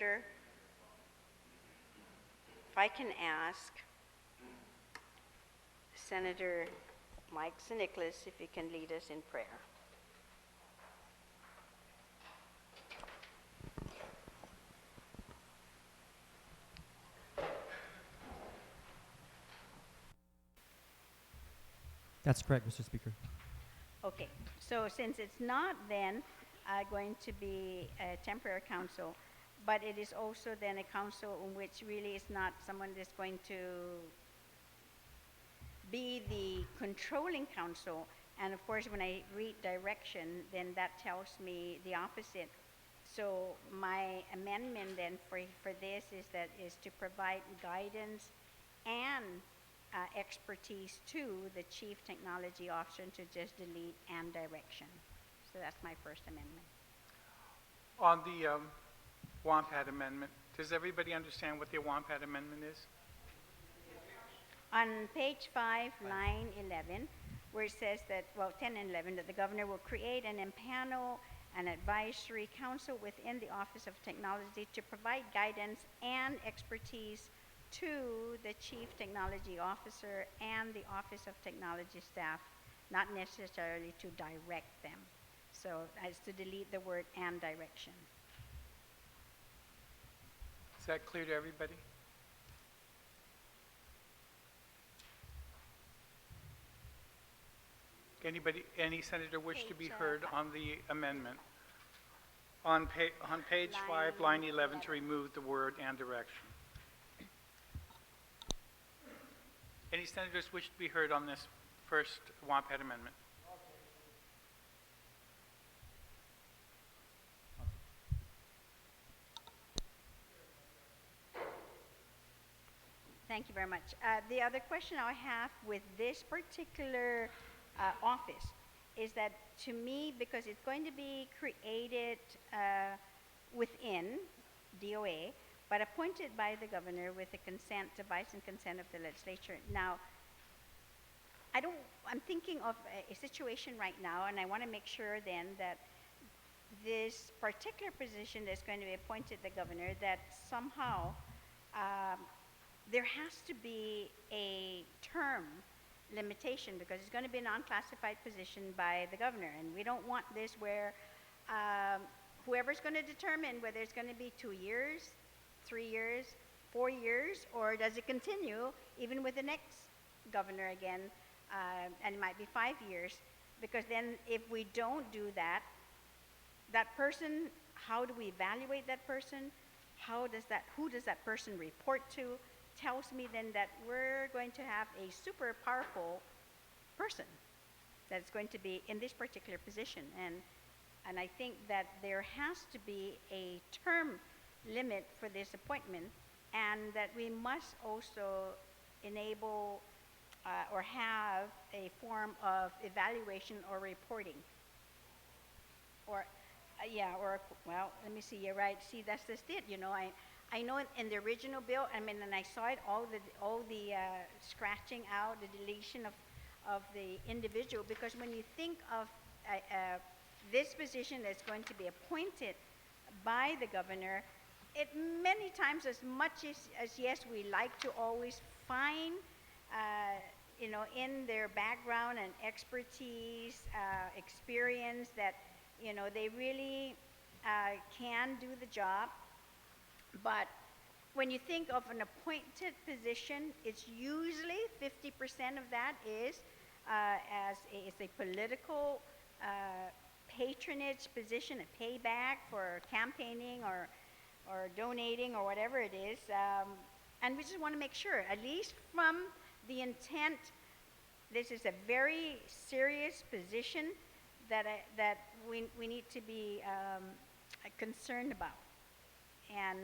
Senator, if I can ask Senator Mike St. Nicholas if he can lead us in prayer. That's correct, Mr. Speaker. Okay, so since it's not then going to be a temporary council, but it is also then a council in which really is not someone that's going to be the controlling council, and of course when I read direction, then that tells me the opposite. So my amendment then for this is to provide guidance and expertise to the Chief Technology Officer, to just delete and direction. So that's my first amendment. On the WAMPAT amendment, does everybody understand what the WAMPAT amendment is? On page 5, line 11, where it says that, well, 10 and 11, that the governor will create and empanel an advisory council within the Office of Technology to provide guidance and expertise to the Chief Technology Officer and the Office of Technology staff, not necessarily to direct them. So as to delete the word and direction. Is that clear to everybody? Any senator wish to be heard on the amendment? On page 5, line 11, to remove the word and direction. Any senators wish to be heard on this first WAMPAT amendment? Thank you very much. The other question I have with this particular office is that, to me, because it's going to be created within DOA, but appointed by the governor with the consent, advice and consent of the legislature. Now, I'm thinking of a situation right now, and I want to make sure then that this particular position that's going to be appointed the governor, that somehow there has to be a term limitation, because it's going to be a non-classified position by the governor, and we don't want this where whoever's going to determine whether it's going to be 2 years, 3 years, 4 years, or does it continue even with the next governor again, and it might be 5 years, because then if we don't do that, that person, how do we evaluate that person? Who does that person report to? Tells me then that we're going to have a super powerful person that's going to be in this particular position, and I think that there has to be a term limit for this appointment, and that we must also enable or have a form of evaluation or reporting, or well, let me see, you're right. See, that's just it, you know. I know in the original bill, I mean, and I saw it, all the scratching out, the deletion of the individual, because when you think of this position that's going to be appointed by the governor, it many times, as much as yes, we like to always find, you know, in their background and expertise, experience, that, you know, they really can do the job. But when you think of an appointed position, it's usually 50% of that is it's a political patronage position, a payback for campaigning or donating or whatever it is. And we just want to make sure, at least from the intent, this is a very serious position that we need to be concerned about. And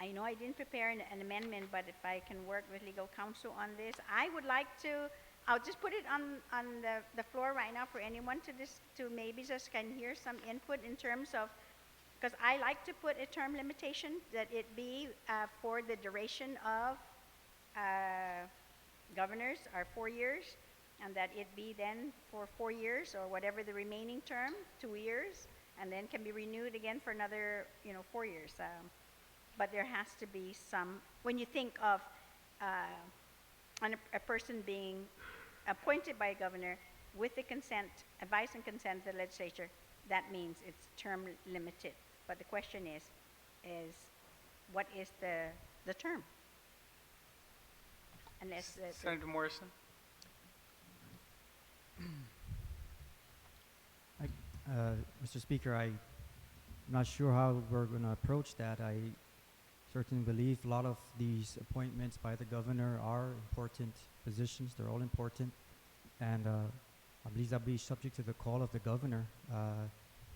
I know I didn't prepare an amendment, but if I can work with legal counsel on this, I would like to, I'll just put it on the floor right now for anyone to maybe just can hear some input in terms of, because I like to put a term limitation, that it be for the duration of governors are 4 years, and that it be then for 4 years or whatever the remaining term, 2 years, and then can be renewed again for another, 4 years. But there has to be some, when you think of a person being appointed by a governor with the consent, advice and consent of the legislature, that means it's term limited. But the question is what is the term? Unless Senator Morrison? Mr. Speaker, I'm not sure how we're going to approach that. I certainly believe a lot of these appointments by the governor are important positions. They're all important. And I believe that'll be subject to the call of the governor.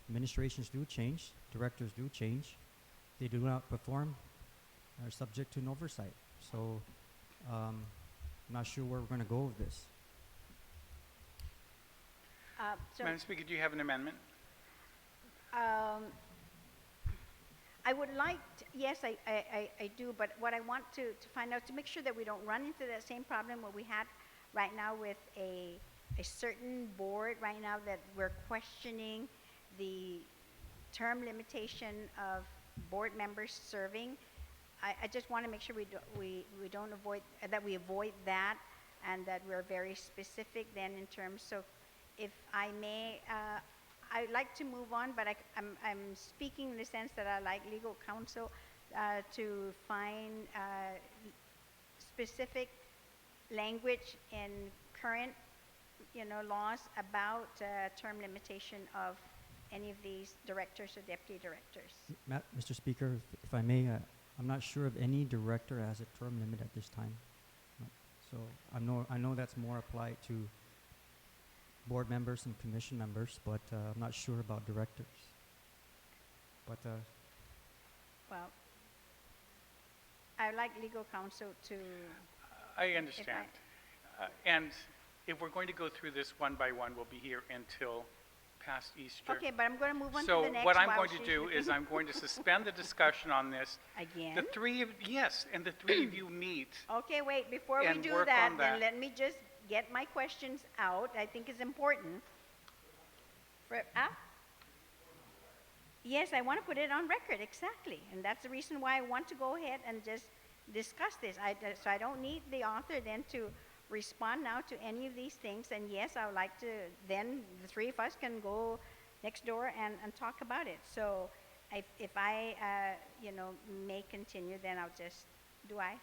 Administrations do change. Directors do change. They do not perform, are subject to an oversight. So I'm not sure where we're going to go with this. Madam Speaker, do you have an amendment? I would like to, yes, I do, but what I want to find out, to make sure that we don't run into that same problem what we had right now with a certain board right now, that we're questioning the term limitation of board members serving. I just want to make sure we don't avoid, that we avoid that, and that we're very specific then in terms. So if I may, I'd like to move on, but I'm speaking in the sense that I like legal counsel to find specific language in current, laws about term limitation of any of these directors or deputy directors. Mr. Speaker, if I may, I'm not sure if any director has a term limit at this time. So I know that's more applied to board members and commission members, but I'm not sure about directors. But Well, I like legal counsel to. I understand. And if we're going to go through this one by one, we'll be here until past Easter. Okay, but I'm going to move on to So the next. what I'm while going to she's do looking. is I'm going to suspend the discussion on this. Again? The three of you meet. Okay, wait, before we And do work that, on then that. let me just get my questions out. I think it's important. Yes, I want to put it on record, exactly. And that's the reason why I want to go ahead and just discuss this. So I don't need the author then to respond now to any of these things. And yes, I would like to, then the three of us can go next door and talk about it. So if I, may continue, then I'll just, do I?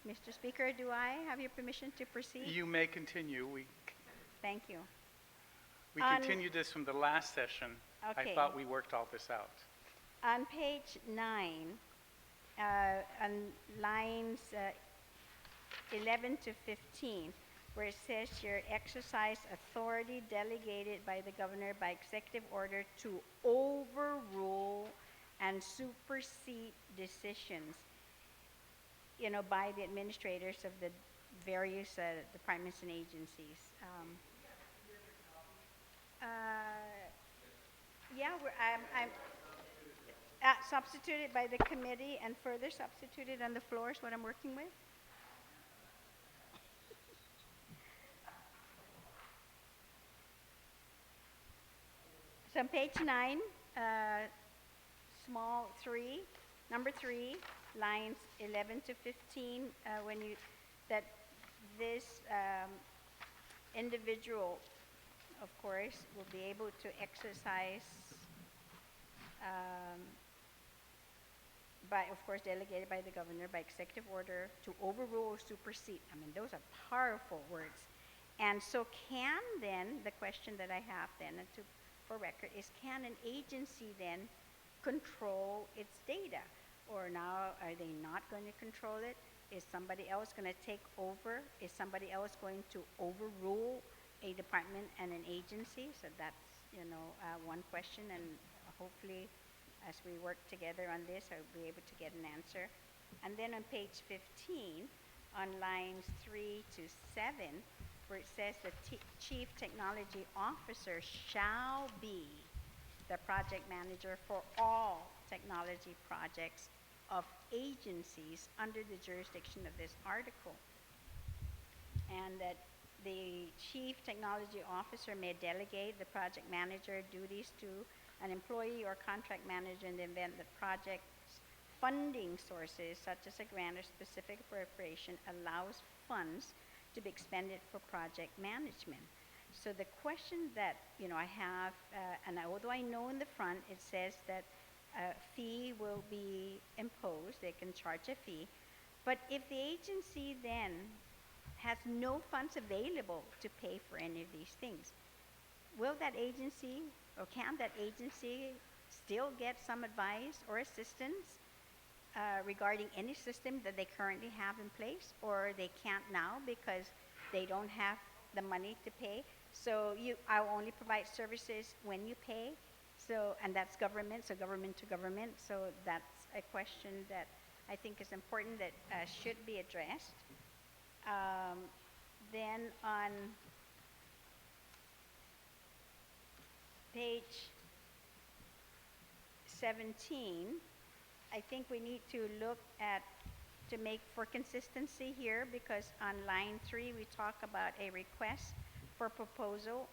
Mr. Speaker, do I have your permission to proceed? You may continue. Thank you. We On- continued this from the last session. Okay. I thought we worked all this out. On page 9, on lines 11 to 15, where it says here, exercise authority delegated by the governor by executive order to overrule and supersede decisions, by the administrators of the various departments and agencies. Yeah, I'm substituted by the committee and further substituted on the floor is what I'm working with. So on page 9, small 3, number 3, lines 11 to 15, that this individual, of course, will be able to exercise, of course, delegated by the governor by executive order to overrule or supersede. I mean, those are powerful words. And so the question that I have then, for record, is can an agency then control its data? Or now, are they not going to control it? Is somebody else going to take over? Is somebody else going to overrule a department and an agency? So that's, one question, and hopefully as we work together on this, I'll be able to get an answer. And then on page 15, on lines 3 to 7, where it says the Chief Technology Officer shall be the project manager for all technology projects of agencies under the jurisdiction of this article. And that the chief technology officer may delegate the project manager duties to an employee or contract manager in the event that project's funding sources, such as a grant or specific appropriation, allows funds to be expended for project management. So the question that I have, although I know in the front it says that a fee will be imposed, they can charge a fee, but if the agency then has no funds available to pay for any of these things, will that agency, or can that agency still get some advice or assistance regarding any system that they currently have in place, or they can't now because they don't have the money to pay? So I'll only provide services when you pay. So, and that's government, so government to government. So that's a question that I think is important that should be addressed. Then on page 17, I think we need to look at, to make for consistency here, because on line 3 we talk about a request for proposal,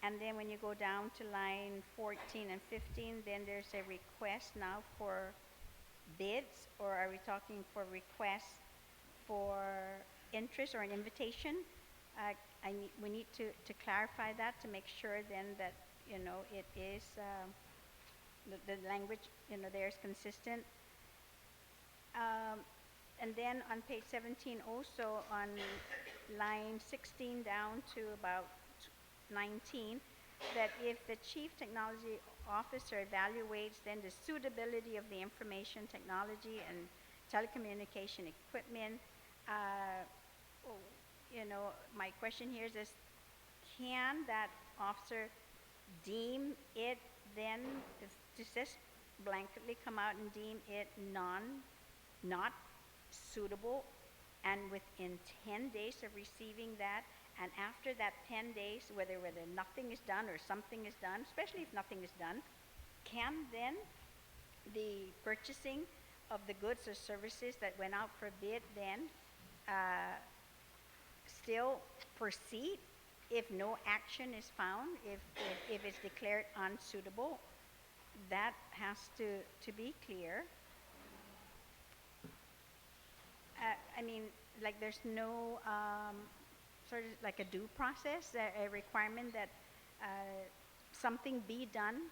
and then when you go down to line 14 and 15, then there's a request now for bids, or are we talking for requests for interest or an invitation? We need to clarify that to make sure then that it is the language there is consistent. And then on page 17 also, on line 16 down to about 19, that if the chief technology officer evaluates then the suitability of the information technology and telecommunication equipment, my question here is can that officer deem it then, does this blanketly come out and deem it not suitable, and within 10 days of receiving that, and after that 10 days, whether nothing is done or something is done, especially if nothing is done, can then the purchasing of the goods or services that went out for bid then still proceed if no action is found, if it's declared unsuitable? That has to be clear. I mean, like there's no sort of like a due process, a requirement that something be done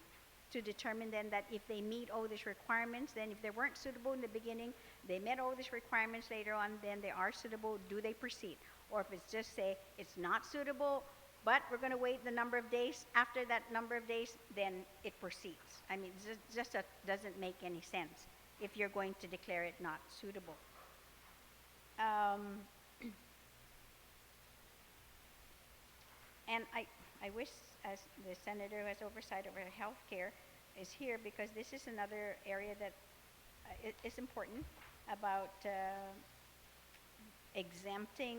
to determine then that if they meet all these requirements, then if they weren't suitable in the beginning, they met all these requirements later on, then they are suitable, do they proceed? Or if it's just say it's not suitable, but we're going to wait the number of days, after that number of days, then it proceeds. I mean, just doesn't make any sense if you're going to declare it not suitable. And I wish as the senator who has oversight over healthcare is here, because this is another area that is important about exempting,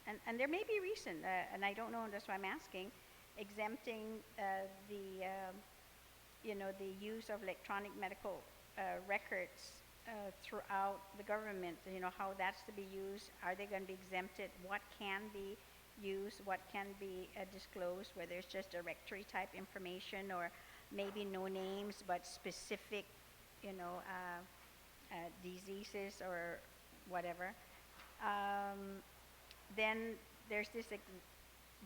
and there may be reason, and I don't know, that's why I'm asking, exempting the use of electronic medical records throughout the government, how that's to be used. Are they going to be exempted? What can be used? What can be disclosed? Whether it's just directory type information, or maybe no names but specific, diseases or whatever. Then there's this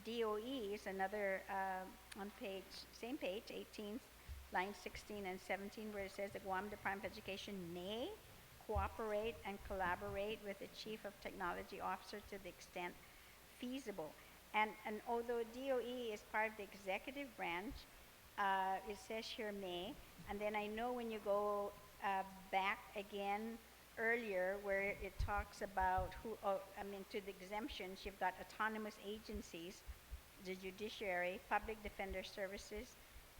DOE is another on same page 18, line 16 and 17, where it says the Guam Department of Education may cooperate and collaborate with the Chief of Technology Officer to the extent feasible. And although DOE is part of the executive branch, it says here may, and then I know when you go back again earlier where it talks about to the exemptions, you've got autonomous agencies, the judiciary, public defender services,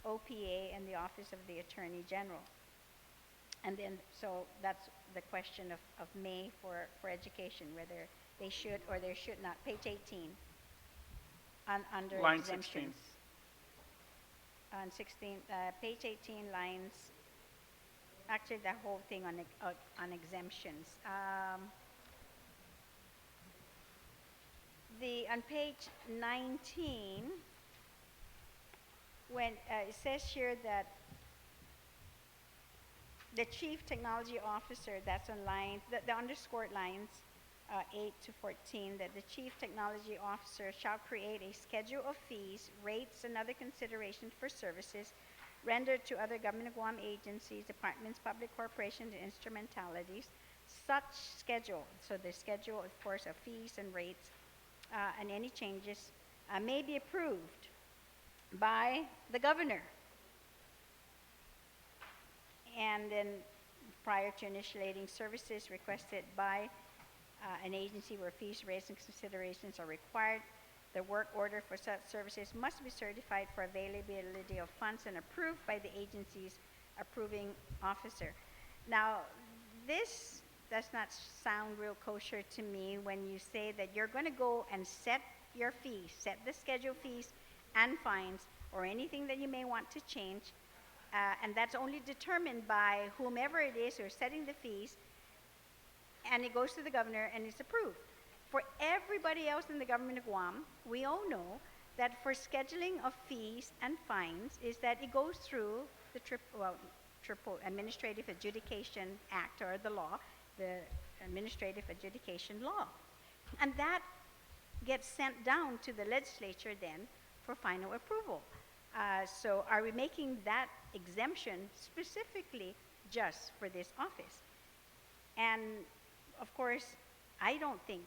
OPA, and the Office of the Attorney General. And then, so that's the question of may for education, whether they should or they should not. Page 18, under Line exemptions. 16. On 16, page 18, lines, actually the whole thing on exemptions. On page 19, when it says here that the chief technology officer, that's on line, the underscored lines, 8 to 14, that the chief technology officer shall create a schedule of fees, rates, and other considerations for services rendered to other government of Guam agencies, departments, public corporations, and instrumentalities. Such schedule, so the schedule, of course, of fees and rates, and any changes may be approved by the governor. And then prior to initiating services requested by an agency where fees, rates, and considerations are required, the work order for such services must be certified for availability of funds and approved by the agency's approving officer. Now, this does not sound real kosher to me when you say that you're going to go and set your fees, set the schedule fees and fines, or anything that you may want to change, and that's only determined by whomever it is who's setting the fees, and it goes to the governor and it's approved. For everybody else in the government of Guam, we all know that for scheduling of fees and fines is that it goes through the triple Administrative Adjudication Act, or the law, the Administrative Adjudication Law. And that gets sent down to the legislature then for final approval. So are we making that exemption specifically just for this office? And of course, I don't think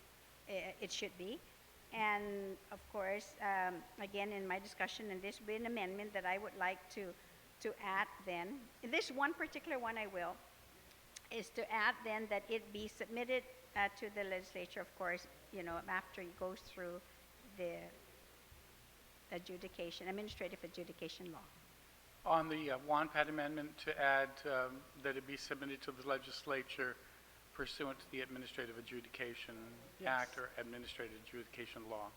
it should be. And of course, again, in my discussion, and this will be an amendment that I would like to add then, this one particular one I will, is to add then that it be submitted to the legislature, of course, after it goes through the administrative adjudication law. On the WANPAT amendment, to add that it be submitted to the legislature pursuant to the Administrative Adjudication Act or Administrative Adjudication Law.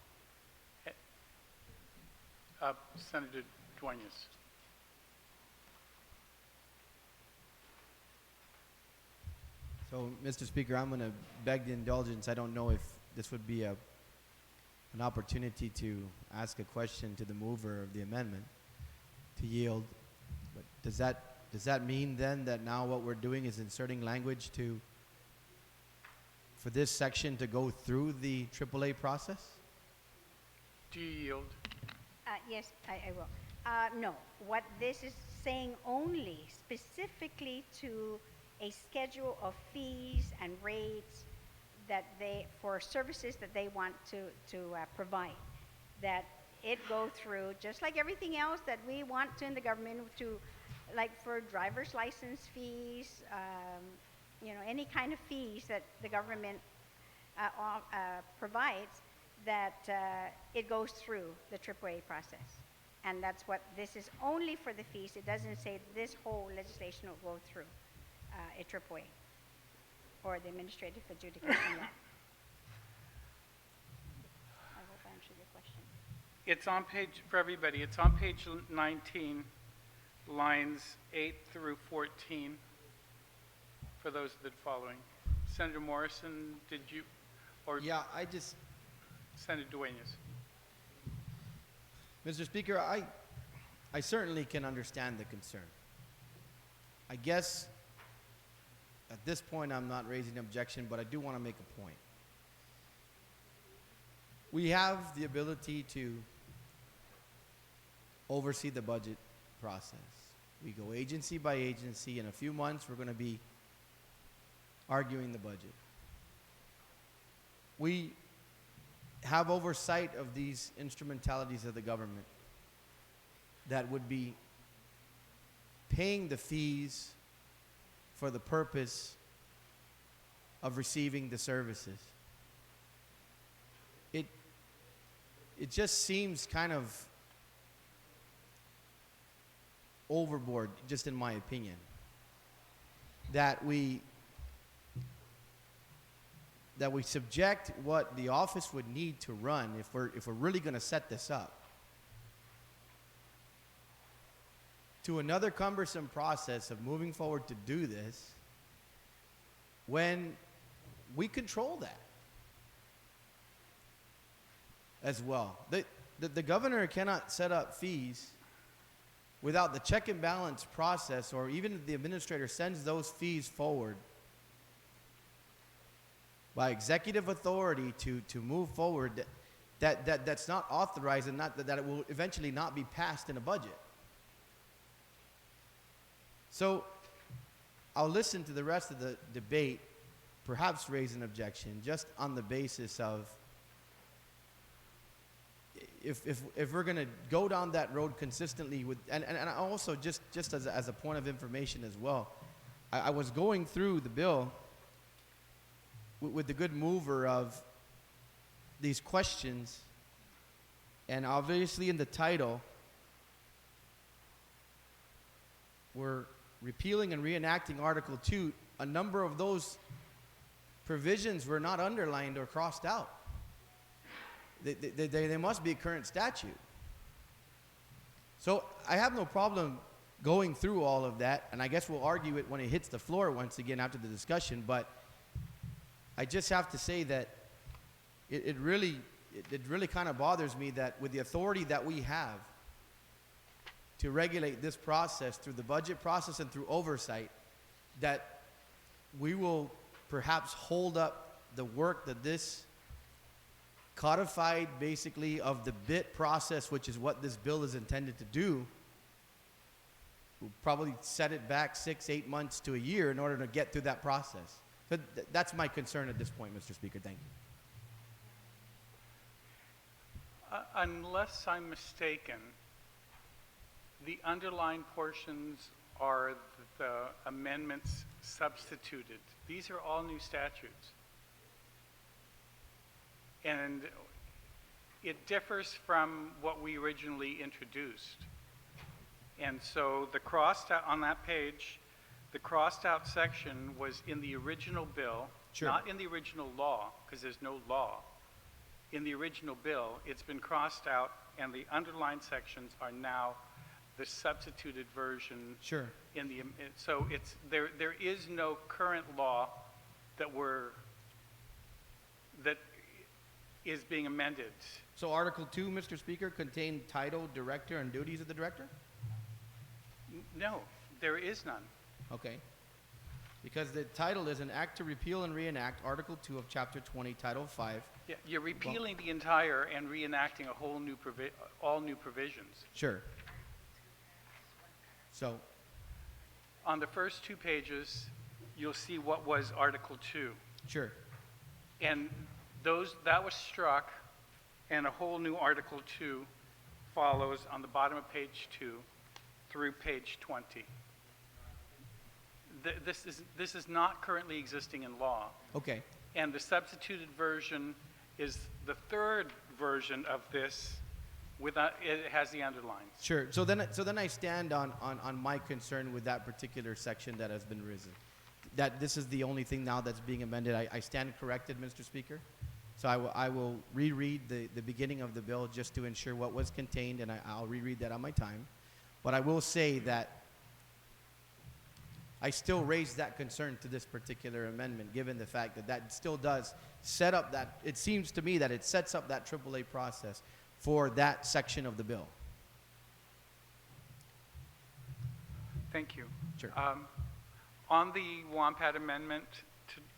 Senator Duenas. So, Mr. Speaker, I'm going to beg the indulgence. I don't know if this would be an opportunity to ask a question to the mover of the amendment to yield. But does that mean then that now what we're doing is inserting language for this section to go through the AAA process? Do you yield? Yes, I will. No, what this is saying only specifically to a schedule of fees and rates that for services that they want to provide, that it go through, just like everything else that we want to in the government, to, like for driver's license fees, any kind of fees that the government provides, that it goes through the AAA process. And that's what this is, only for the fees. It doesn't say this whole legislation will go through a AAA or the Administrative Adjudication Law. I hope I answered your question. It's on page, for everybody, it's on page 19, lines 8 through 14, for those that are following. Senator Morrison, did you, or Yeah, Senator Duenas? Mr. Speaker, I certainly can understand the concern. I guess at this point I'm not raising an objection, but I do want to make a point. We have the ability to oversee the budget process. We go agency by agency. In a few months, we're going to be arguing the budget. We have oversight of these instrumentalities of the government that would be paying the fees for the purpose of receiving the services. It just seems kind of overboard, just in my opinion, that we subject what the office would need to run if we're really going to set this up to another cumbersome process of moving forward to do this when we control that. as well. The governor cannot set up fees without the check and balance process, or even if the administrator sends those fees forward by executive authority to move forward, that's not authorized, and not that it will eventually not be passed in a budget. So I'll listen to the rest of the debate, perhaps raise an objection, just on the basis of if we're going to go down that road consistently with, and also just as a point of information as well, I was going through the bill with the good mover of these questions, and obviously in the title, we're repealing and reenacting Article 2. A number of those provisions were not underlined or crossed out. They must be a current statute. So I have no problem going through all of that, and I guess we'll argue it when it hits the floor once again after the discussion, but I just have to say that it really kind of bothers me that with the authority that we have to regulate this process through the budget process and through oversight, that we will perhaps hold up the work that this codified basically of the BIT process, which is what this bill is intended to do. We'll probably set it back 6-8 months to a year in order to get through that process. But that's my concern at this point, Mr. Speaker. Thank you. Unless I'm mistaken, the underlined portions are the amendments substituted. These are all new statutes. And it differs from what we originally introduced. And so the crossed out on that page, the crossed out section was in the original bill, Sure. not in the original law, because there's no law. In the original bill, it's been crossed out, and the underlined sections are now the substituted version. Sure. So it's there is no current law that is being amended. So Article 2, Mr. Speaker, contained title, director, and duties of the director? No, there is none. Okay. Because the title is an act to repeal and reenact Article 2 of Chapter 20, Title 5. Yeah, you're repealing the entire and reenacting a whole new all new provisions. That On the first 2 pages, you'll see what was Article 2. Sure. And that was struck, and a whole new Article 2 follows on the bottom of page 2 through page 20. This is not currently existing in law. Okay. And the substituted version is the third version of this. It has the underlines. Sure. So then I stand on my concern with that particular section that has been risen. That this is the only thing now that's being amended. I stand corrected, Mr. Speaker. So I will reread the beginning of the bill just to ensure what was contained, and I'll reread that on my time. But I will say that I still raise that concern to this particular amendment, given the fact that still does set up that, it seems to me that it sets up that AAA process for that section of the bill. Thank you. Sure. On the WAMPAT amendment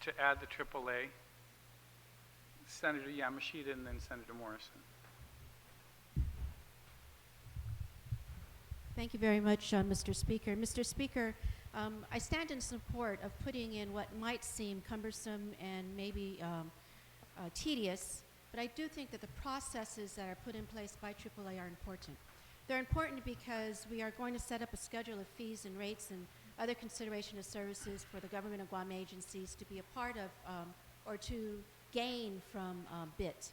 to add the AAA, Senator Yamashita and then Senator Morrison. Thank you very much, Mr. Speaker. Mr. Speaker, I stand in support of putting in what might seem cumbersome and maybe tedious, but I do think that the processes that are put in place by AAA are important. They're important because we are going to set up a schedule of fees and rates and other consideration of services for the government of Guam agencies to be a part of or to gain from BIT.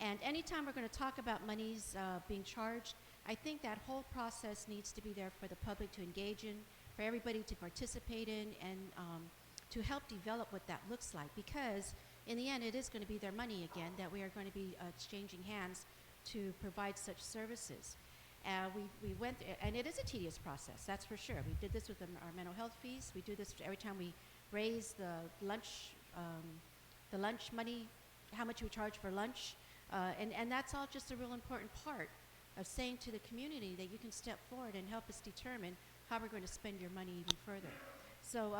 And anytime we're going to talk about monies being charged, I think that whole process needs to be there for the public to engage in, for everybody to participate in, and to help develop what that looks like. Because in the end, it is going to be their money again that we are going to be exchanging hands to provide such services. We went, and it is a tedious process, that's for sure. We did this with our mental health fees. We do this every time we raise the lunch money, how much we charge for lunch. And that's all just a real important part of saying to the community that you can step forward and help us determine how we're going to spend your money even further. So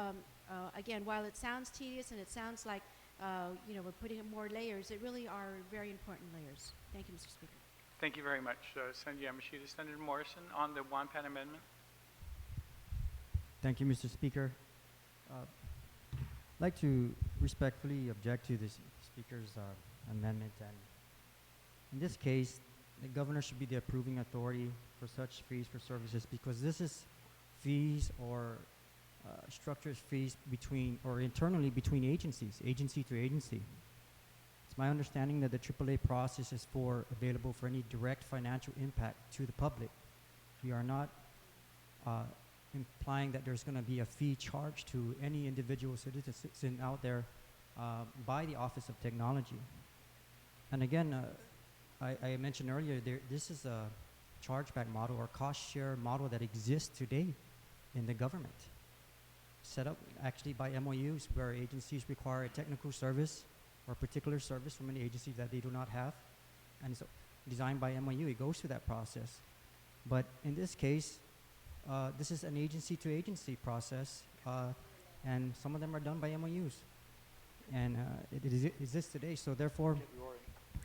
again, while it sounds tedious and it sounds like we're putting in more layers, it really are very important layers. Thank you, Mr. Speaker. Thank you very much, Senator Yamashita. Senator Morrison, on the Wampan amendment. Thank you, Mr. Speaker. I'd like to respectfully object to this Speaker's amendment, and in this case, the governor should be the approving authority for such fees for services, because this is fees or structures fees between or internally between agencies, agency to agency. It's my understanding that the AAA process is available for any direct financial impact to the public. We are not implying that there's going to be a fee charged to any individual citizen out there by the Office of Technology. And again, I mentioned earlier, this is a chargeback model or cost share model that exists today in the government, set up actually by MOUs where agencies require a technical service or a particular service from an agency that they do not have, and so designed by MOU, it goes through that process. But in this case, this is an agency-to-agency process, and some of them are done by MOUs, and it exists today. So therefore,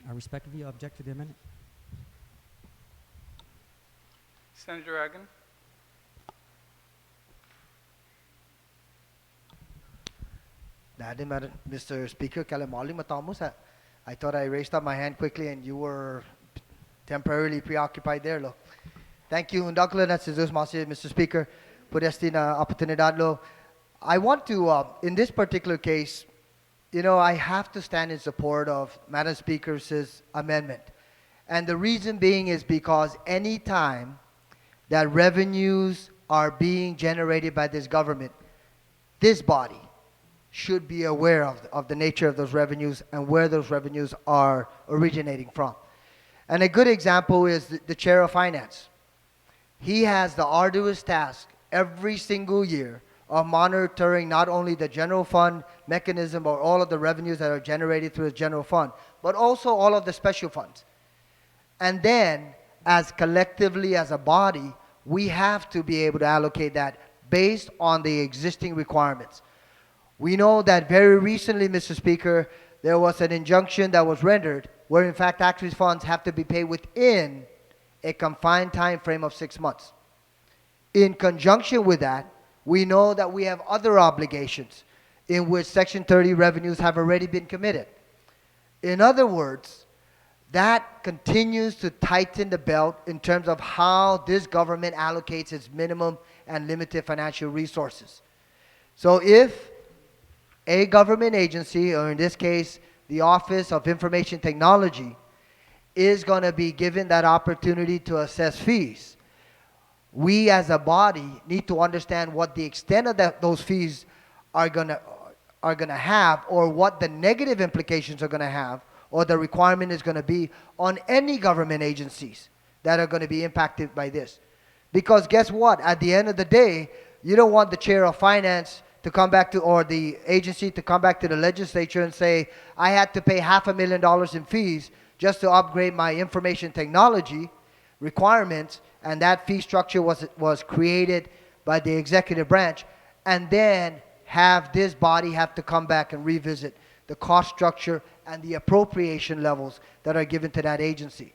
I respectfully object to the amendment. Senator Agan. Mr. Speaker, I thought I raised up my hand quickly and you were temporarily preoccupied there. Lo. Thank you. Mr. Speaker, por esta oportunidad. Lo. I want to, in this particular case, I have to stand in support of Madam Speaker's amendment. And the reason being is because any time that revenues are being generated by this government, this body should be aware of the nature of those revenues and where those revenues are originating from. And a good example is the Chair of Finance. He has the arduous task every single year of monitoring not only the general fund mechanism or all of the revenues that are generated through the general fund, but also all of the special funds. And then, as collectively as a body, we have to be able to allocate that based on the existing requirements. We know that very recently, Mr. Speaker, there was an injunction that was rendered where in fact tax refunds have to be paid within a confined time frame of 6 months. In conjunction with that, we know that we have other obligations in which Section 30 revenues have already been committed. In other words, that continues to tighten the belt in terms of how this government allocates its minimum and limited financial resources. So if a government agency, or in this case, the Office of Information Technology, is going to be given that opportunity to assess fees, we as a body need to understand what the extent of those fees are going to have, or what the negative implications are going to have, or the requirement is going to be on any government agencies that are going to be impacted by this. Because guess what? At the end of the day, you don't want the Chair of Finance to come back to, or the agency to come back to the legislature and say, I had to pay $500,000 in fees just to upgrade my information technology requirements, and that fee structure was created by the executive branch, and then have this body have to come back and revisit the cost structure and the appropriation levels that are given to that agency.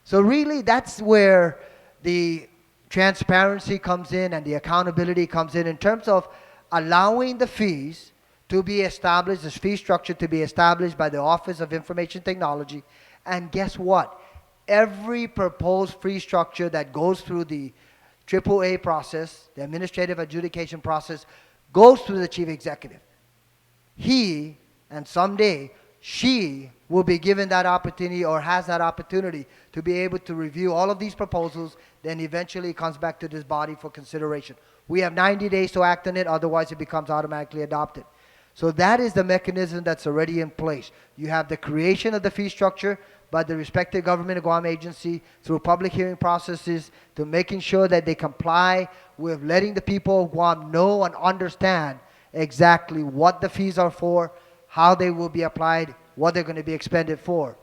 So really, that's where the transparency comes in and the accountability comes in terms of allowing the fees to be established, this fee structure to be established by the Office of Information Technology. And guess what? Every proposed fee structure that goes through the AAA process, the administrative adjudication process, goes through the chief executive. He, and someday, she will be given that opportunity, or has that opportunity, to be able to review all of these proposals, then eventually it comes back to this body for consideration. We have 90 days to act on it, otherwise it becomes automatically adopted. So that is the mechanism that's already in place. You have the creation of the fee structure by the respective government of Guam agency through public hearing processes, to making sure that they comply with letting the people of Guam know and understand exactly what the fees are for, how they will be applied, what they're going to be expended for.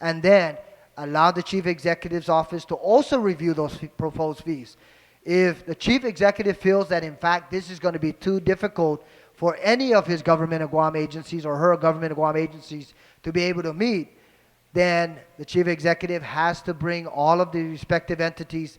and then allow the chief executive's office to also review those proposed fees. If the chief executive feels that in fact this is going to be too difficult for any of his government of Guam agencies or her government of Guam agencies to be able to meet, then the chief executive has to bring all of the respective entities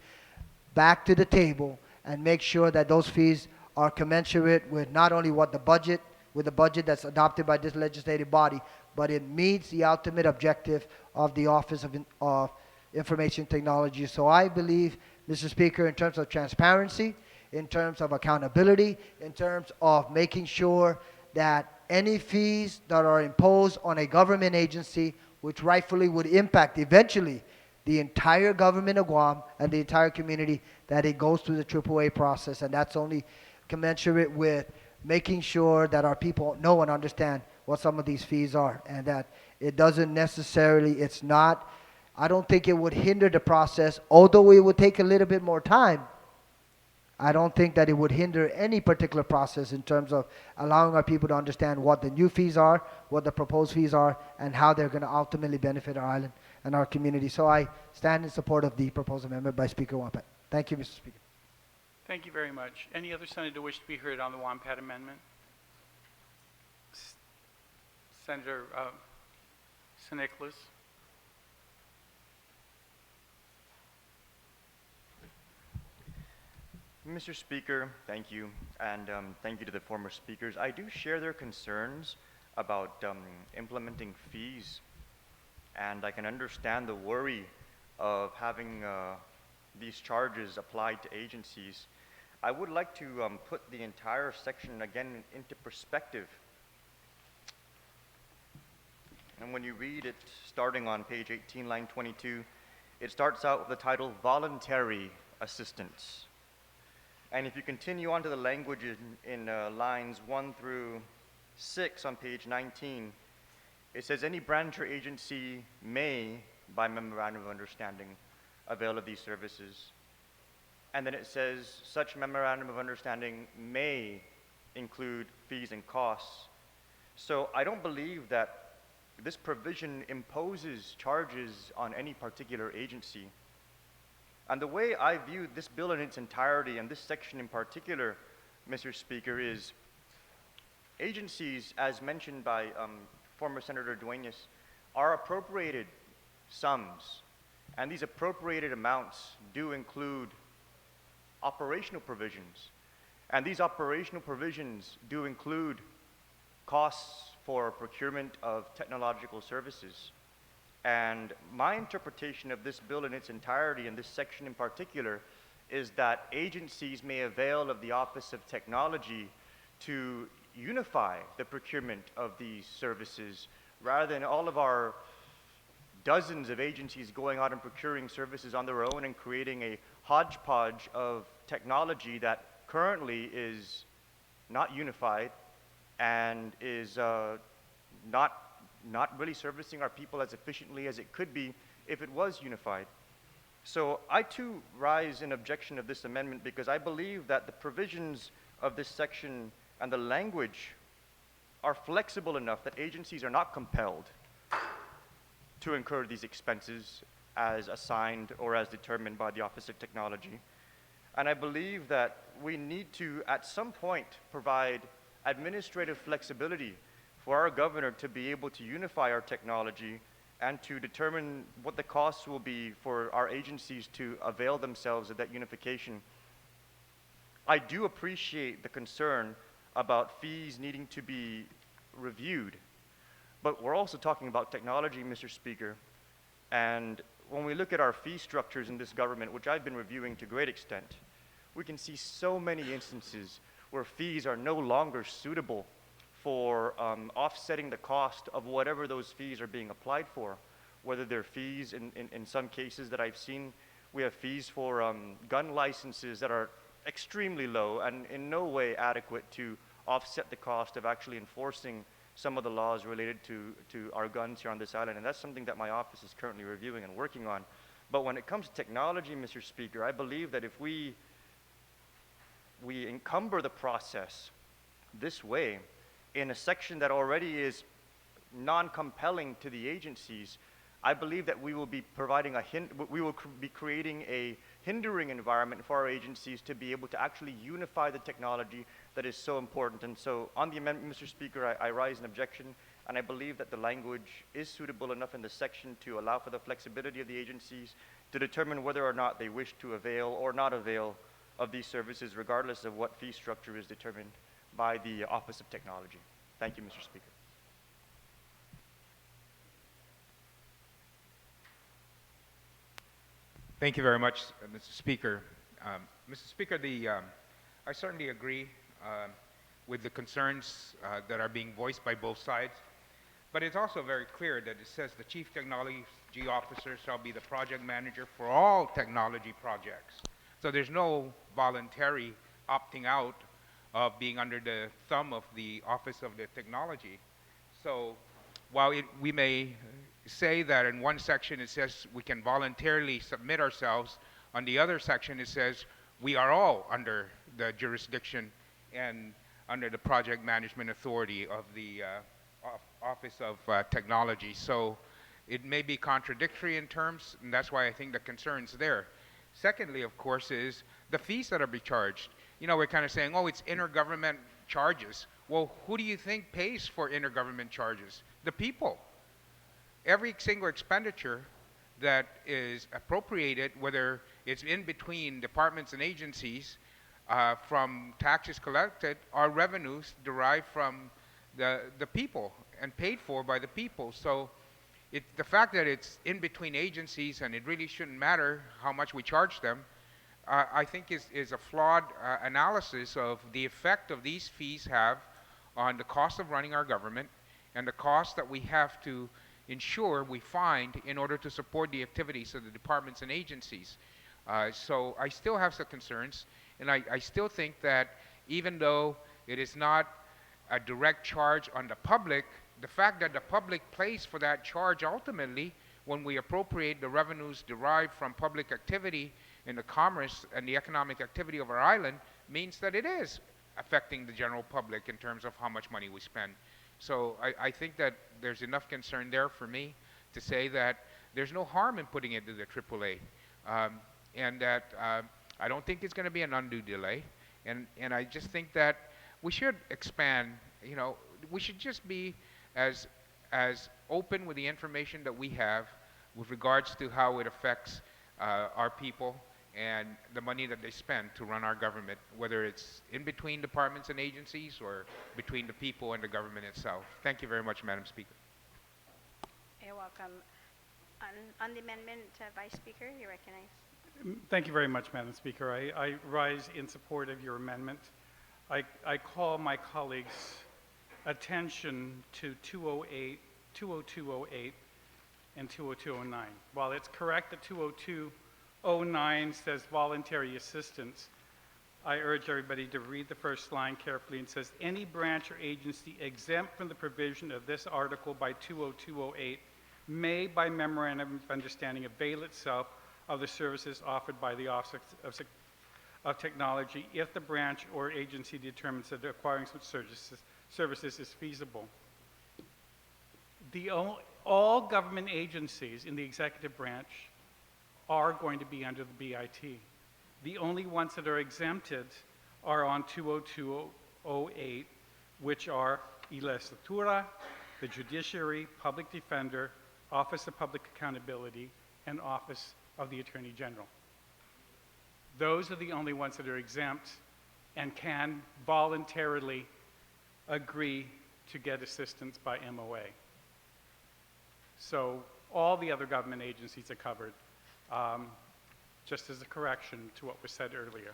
back to the table and make sure that those fees are commensurate with not only what the budget, with the budget that's adopted by this legislative body, but it meets the ultimate objective of the Office of Information Technology. So I believe, Mr. Speaker, in terms of transparency, in terms of accountability, in terms of making sure that any fees that are imposed on a government agency, which rightfully would impact eventually the entire government of Guam and the entire community, that it goes through the AAA process, and that's only commensurate with making sure that our people know and understand what some of these fees are, and that it doesn't necessarily, it's not, I don't think it would hinder the process, although it would take a little bit more time. I don't think that it would hinder any particular process in terms of allowing our people to understand what the new fees are, what the proposed fees are, and how they're going to ultimately benefit our island and our community. So I stand in support of the proposed amendment by Speaker Wampat. Thank you, Mr. Speaker. Thank you very much. Any other senator wish to be heard on the Wampat amendment? Senator San Nicolas. Mr. Speaker, thank you, and thank you to the former speakers. I do share their concerns about implementing fees, and I can understand the worry of having these charges applied to agencies. I would like to put the entire section again into perspective. And when you read it, starting on page 18, line 22, it starts out with the title, Voluntary Assistance. And if you continue on to the language in lines 1 through 6 on page 19, it says any branch or agency may, by memorandum of understanding, avail of these services. And then it says such memorandum of understanding may include fees and costs. So I don't believe that this provision imposes charges on any particular agency. And the way I view this bill in its entirety, and this section in particular, Mr. Speaker, is agencies, as mentioned by former Senator Duenas, are appropriated sums. And these appropriated amounts do include operational provisions. And these operational provisions do include costs for procurement of technological services. And my interpretation of this bill in its entirety, and this section in particular, is that agencies may avail of the Office of Technology to unify the procurement of these services, rather than all of our dozens of agencies going out and procuring services on their own and creating a hodgepodge of technology that currently is not unified and is not really servicing our people as efficiently as it could be if it was unified. So I too rise in objection of this amendment because I believe that the provisions of this section and the language are flexible enough that agencies are not compelled to incur these expenses as assigned or as determined by the Office of Technology. And I believe that we need to, at some point, provide administrative flexibility for our governor to be able to unify our technology and to determine what the costs will be for our agencies to avail themselves of that unification. I do appreciate the concern about fees needing to be reviewed, but we're also talking about technology, Mr. Speaker, and when we look at our fee structures in this government, which I've been reviewing to great extent, we can see so many instances where fees are no longer suitable for offsetting the cost of whatever those fees are being applied for, whether they're fees in some cases that I've seen. We have fees for gun licenses that are extremely low and in no way adequate to offset the cost of actually enforcing some of the laws related to our guns here on this island, and that's something that my office is currently reviewing and working on. But when it comes to technology, Mr. Speaker, I believe that if we encumber the process this way, in a section that already is non-compelling to the agencies, I believe that we will be providing be creating a hindering environment for our agencies to be able to actually unify the technology that is so important. And so on the amendment, Mr. Speaker, I rise an objection, and I believe that the language is suitable enough in the section to allow for the flexibility of the agencies to determine whether or not they wish to avail or not avail of these services, regardless of what fee structure is determined by the Office of Technology. Thank you, Mr. Speaker. Thank you very much, Mr. Speaker. Mr. Speaker, I certainly agree with the concerns that are being voiced by both sides, but it's also very clear that it says the Chief Technology Officer shall be the project manager for all technology projects. So there's no voluntary opting out of being under the thumb of the Office of the Technology. So while we may say that in one section it says we can voluntarily submit ourselves, on the other section it says we are all under the jurisdiction and under the project management authority of the Office of Technology. So it may be contradictory in terms, and that's why I think the concern's there. Secondly, of course, is the fees that are being charged. You know, we're kind of saying, oh, it's intergovernment charges. Well, who do you think pays for intergovernment charges? The people. Every single expenditure that is appropriated, whether it's in between departments and agencies, from taxes collected, are revenues derived from the people and paid for by the people. So the fact that it's in between agencies and it really shouldn't matter how much we charge them, I think is a flawed analysis of the effect of these fees have on the cost of running our government and the cost that we have to ensure we find in order to support the activities of the departments and agencies. So I still have some concerns, and I still think that even though it is not a direct charge on the public, the fact that the public pays for that charge ultimately when we appropriate the revenues derived from public activity in the commerce and the economic activity of our island means that it is affecting the general public in terms of how much money we spend. So I think that there's enough concern there for me to say that there's no harm in putting it to the AAA, and that I don't think it's going to be an undue delay, and I just think that we should expand. You know, we should just be as open with the information that we have with regards to how it affects our people and the money that they spend to run our government, whether it's in between departments and agencies or between the people and the government itself. Thank you very much, Madam Speaker. You're welcome. On the amendment, Vice Speaker, you recognize. Thank you very much, Madam Speaker. I rise in support of your amendment. I call my colleagues' attention to 20208 and 20209. While it's correct that 20209 says voluntary assistance, I urge everybody to read the first line carefully. It says, any branch or agency exempt from the provision of this article by 20208 may, by memorandum of understanding, avail itself of the services offered by the Office of Technology if the branch or agency determines that acquiring such services is feasible. All government agencies in the executive branch are going to be under the BIT. The only ones that are exempted are on 20208, which are Legislature, the Judiciary, Public Defender, Office of Public Accountability, and Office of the Attorney General. Those are the only ones that are exempt and can voluntarily agree to get assistance by MOA. So all the other government agencies are covered, just as a correction to what was said earlier.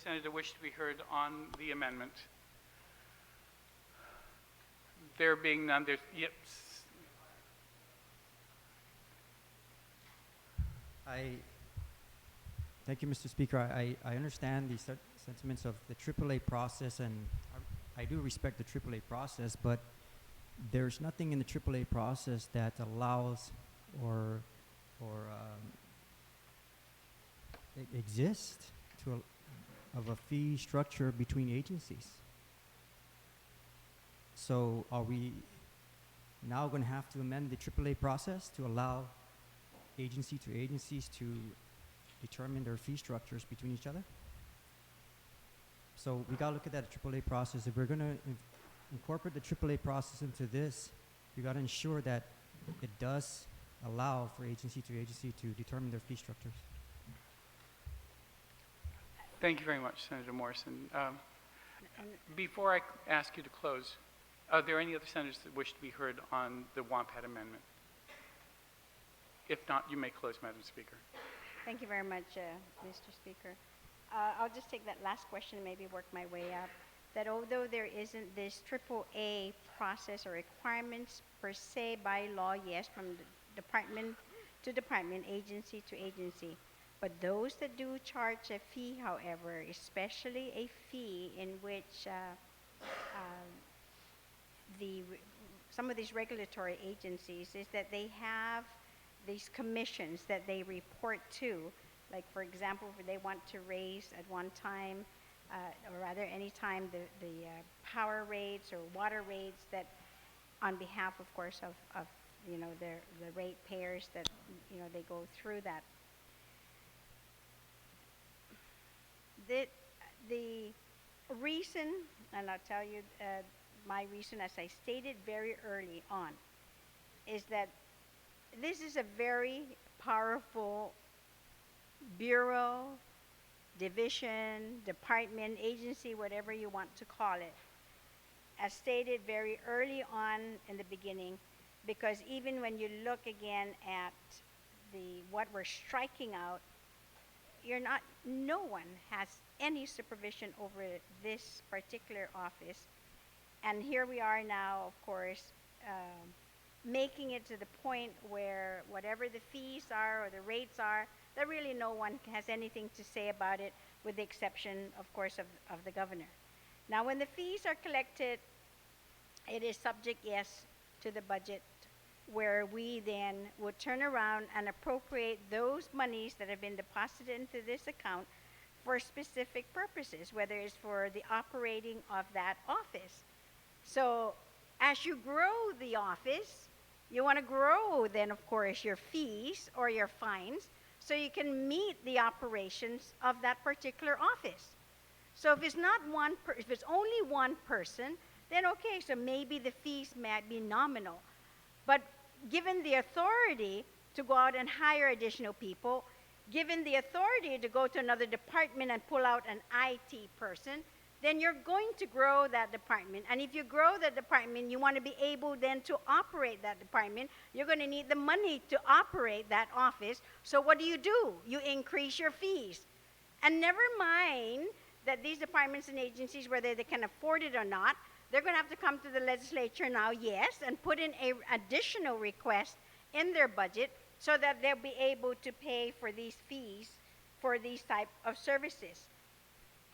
Senator wish to be heard on the amendment? There being none, there's, yep. Thank you, Mr. Speaker. I understand the sentiments of the AAA process, and I do respect the AAA process, but there's nothing in the AAA process that allows or exists of a fee structure between agencies. So are we now going to have to amend the AAA process to allow agency to agencies to determine their fee structures between each other? So we got to look at that AAA process. If we're going to incorporate the AAA process into this, we got to ensure that it does allow for agency to agency to determine their fee structures. Thank you very much, Senator Morrison. Before I ask you to close, are there any other senators that wish to be heard on the WAMPAT amendment? If not, you may close, Madam Speaker. Thank you very much, Mr. Speaker. I'll just take that last question and maybe work my way up. That although there isn't this AAA process or requirements per se by law, yes, from the department to department, agency to agency, but those that do charge a fee, however, especially a fee in which some of these regulatory agencies is that they have these commissions that they report to. Like, for example, if they want to raise at one time, or rather any time, the power rates or water rates that on behalf, of course, of the rate payers that, they go through that. The reason, and I'll tell you my reason, as I stated very early on, is that this is a very powerful bureau, division, department, agency, whatever you want to call it, as stated very early on in the beginning, because even when you look again at what we're striking out, no one has any supervision over this particular office. And here we are now, of course, making it to the point where whatever the fees are or the rates are, that really no one has anything to say about it, with the exception, of course, of the governor. Now, when the fees are collected, it is subject, yes, to the budget, where we then would turn around and appropriate those monies that have been deposited into this account for specific purposes, whether it's for the operating of that office. So as you grow the office, you want to grow then, of course, your fees or your fines so you can meet the operations of that particular office. So if it's not if it's only one person, then okay, so maybe the fees might be nominal. But given the authority to go out and hire additional people, given the authority to go to another department and pull out an IT person, then you're going to grow that department. And if you grow that department, you want to be able then to operate that department. You're going to need the money to operate that office. So what do? You increase your fees. And never mind that these departments and agencies, whether they can afford it or not, they're going to have to come to the legislature now, yes, and put in an additional request in their budget so that they'll be able to pay for these fees for these type of services.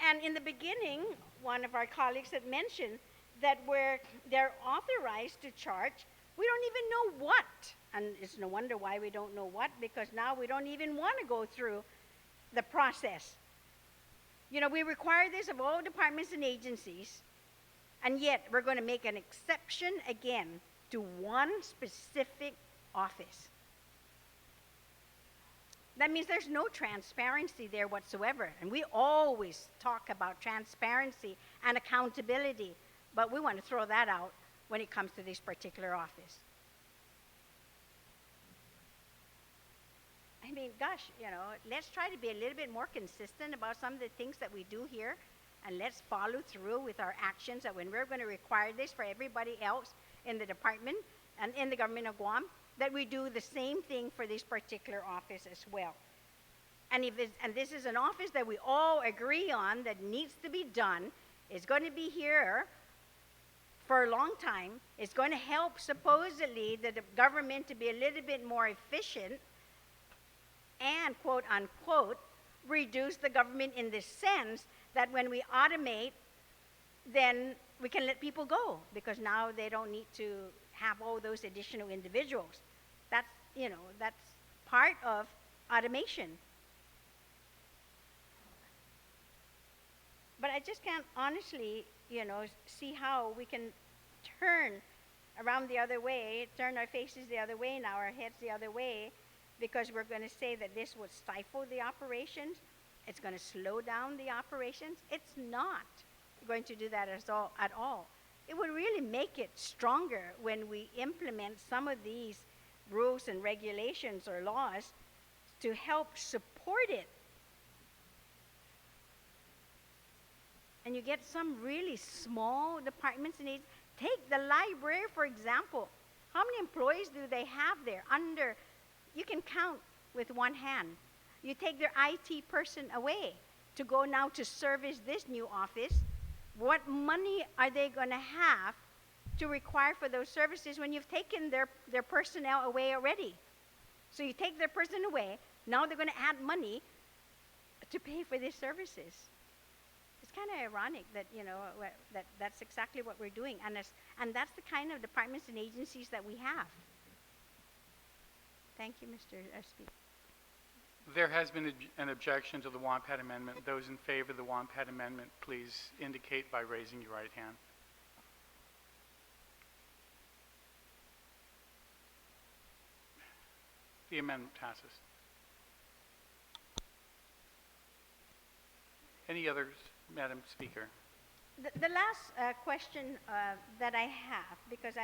And in the beginning, one of our colleagues had mentioned that where they're authorized to charge, we don't even know what. And it's no wonder why we don't know what, because now we don't even want to go through the process. We require this of all departments and agencies, and yet we're going to make an exception again to one specific office. That means there's no transparency there whatsoever. And we always talk about transparency and accountability, but we want to throw that out when it comes to this particular office. I mean, gosh, let's try to be a little bit more consistent about some of the things that we do here, and let's follow through with our actions, that when we're going to require this for everybody else in the department and in the government of Guam, that we do the same thing for this particular office as well. And this is an office that we all agree on that needs to be done. It's going to be here for a long time. It's going to help, supposedly, the government to be a little bit more efficient and, quote unquote, reduce the government in this sense that when we automate, then we can let people go because now they don't need to have all those additional individuals. That's, that's part of automation. But I just can't honestly, see how we can turn around the other way, turn our faces the other way now, our heads the other way, because we're going to say that this would stifle the operations, it's going to slow down the operations. It's not going to do that at all. It would really make it stronger when we implement some of these rules and regulations or laws to help support it. And you get some really small departments and needs. Take the library, for example. How many employees do they have there? You can count with one hand. You take their IT person away to go now to service this new office. What money are they going to have to require for those services when you've taken their personnel away already? So you take their person away. Now they're going to add money to pay for these services. It's kind of ironic that, that's exactly what we're doing. And that's the kind of departments and agencies that we have. Thank you, Mr. Speaker. There has been an objection to the WAMPAT amendment. Those in favor of the WAMPAT amendment, please indicate by raising your right hand. The amendment passes. Any others, Madam Speaker? The last question that I have, because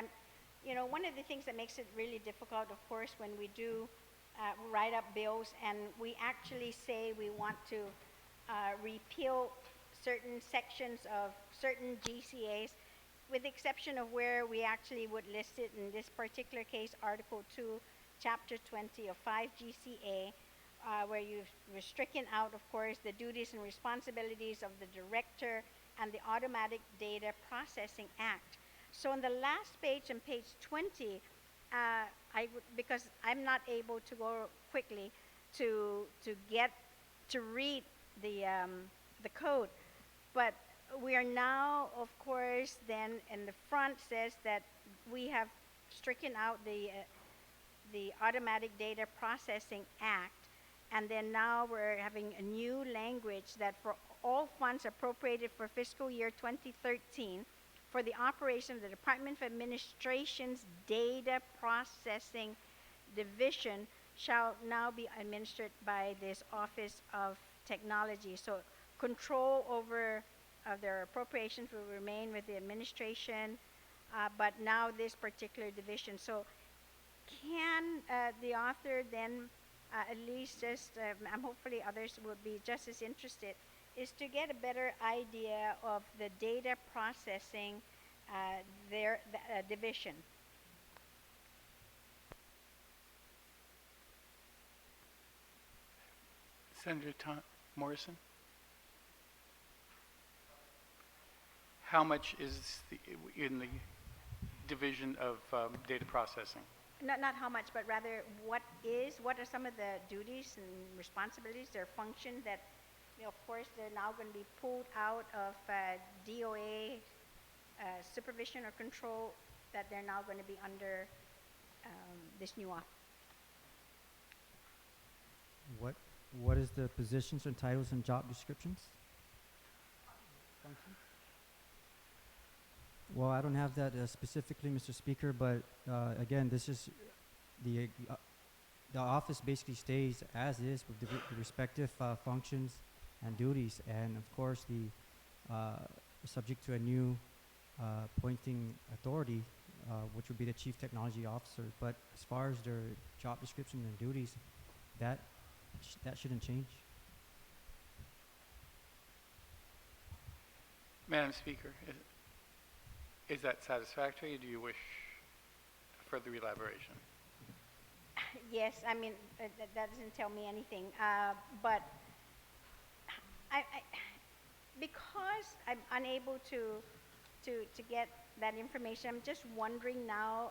one of the things that makes it really difficult, of course, when we do write up bills and we actually say we want to repeal certain sections of certain GCAs, with the exception of where we actually would list it in this particular case, Article 2, Chapter 20 of 5 GCA, where you've stricken out, of course, the duties and responsibilities of the director and the Automatic Data Processing Act. So on the last page, on page 20, because I'm not able to go quickly to read the code, but we are now, of course, then in the front says that we have stricken out the Automatic Data Processing Act, and then now we're having a new language that for all funds appropriated for fiscal year 2013 for the operation of the Department of Administration's Data Processing Division shall now be administered by this Office of Technology. So control over their appropriations will remain with the administration, but now this particular division. So can the author then at least just, hopefully others will be just as interested, is to get a better idea of the data processing division. Senator Morrison? How much is in the division of data processing? Not how much, but rather what are some of the duties and responsibilities, their function that, of course, they're now going to be pulled out of DOA supervision or control, that they're now going to be under this new office. What is the positions and titles and job descriptions? Functions? Well, I don't have that specifically, Mr. Speaker, but again, this is the office basically stays as is with the respective functions and duties, and of course, subject to a new appointing authority, which would be the Chief Technology Officer. But as far as their job description and duties, that shouldn't change. Madam Speaker, is that satisfactory, or do you wish further elaboration? Yes, I mean, that doesn't tell me anything, but because I'm unable to get that information, I'm just wondering now,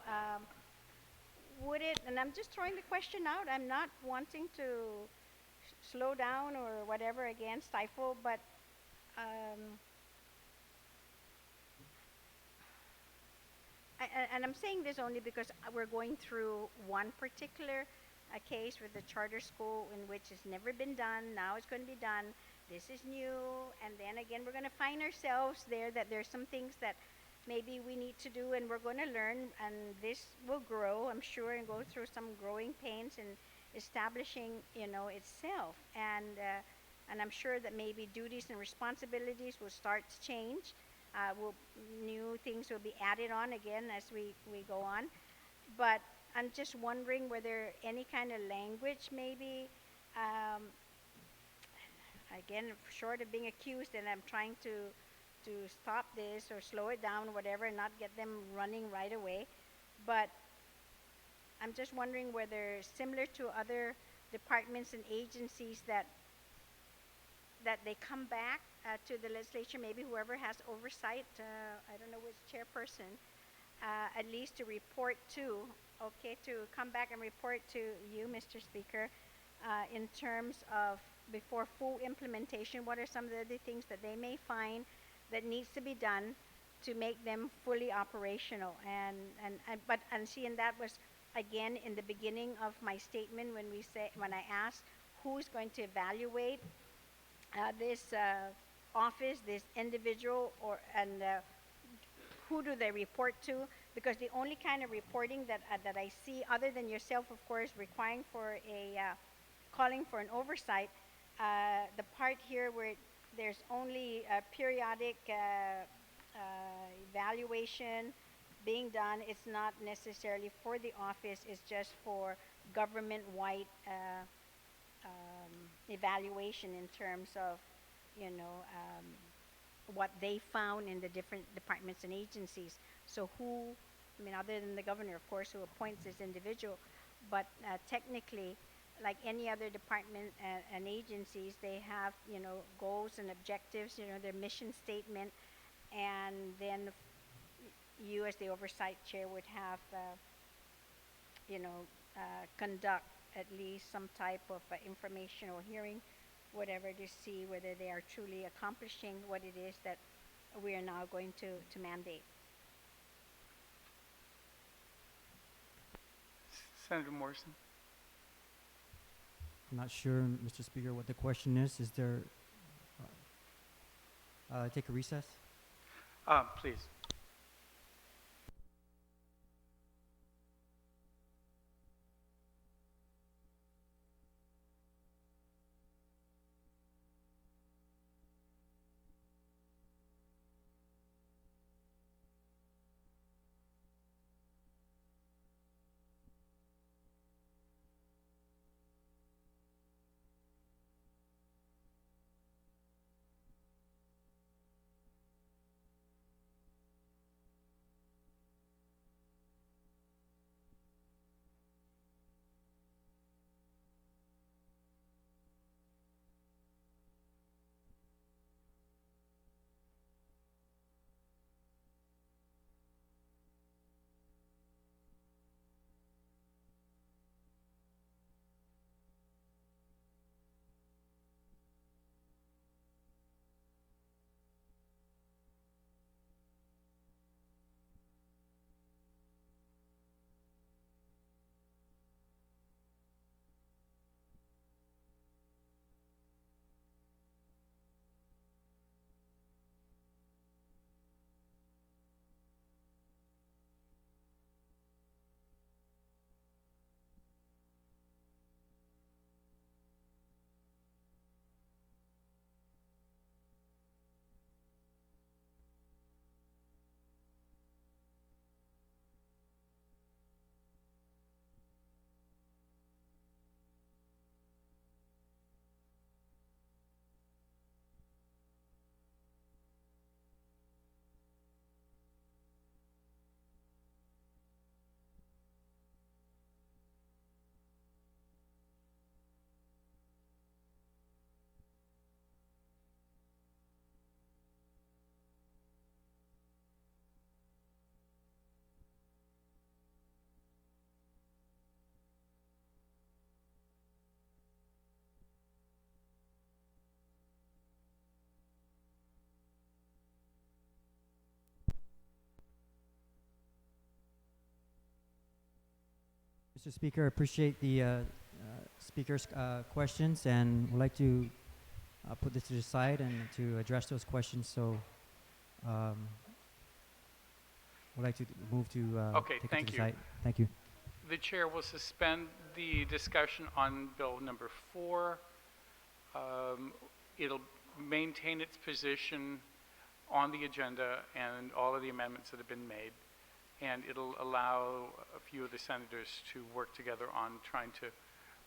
would it, and I'm just throwing the question out, I'm not wanting to slow down or whatever, again, stifle, but um, and I'm saying this only because we're going through one particular case with the charter school in which it's never been done. Now it's going to be done. This is new. And then again, we're going to find ourselves there that there's some things that maybe we need to do and we're going to learn. And this will grow, I'm sure, and go through some growing pains and establishing, itself. And I'm sure that maybe duties and responsibilities will start to change. New things will be added on again as we go on. But I'm just wondering whether any kind of language maybe, um, again, short of being accused and I'm trying to stop this or slow it down, whatever, and not get them running right away. But I'm just wondering whether similar to other departments and agencies that they come back to the legislature, maybe whoever has oversight, I don't know which chairperson, at least to report to, okay, to come back and report to you, Mr. Speaker, in terms of before full implementation, what are some of the other things that they may find that needs to be done to make them fully operational. And that was again in the beginning of my statement when I asked who's going to evaluate this office, this individual, and who do they report to? Because the only kind of reporting that I see, other than yourself, of course, requiring for calling for an oversight, the part here where there's only a periodic evaluation being done, it's not necessarily for the office, it's just for government-wide evaluation in terms of, what they found in the different departments and agencies. So other than the governor, of course, who appoints this individual, but technically, like any other department and agencies, they have, goals and objectives, their mission statement, and then you as the oversight chair would have, conduct at least some type of informational hearing, whatever, to see whether they are truly accomplishing what it is that we are now going to mandate. Senator Morrison. I'm not sure, Mr. Speaker, what the question is. Is there, take a recess? Please. Mr. Speaker, I appreciate the speaker's questions and would like to put this to the side and to address those questions. So, would like to move to Okay, take it thank to the you. side. Thank you. The chair will suspend the discussion on bill number 4. It'll maintain its position on the agenda and all of the amendments that have been made. And it'll allow a few of the senators to work together on trying to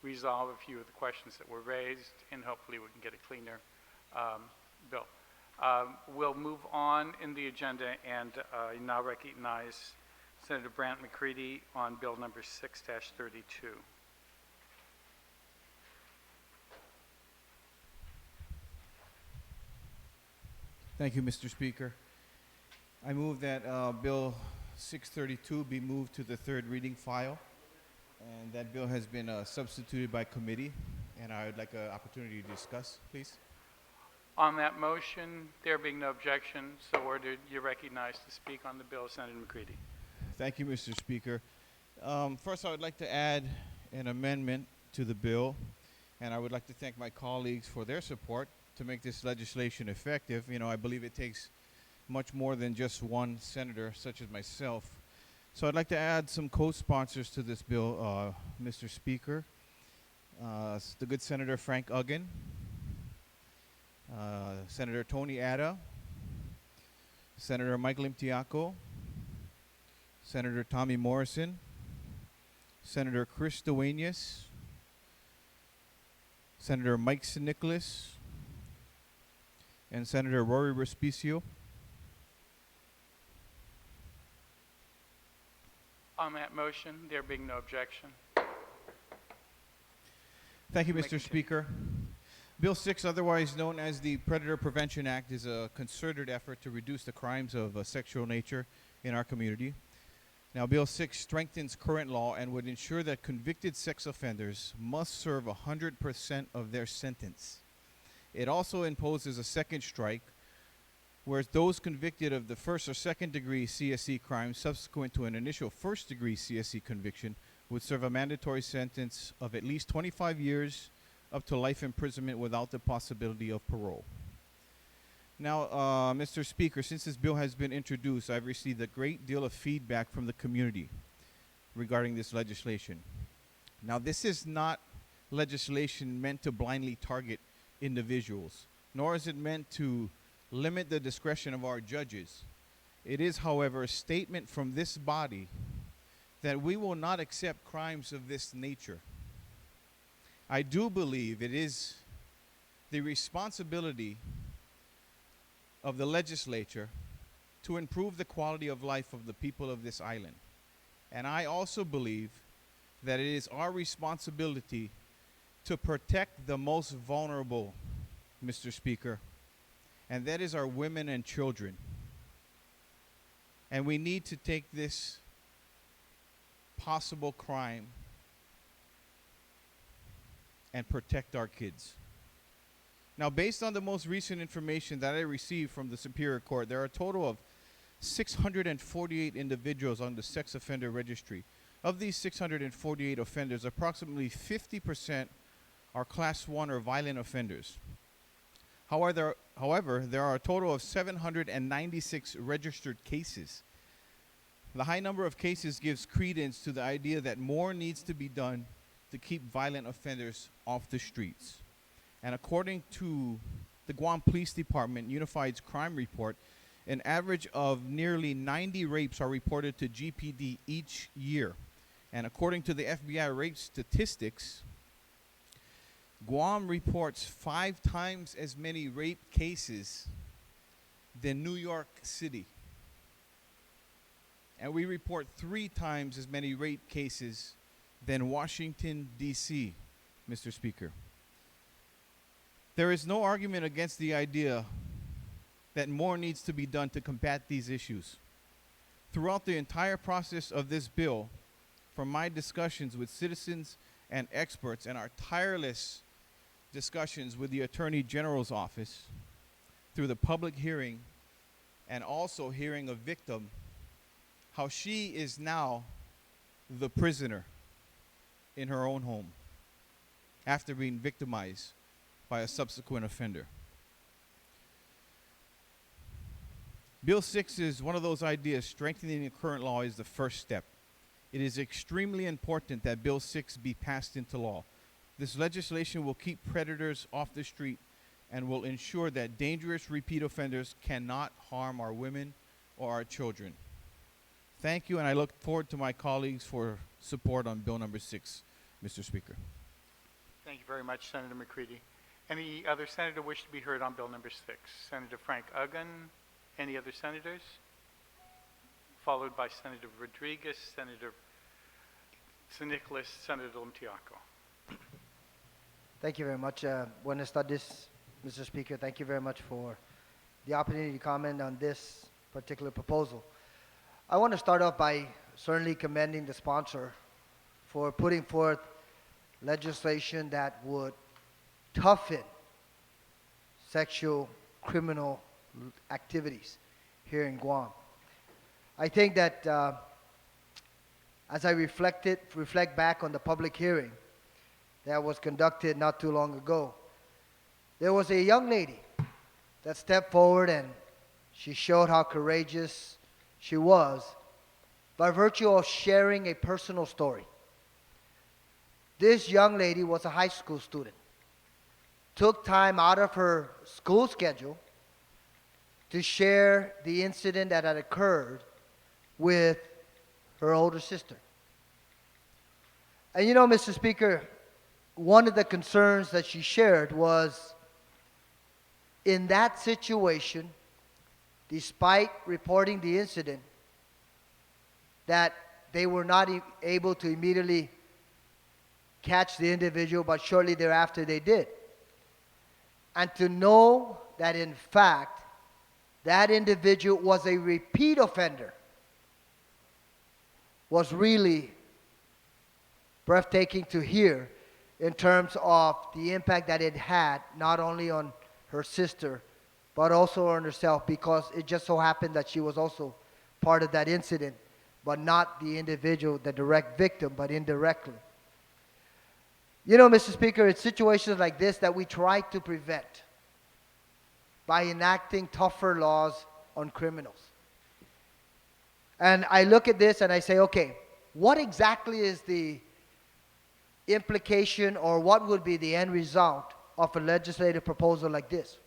resolve a few of the questions that were raised, and hopefully we can get a cleaner bill. We'll move on in the agenda, and I now recognize Senator Brant McCready on bill number 6-32. Thank you, Mr. Speaker. I move that Bill 632 be moved to the third reading file, and that bill has been substituted by committee, and I would like an opportunity to discuss, please. On that motion, there being no objection, so ordered, you're recognized to speak on the bill, Senator McCready. Thank you, Mr. Speaker. First, I would like to add an amendment to the bill, and I would like to thank my colleagues for their support to make this legislation effective. You know, I believe it takes much more than just one senator, such as myself. So I'd like to add some co-sponsors to this bill, Mr. Speaker. The good Senator Frank Uggan, Senator Tony Ada, Senator Mike Limtiaco, Senator Tommy Morrison, Senator Chris Duenas, Senator Mike St. Nicholas, and Senator Rory Respicio. On that motion, there being no objection. Thank you, May Mr. continue. Speaker. Bill 6, otherwise known as the Predator Prevention Act, is a concerted effort to reduce the crimes of a sexual nature in our community. Now, Bill 6 strengthens current law and would ensure that convicted sex offenders must serve 100% of their sentence. It also imposes a second strike, whereas those convicted of the first or second degree CSE crime subsequent to an initial first degree CSE conviction would serve a mandatory sentence of at least 25 years up to life imprisonment without the possibility of parole. Now, Mr. Speaker, since this bill has been introduced, I've received a great deal of feedback from the community regarding this legislation. Now, this is not legislation meant to blindly target individuals, nor is it meant to limit the discretion of our judges. It is, however, a statement from this body that we will not accept crimes of this nature. I do believe it is the responsibility of the legislature to improve the quality of life of the people of this island. And I also believe that it is our responsibility to protect the most vulnerable, Mr. Speaker, and that is our women and children. And we need to take this possible crime and protect our kids. Now, based on the most recent information that I received from the Superior Court, there are a total of 648 individuals on the sex offender registry. Of these 648 offenders, approximately 50% are Class 1 or violent offenders. However, there are a total of 796 registered cases. The high number of cases gives credence to the idea that more needs to be done to keep violent offenders off the streets. And according to the Guam Police Department Unified Crime Report, an average of nearly 90 rapes are reported to GPD each year. And according to the FBI rape statistics, Guam reports 5 times as many rape cases than New York City. And we report 3 times as many rape cases than Washington, D.C., Mr. Speaker. There is no argument against the idea that more needs to be done to combat these issues. Throughout the entire process of this bill, from my discussions with citizens and experts and our tireless discussions with the Attorney General's office, through the public hearing, and also hearing a victim, how she is now the prisoner in her own home after being victimized by a subsequent offender. Bill 6 is one of those ideas. Strengthening the current law is the first step. It is extremely important that Bill 6 be passed into law. This legislation will keep predators off the street and will ensure that dangerous repeat offenders cannot harm our women or our children. Thank you, and I look forward to my colleagues for support on Bill number 6, Mr. Speaker. Thank you very much, Senator McCready. Any other senator wish to be heard on Bill number 6? Senator Frank Uggan, any other senators? Followed by Senator Rodriguez, Senator San Nicolas, Senator Lumtiaco. Thank you very much. Buenas tardes, Mr. Speaker. Thank you very much for the opportunity to comment on this particular proposal. I want to start off by certainly commending the sponsor for putting forth legislation that would toughen sexual criminal activities here in Guam. I think that as I reflect back on the public hearing that was conducted not too long ago, there was a young lady that stepped forward and she showed how courageous she was by virtue of sharing a personal story. This young lady was a high school student, took time out of her school schedule to share the incident that had occurred with her older sister. And you know, Mr. Speaker, one of the concerns that she shared was in that situation, despite reporting the incident, that they were not able to immediately catch the individual, but shortly thereafter they did. And to know that in fact, that individual was a repeat offender was really breathtaking to hear in terms of the impact that it had not only on her sister, but also on herself, because it just so happened that she was also part of that incident, but not the individual, the direct victim, but indirectly. You know, Mr. Speaker, it's situations like this that we try to prevent by enacting tougher laws on criminals. And I look at this and I say, okay, what exactly is the implication or what would be the end result of a legislative proposal like this?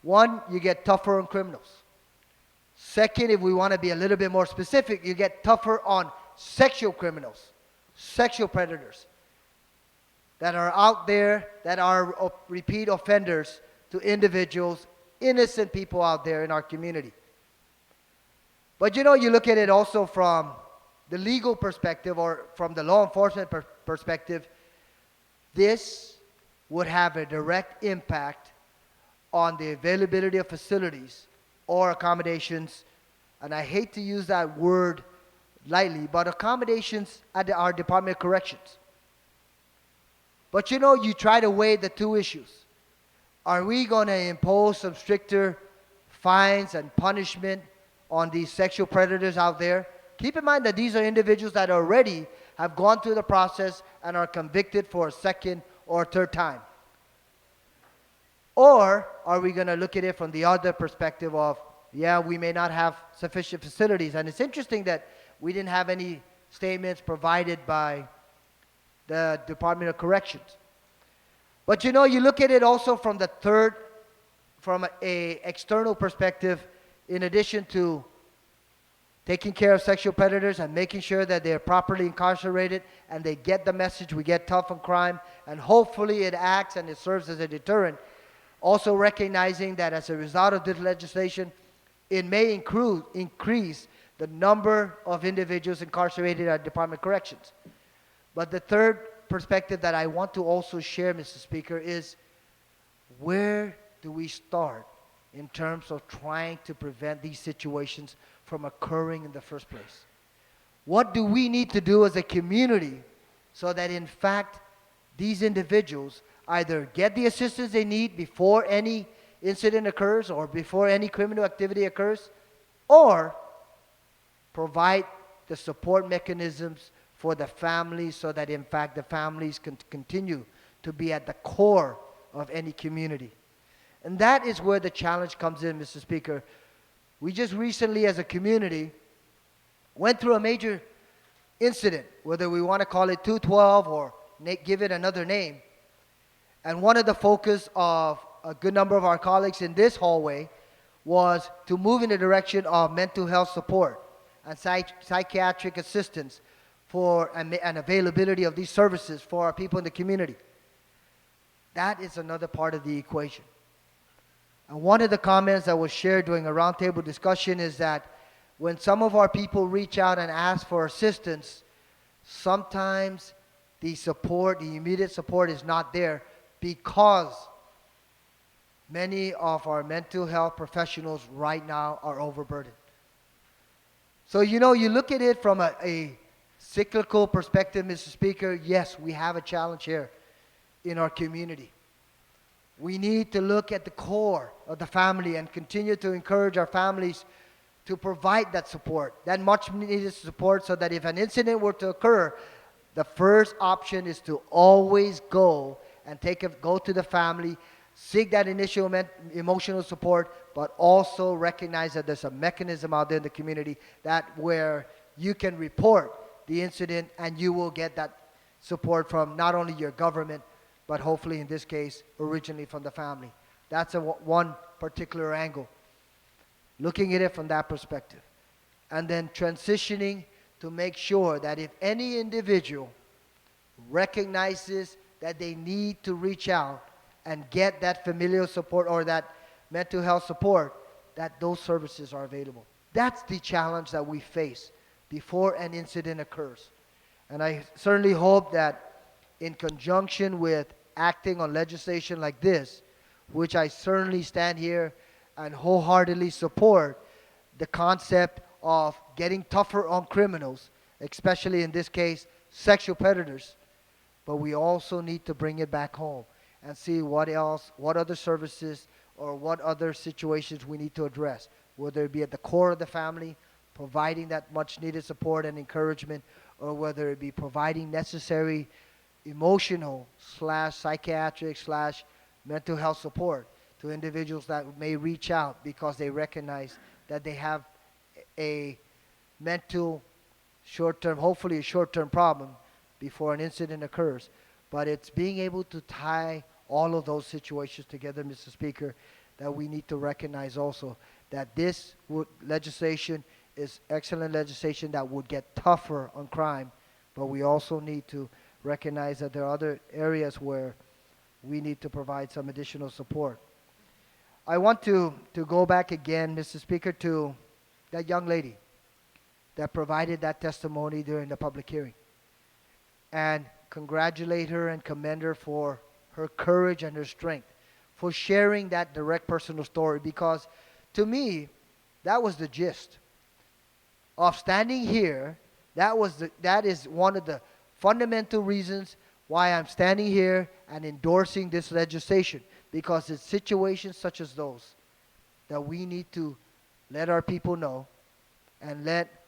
One, you get tougher on criminals. Second, if we want to be a little bit more specific, you get tougher on sexual criminals, sexual predators that are out there, that are repeat offenders to individuals, innocent people out there in our community. But you know, you look at it also from the legal perspective or from the law enforcement perspective, this would have a direct impact on the availability of facilities or accommodations, and I hate to use that word lightly, but accommodations at our Department of Corrections. But you know, you try to weigh the two issues. Are we going to impose some stricter fines and punishment on these sexual predators out there? Keep in mind that these are individuals that already have gone through the process and are convicted for a second or third time. Or are we going to look at it from the other perspective of, yeah, we may not have sufficient facilities. And it's interesting that we didn't have any statements provided by the Department of Corrections. But you know, you look at it also from the third, from a external perspective, in addition to taking care of sexual predators and making sure that they're properly incarcerated and they get the message, we get tough on crime, and hopefully it acts and it serves as a deterrent. Also recognizing that as a result of this legislation, it may increase the number of individuals incarcerated at Department of Corrections. But the third perspective that I want to also share, Mr. Speaker, is where do we start in terms of trying to prevent these situations from occurring in the first place? What do we need to do as a community so that in fact these individuals either get the assistance they need before any incident occurs or before any criminal activity occurs, or provide the support mechanisms for the families so that in fact the families can continue to be at the core of any community. And that is where the challenge comes in, Mr. Speaker. We just recently as a community went through a major incident, whether we want to call it 212 or give it another name. And one of the focus of a good number of our colleagues in this hallway was to move in the direction of mental health support and psychiatric assistance for and availability of these services for our people in the community. That is another part of the equation. And one of the comments that was shared during a roundtable discussion is that when some of our people reach out and ask for assistance, sometimes the support, the immediate support is not there because many of our mental health professionals right now are overburdened. So, you know, you look at it from a cyclical perspective, Mr. Speaker, yes, we have a challenge here in our community. We need to look at the core of the family and continue to encourage our families to provide that support, that much needed support, so that if an incident were to occur, the first option is to always go and go to the family, seek that initial emotional support, but also recognize that there's a mechanism out there in the community that where you can report the incident and you will get that support from not only your government, but hopefully in this case, originally from the family. That's one particular angle. Looking at it from that perspective. And then transitioning to make sure that if any individual recognizes that they need to reach out and get that familial support or that mental health support, that those services are available. That's the challenge that we face before an incident occurs. And I certainly hope that in conjunction with acting on legislation like this, which I certainly stand here and wholeheartedly support the concept of getting tougher on criminals, especially in this case, sexual predators. But we also need to bring it back home and see what else, what other services or what other situations we need to address, whether it be at the core of the family, providing that much needed support and encouragement, or whether it be providing necessary emotional / psychiatric / mental health support to individuals that may reach out because they recognize that they have a mental short-term, hopefully a short-term problem before an incident occurs. But it's being able to tie all of those situations together, Mr. Speaker, that we need to recognize also that this legislation is excellent legislation that would get tougher on crime, but we also need to recognize that there are other areas where we need to provide some additional support. I want to go back again, Mr. Speaker, to that young lady that provided that testimony during the public hearing and congratulate her and commend her for her courage and her strength for sharing that direct personal story, because to me, that was the gist of standing here. That is one of the fundamental reasons why I'm standing here and endorsing this legislation, because it's situations such as those that we need to let our people know and let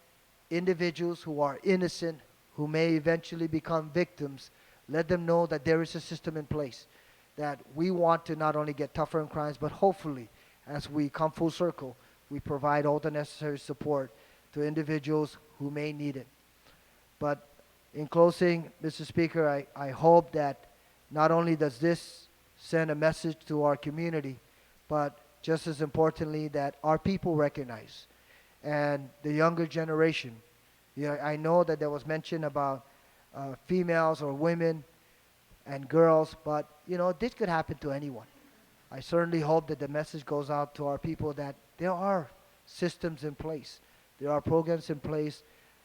individuals who are innocent, who may eventually become victims, let them know that there is a system in place, that we want to not only get tougher on crimes, but hopefully, as we come full circle, we provide all the necessary support to individuals who may need it. But in closing, Mr. Speaker, I hope that not only does this send a message to our community, but just as importantly, that our people recognize, and the younger generation. I know that there was mention about females or women and girls, but this could happen to anyone. I certainly hope that the message goes out to our people that there are systems in place, there are programs in place,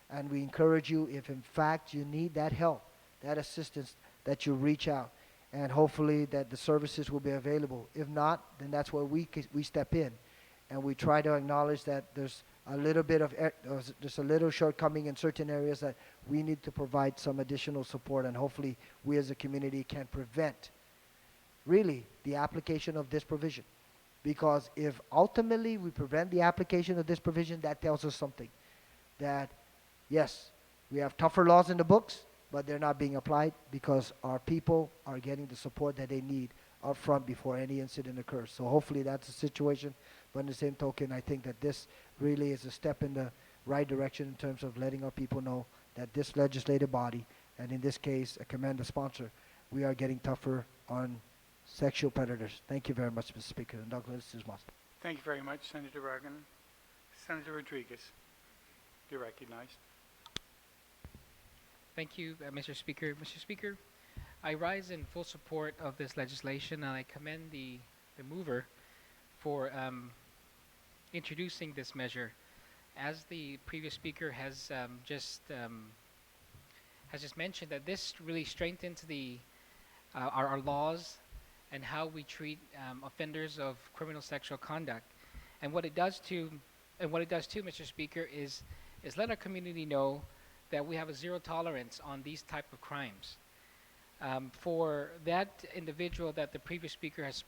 and we encourage you, if in fact you need that help, that assistance, that you reach out, and hopefully that the services will be available. If not, then that's where we step in, and we try to acknowledge that there's a little bit of there's a little shortcoming in certain areas that we need to provide some additional support, and hopefully we as a community can prevent really the application of this provision. Because if ultimately we prevent the application of this provision, that tells us something, that yes, We have tougher laws in the books, but they're not being applied because our people are getting the support that they need up front before any incident occurs. So hopefully that's the situation. But in the same token, I think that this really is a step in the right direction in terms of letting our people know that this legislative body, and in this case, I commend the sponsor, we are getting tougher on sexual predators. Thank you very much, Mr. Speaker. And Douglas is must. Thank you very much, Senator Ragan. Senator Rodriguez, you're recognized. Thank you, Mr. Speaker. Mr. Speaker, I rise in full support of this legislation, and I commend the mover for introducing this measure. As the previous speaker has just mentioned, that this really strengthens our laws and how we treat offenders of criminal sexual conduct. And what it does too, Mr. Speaker, is let our community know that we have a zero tolerance on these type of crimes. For that individual that the previous speaker has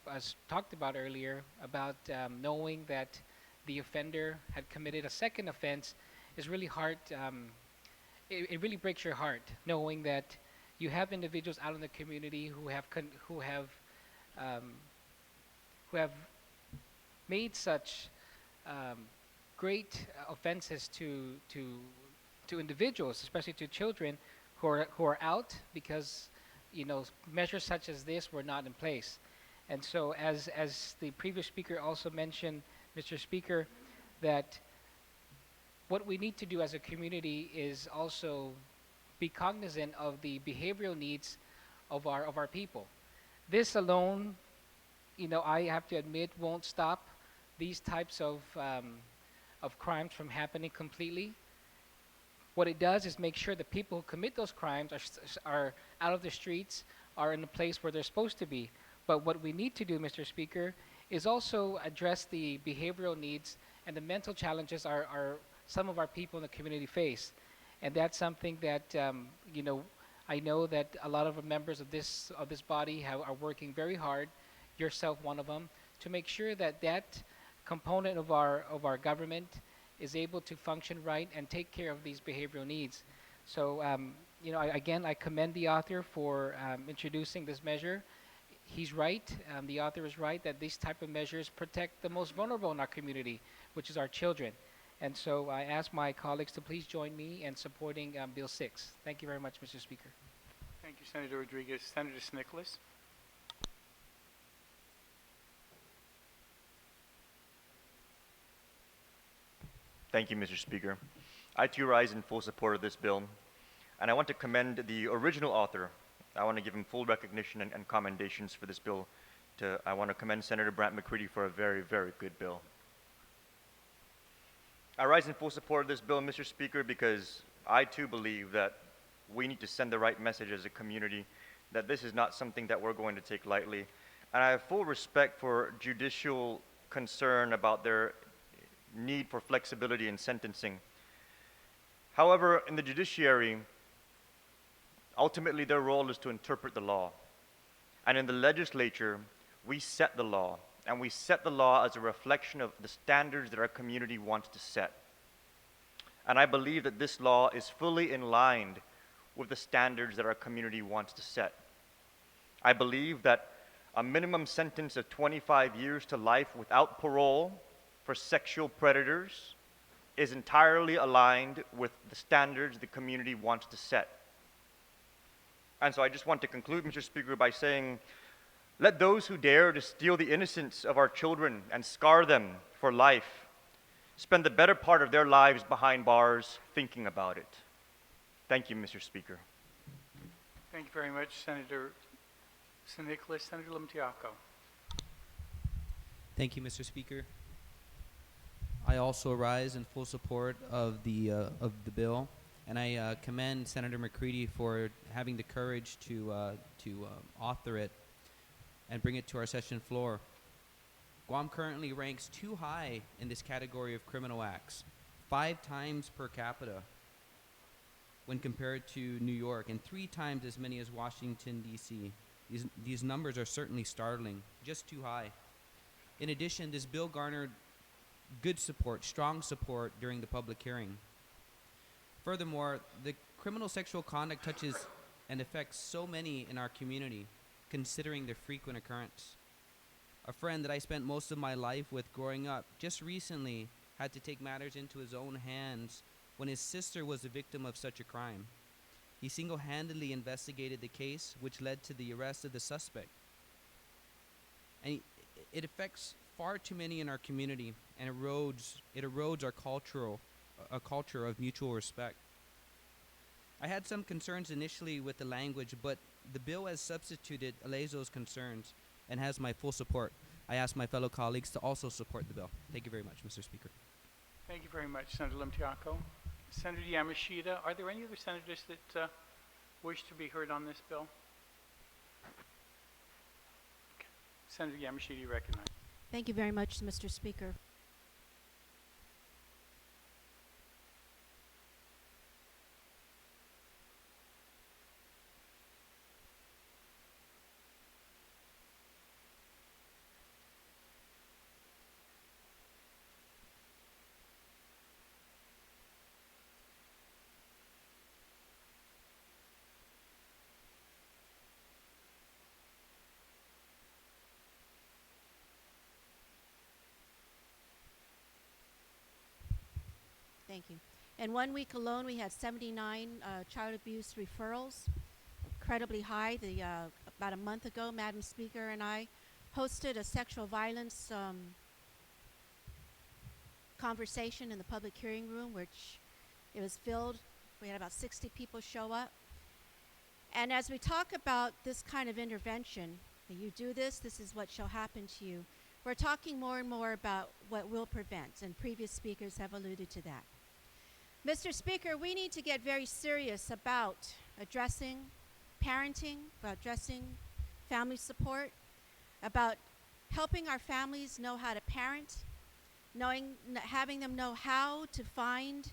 talked about earlier, about knowing that the offender had committed a second offense, is really hard. It really breaks your heart knowing that you have individuals out in the community who have made such great offenses to individuals, especially to children who are out because measures such as this were not in place. And so as the previous speaker also mentioned, Mr. Speaker, that what we need to do as a community is also be cognizant of the behavioral needs of our people. This alone, I have to admit, won't stop these types of crimes from happening completely. What it does is make sure the people who commit those crimes are out of the streets, are in a place where they're supposed to be. But what we need to do, Mr. Speaker, is also address the behavioral needs and the mental challenges some of our people in the community face. And that's something that, I know that a lot of members of this body are working very hard, yourself one of them, to make sure that that component of our government is able to function right and take care of these behavioral needs. So, I commend the author for introducing this measure. He's right, the author is right, that these type of measures protect the most vulnerable in our community, which is our children. And so I ask my colleagues to please join me in supporting Bill 6. Thank you very much, Mr. Speaker. Thank you, Senator Rodriguez. Senator Nicholas. Thank you, Mr. Speaker. I too rise in full support of this bill, and I want to commend the original author. I want to give him full recognition and commendations for this bill. I want to commend Senator Brant McCready for a very, very good bill. I rise in full support of this bill, Mr. Speaker, because I too believe that we need to send the right message as a community, that this is not something that we're going to take lightly. And I have full respect for judicial concern about their need for flexibility in sentencing. However, in the judiciary, ultimately their role is to interpret the law. And in the legislature, we set the law. And we set the law as a reflection of the standards that our community wants to set. And I believe that this law is fully in line with the standards that our community wants to set. I believe that a minimum sentence of 25 years to life without parole for sexual predators is entirely aligned with the standards the community wants to set. And so I just want to conclude, Mr. Speaker, by saying, let those who dare to steal the innocence of our children and scar them for life spend the better part of their lives behind bars thinking about it. Thank you, Mr. Speaker. Thank you very much, Senator Nicholas. Senator Limtiaco. Thank you, Mr. Speaker. I also rise in full support of the bill, and I commend Senator McCready for having the courage to author it and bring it to our session floor. Guam currently ranks too high in this category of criminal acts, 5 times per capita when compared to New York, and 3 times as many as Washington, D.C. These numbers are certainly startling, just too high. In addition, this bill garnered good support, strong support during the public hearing. Furthermore, the criminal sexual conduct touches and affects so many in our community, considering their frequent occurrence. A friend that I spent most of my life with growing up just recently had to take matters into his own hands when his sister was a victim of such a crime. He single-handedly investigated the case, which led to the arrest of the suspect. And it affects far too many in our community and erodes our culture of mutual respect. I had some concerns initially with the language, but the bill as substituted allays those concerns and has my full support. I ask my fellow colleagues to also support the bill. Thank you very much, Mr. Speaker. Thank you very much, Senator Limtiaco. Senator Yamashita, are there any other senators that wish to be heard on this bill? Okay. Senator Yamashita, you recognize. Thank you very much, Mr. Speaker. Thank you. In 1 week alone, we had 79 child abuse referrals, incredibly high. About a month ago, Madam Speaker and I hosted a sexual violence conversation in the public hearing room, which it was filled. We had about 60 people show up. And as we talk about this kind of intervention, that you do this, this is what shall happen to you, we're talking more and more about what will prevent, and previous speakers have alluded to that. Mr. Speaker, we need to get very serious about addressing parenting, about addressing family support, about helping our families know how to parent, having them know how to find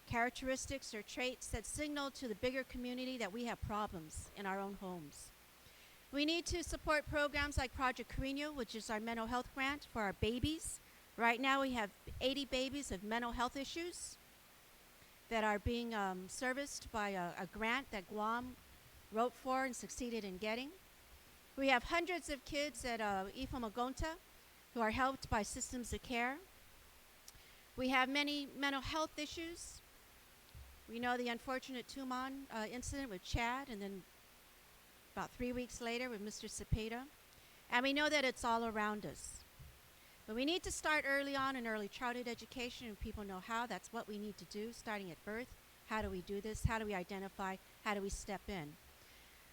characteristics or traits that signal to the bigger community that we have problems in our own homes. We need to support programs like Project Carino, which is our mental health grant for our babies. Right now we have 80 babies with mental health issues that are being serviced by a grant that Guam wrote for and succeeded in getting. We have hundreds of kids at Ifamagonta who are helped by systems of care. We have many mental health issues. We know the unfortunate Tuman incident with Chad, and then about 3 weeks later with Mr. Cepeda. And we know that it's all around us. But we need to start early on in early childhood education, and people know how. That's what we need to do, starting at birth. How do we do this? How do we identify? How do we step in?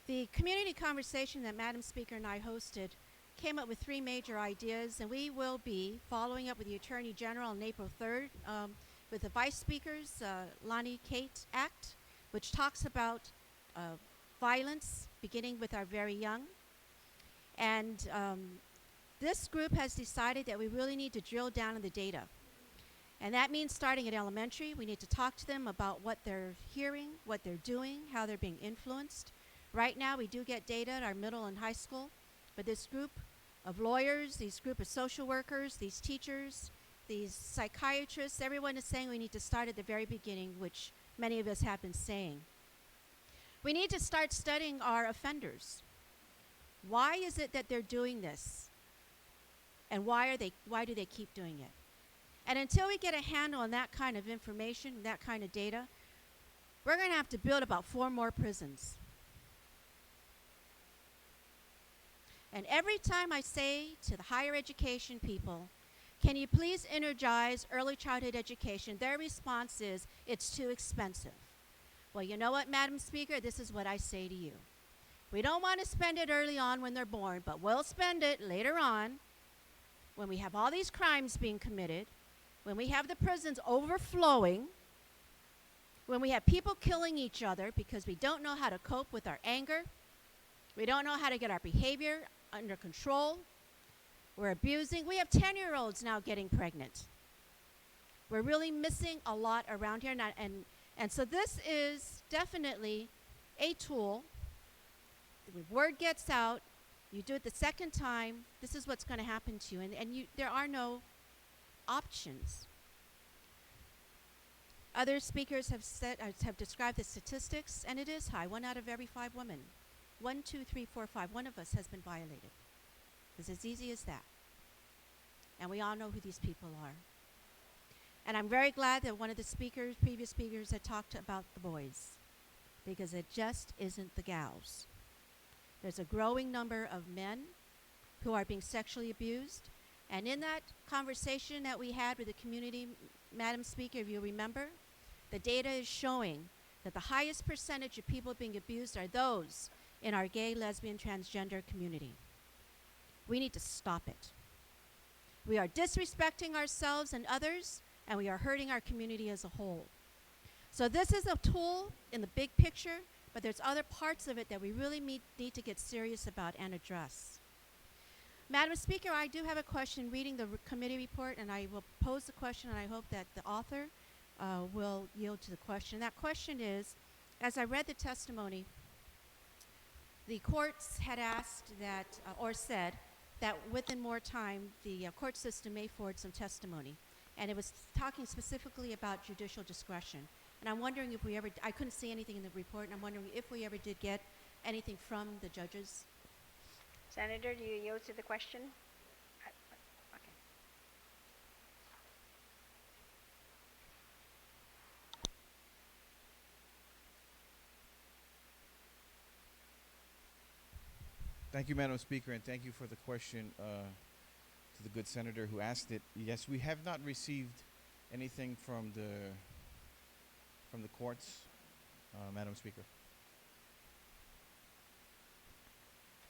The community conversation that Madam Speaker and I hosted came up with 3 major ideas, and we will be following up with the Attorney General on April 3rd with the Vice Speaker's Lonnie Kate Act, which talks about violence beginning with our very young. And this group has decided that we really need to drill down in the data. And that means starting at elementary. We need to talk to them about what they're hearing, what they're doing, how they're being influenced. Right now, we do get data at our middle and high school, but this group of lawyers, this group of social workers, these teachers, these psychiatrists, everyone is saying we need to start at the very beginning, which many of us have been saying. We need to start studying our offenders. Why is it that they're doing this? And why do they keep doing it? And until we get a handle on that kind of information, that kind of data, we're going to have to build about 4 more prisons. And every time I say to the higher education people, can you please energize early childhood education, their response is, it's too expensive. Well, you know what, Madam Speaker? This is what I say to you. We don't want to spend it early on when they're born, but we'll spend it later on when we have all these crimes being committed, when we have the prisons overflowing, when we have people killing each other because we don't know how to cope with our anger, we don't know how to get our behavior under control, we're abusing. We have 10-year-olds now getting pregnant. We're really missing a lot around here, and so this is definitely a tool. The word gets out, you do it the second time, this is what's going to happen to you, and there are no options. Other speakers have said, have described the statistics, and it is high. 1 out of every 5 women. 1, 2, 3, 4, 5. One of us has been violated. It's as easy as that. And we all know who these people are. And I'm very glad that one of the speakers, previous speakers, had talked about the boys, because it just isn't the gals. There's a growing number of men who are being sexually abused. And in that conversation that we had with the community, Madam Speaker, if you remember, the data is showing that the highest percentage of people being abused are those in our gay, lesbian, transgender community. We need to stop it. We are disrespecting ourselves and others, and we are hurting our community as a whole. So this is a tool in the big picture, but there's other parts of it that we really need to get serious about and address. Madam Speaker, I do have a question reading the committee report, and I will pose the question, and I hope that the author will yield to the question. That question is, as I read the testimony, the courts had asked that, or said, that within more time, the court system may forward some testimony. And it was talking specifically about judicial discretion. And I'm wondering if we ever, I couldn't see anything in the report, and I'm wondering if we ever did get anything from the judges. Senator, do you yield to the question? Okay. Thank you, Madam Speaker, and thank you for the question to the good senator who asked it. Yes, we have not received anything from the courts, Madam Speaker.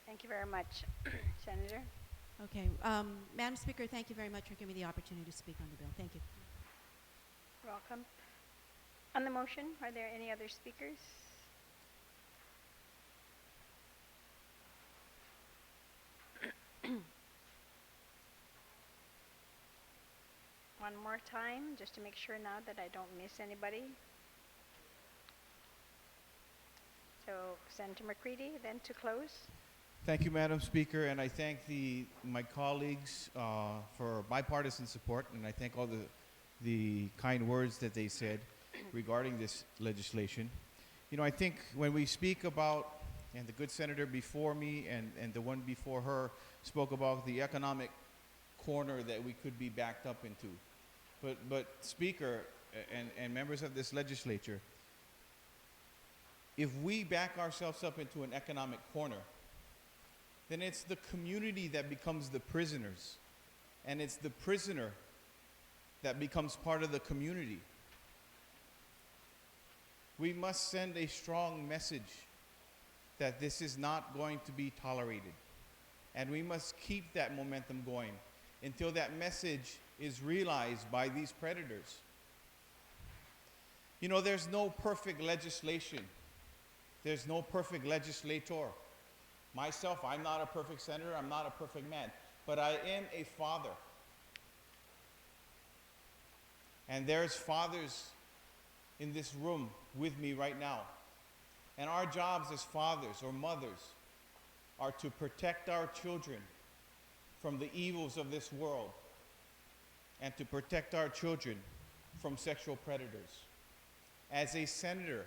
Thank you very much. Senator? Okay. Madam Speaker, thank you very much for giving me the opportunity to speak on the bill. Thank you. You're welcome. On the motion, are there any other speakers? One more time, just to make sure now that I don't miss anybody. So, Senator McCready, then to close. Thank you, Madam Speaker, and I thank my colleagues for bipartisan support, and I thank all the kind words that they said regarding this legislation. You know, I think when we speak about, and the good senator before me and the one before her spoke about the economic corner that we could be backed up into. But Speaker and members of this legislature, if we back ourselves up into an economic corner, then it's the community that becomes the prisoners, and it's the prisoner that becomes part of the community. We must send a strong message that this is not going to be tolerated, and we must keep that momentum going until that message is realized by these predators. You know, there's no perfect legislation. There's no perfect legislator. Myself, I'm not a perfect senator, I'm not a perfect man, but I am a father. And there's fathers in this room with me right now. And our jobs as fathers or mothers are to protect our children from the evils of this world and to protect our children from sexual predators. As a senator,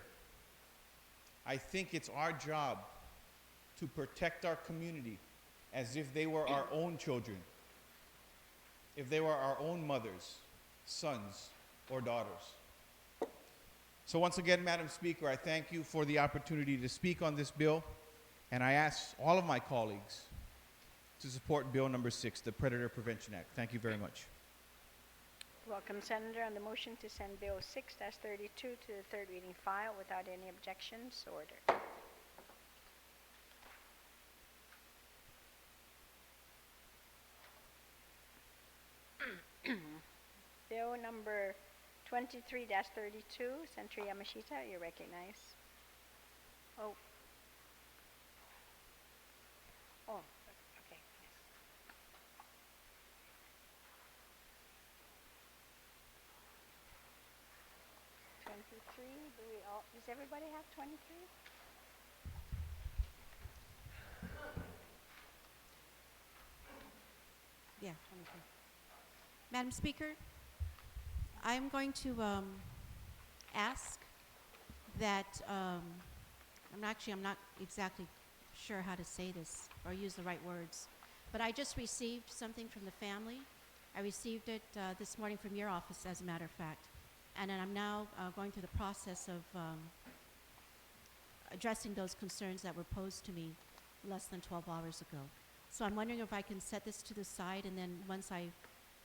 I think it's our job to protect our community as if they were our own children, if they were our own mothers, sons, or daughters. So once again, Madam Speaker, I thank you for the opportunity to speak on this bill, and I ask all of my colleagues to support Bill number 6, the Predator Prevention Act. Thank you very much. Welcome, Senator. On the motion to send Bill 6-32 to the third reading file without any objections, so ordered. Bill number 23-32, Senator Yamashita, you recognize. Oh. Oh, okay, yes. Does everybody have 23? Yeah, 23. Madam Speaker, I'm going to ask that, I'm not exactly sure how to say this or use the right words, but I just received something from the family. I received it this morning from your office, as a matter of fact. And then I'm now going through the process of addressing those concerns that were posed to me less than 12 hours ago. So I'm wondering if I can set this to the side, and then once I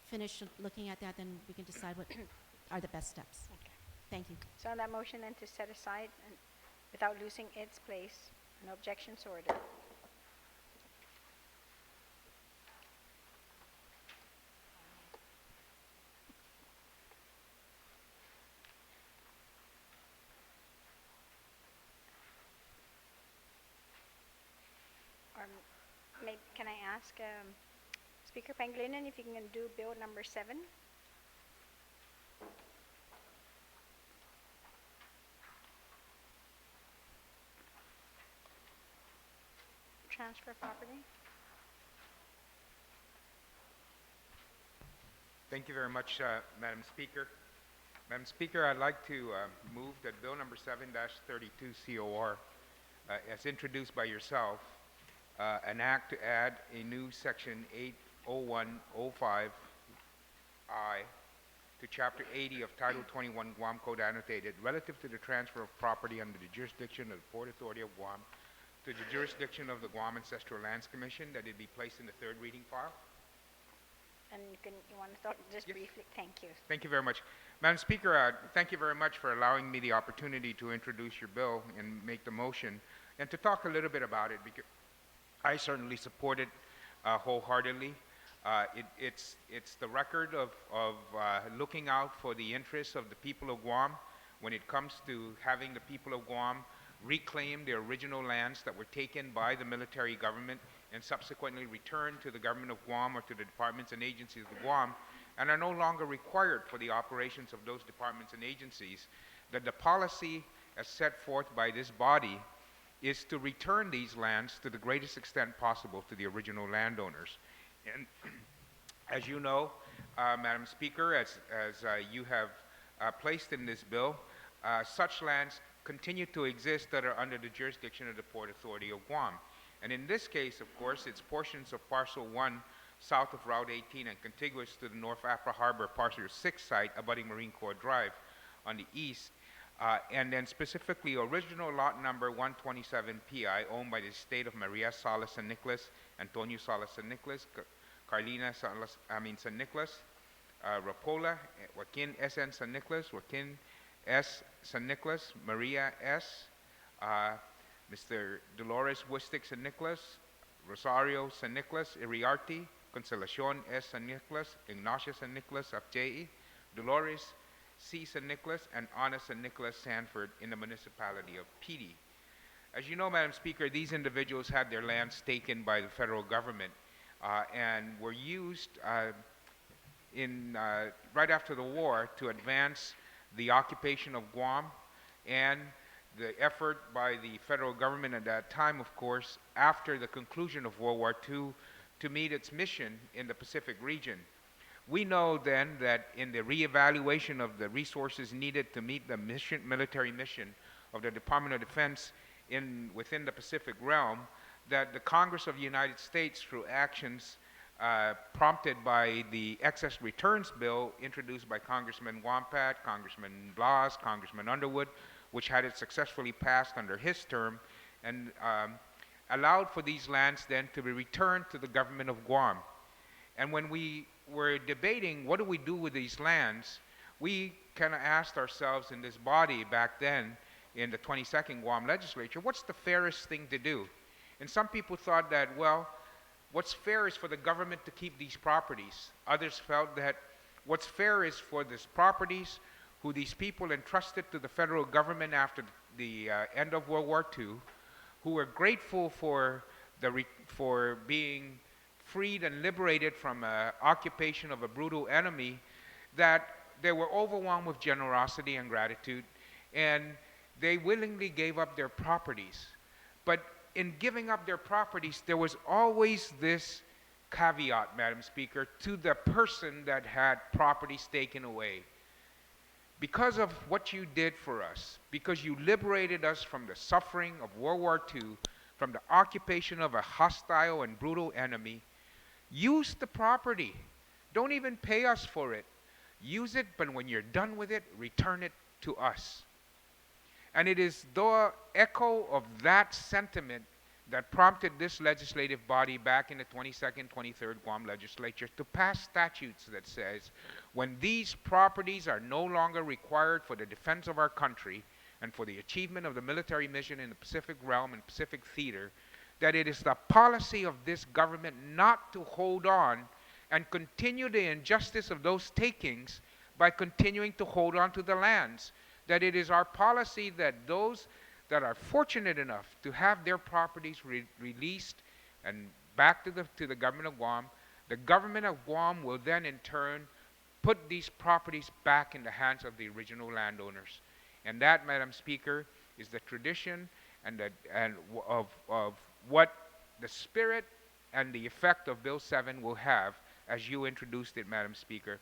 finish looking at that, then we can decide what are the best steps. Okay. Thank you. So on that motion then to set aside and without losing its place, no objections ordered. Or can I ask Speaker Pangilinan if you can do bill number 7? Transfer property. Thank you very much, Madam Speaker. Madam Speaker, I'd like to move that Bill number 7-32 COR, as introduced by yourself, an act to add a new section 80105I to Chapter 80 of Title 21 Guam Code Annotated relative to the transfer of property under the jurisdiction of the Port Authority of Guam to the jurisdiction of the Guam Ancestral Lands Commission, that it be placed in the third reading file. And you want to talk just Yes. briefly? Thank you. Thank you very much. Madam Speaker, thank you very much for allowing me the opportunity to introduce your bill and make the motion and to talk a little bit about it, because I certainly support it wholeheartedly. It's the record of looking out for the interests of the people of Guam when it comes to having the people of Guam reclaim their original lands that were taken by the military government and subsequently returned to the government of Guam or to the departments and agencies of Guam, and are no longer required for the operations of those departments and agencies. That the policy as set forth by this body is to return these lands to the greatest extent possible to the original landowners. And as you know, Madam Speaker, as you have placed in this bill, such lands continue to exist that are under the jurisdiction of the Port Authority of Guam. And in this case, of course, it's portions of Parcel 1 south of Route 18 and contiguous to the North Apra Harbor Parcel 6 site abutting Marine Corps Drive on the east. And then specifically original lot number 127 PI owned by the estate of Maria Salas San Nicolas, Antonio Salas San Nicolas, Carlina San Nicolas, Rapola, Joaquin S.N. San Nicolas, Joaquin S. San Nicolas, Maria S., Mr. Dolores Wistic San Nicolas, Rosario San Nicolas, Iriarte, Consolacion S. San Nicolas, Ignacia San Nicolas of J.E., Dolores C. San Nicolas, and Ana San Nicolas Sanford in the municipality of Pt.2. As you know, Madam Speaker, these individuals had their lands taken by the federal government and were used right after the war to advance the occupation of Guam and the effort by the federal government at that time, of course, after the conclusion of World War II, to meet its mission in the Pacific region. We know then that in the reevaluation of the resources needed to meet the military mission of the Department of Defense within the Pacific realm, that the Congress of the United States, through actions prompted by the excess returns bill introduced by Congressman Wampat, Congressman Blas, Congressman Underwood, which had it successfully passed under his term, and allowed for these lands then to be returned to the government of Guam. And when we were debating what do we do with these lands, we kind of asked ourselves in this body back then in the 22nd Guam Legislature, what's the fairest thing to do? And some people thought that, well, what's fair is for the government to keep these properties. Others felt that what's fair is for these properties who these people entrusted to the federal government after the end of World War II, who were grateful for being freed and liberated from occupation of a brutal enemy, that they were overwhelmed with generosity and gratitude, and they willingly gave up their properties. But in giving up their properties, there was always this caveat, Madam Speaker, to the person that had properties taken away. because of what you did for us, because you liberated us from the suffering of World War II, from the occupation of a hostile and brutal enemy, use the property. Don't even pay us for it. Use it, but when you're done with it, return it to us. And it is the echo of that sentiment that prompted this legislative body back in the 22nd, 23rd Guam Legislature to pass statutes that says when these properties are no longer required for the defense of our country and for the achievement of the military mission in the Pacific realm and Pacific theater, that it is the policy of this government not to hold on and continue the injustice of those takings by continuing to hold on to the lands. That it is our policy that those that are fortunate enough to have their properties released and back to the government of Guam, the government of Guam will then in turn put these properties back in the hands of the original landowners. And that, Madam Speaker, is the tradition of what the spirit and the effect of Bill 7 will have, as you introduced it, Madam Speaker,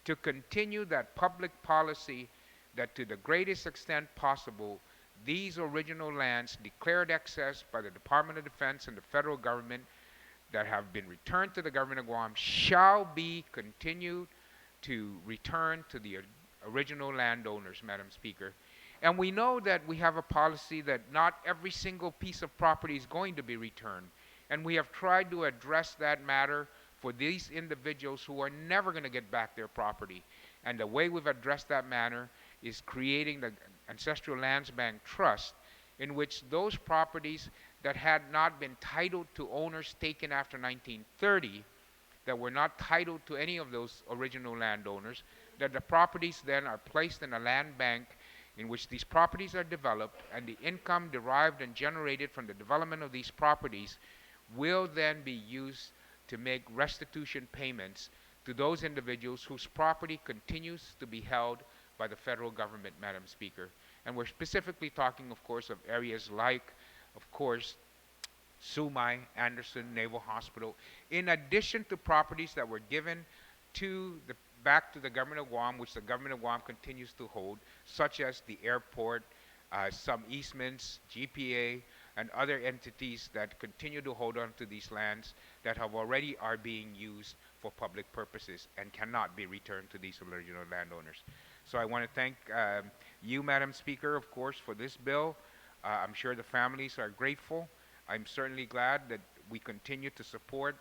to continue that public policy that to the greatest extent possible, these original lands declared excess by the Department of Defense and the federal government that have been returned to the government of Guam shall be continued to return to the original landowners, Madam Speaker. And we know that we have a policy that not every single piece of property is going to be returned. And we have tried to address that matter for these individuals who are never going to get back their property. And the way we've addressed that matter is creating the Ancestral Lands Bank Trust, in which those properties that had not been titled to owners taken after 1930, that were not titled to any of those original landowners, that the properties then are placed in a land bank in which these properties are developed, and the income derived and generated from the development of these properties will then be used to make restitution payments to those individuals whose property continues to be held by the federal government, Madam Speaker. And we're specifically talking, of course, of areas like, of course, Sumai, Anderson Naval Hospital, in addition to properties that were given back to the government of Guam, which the government of Guam continues to hold, such as the airport, some easements, GPA, and other entities that continue to hold on to these lands that already are being used for public purposes and cannot be returned to these original landowners. So I want to thank you, Madam Speaker, of course, for this bill. I'm sure the families are grateful. I'm certainly glad that we continue to support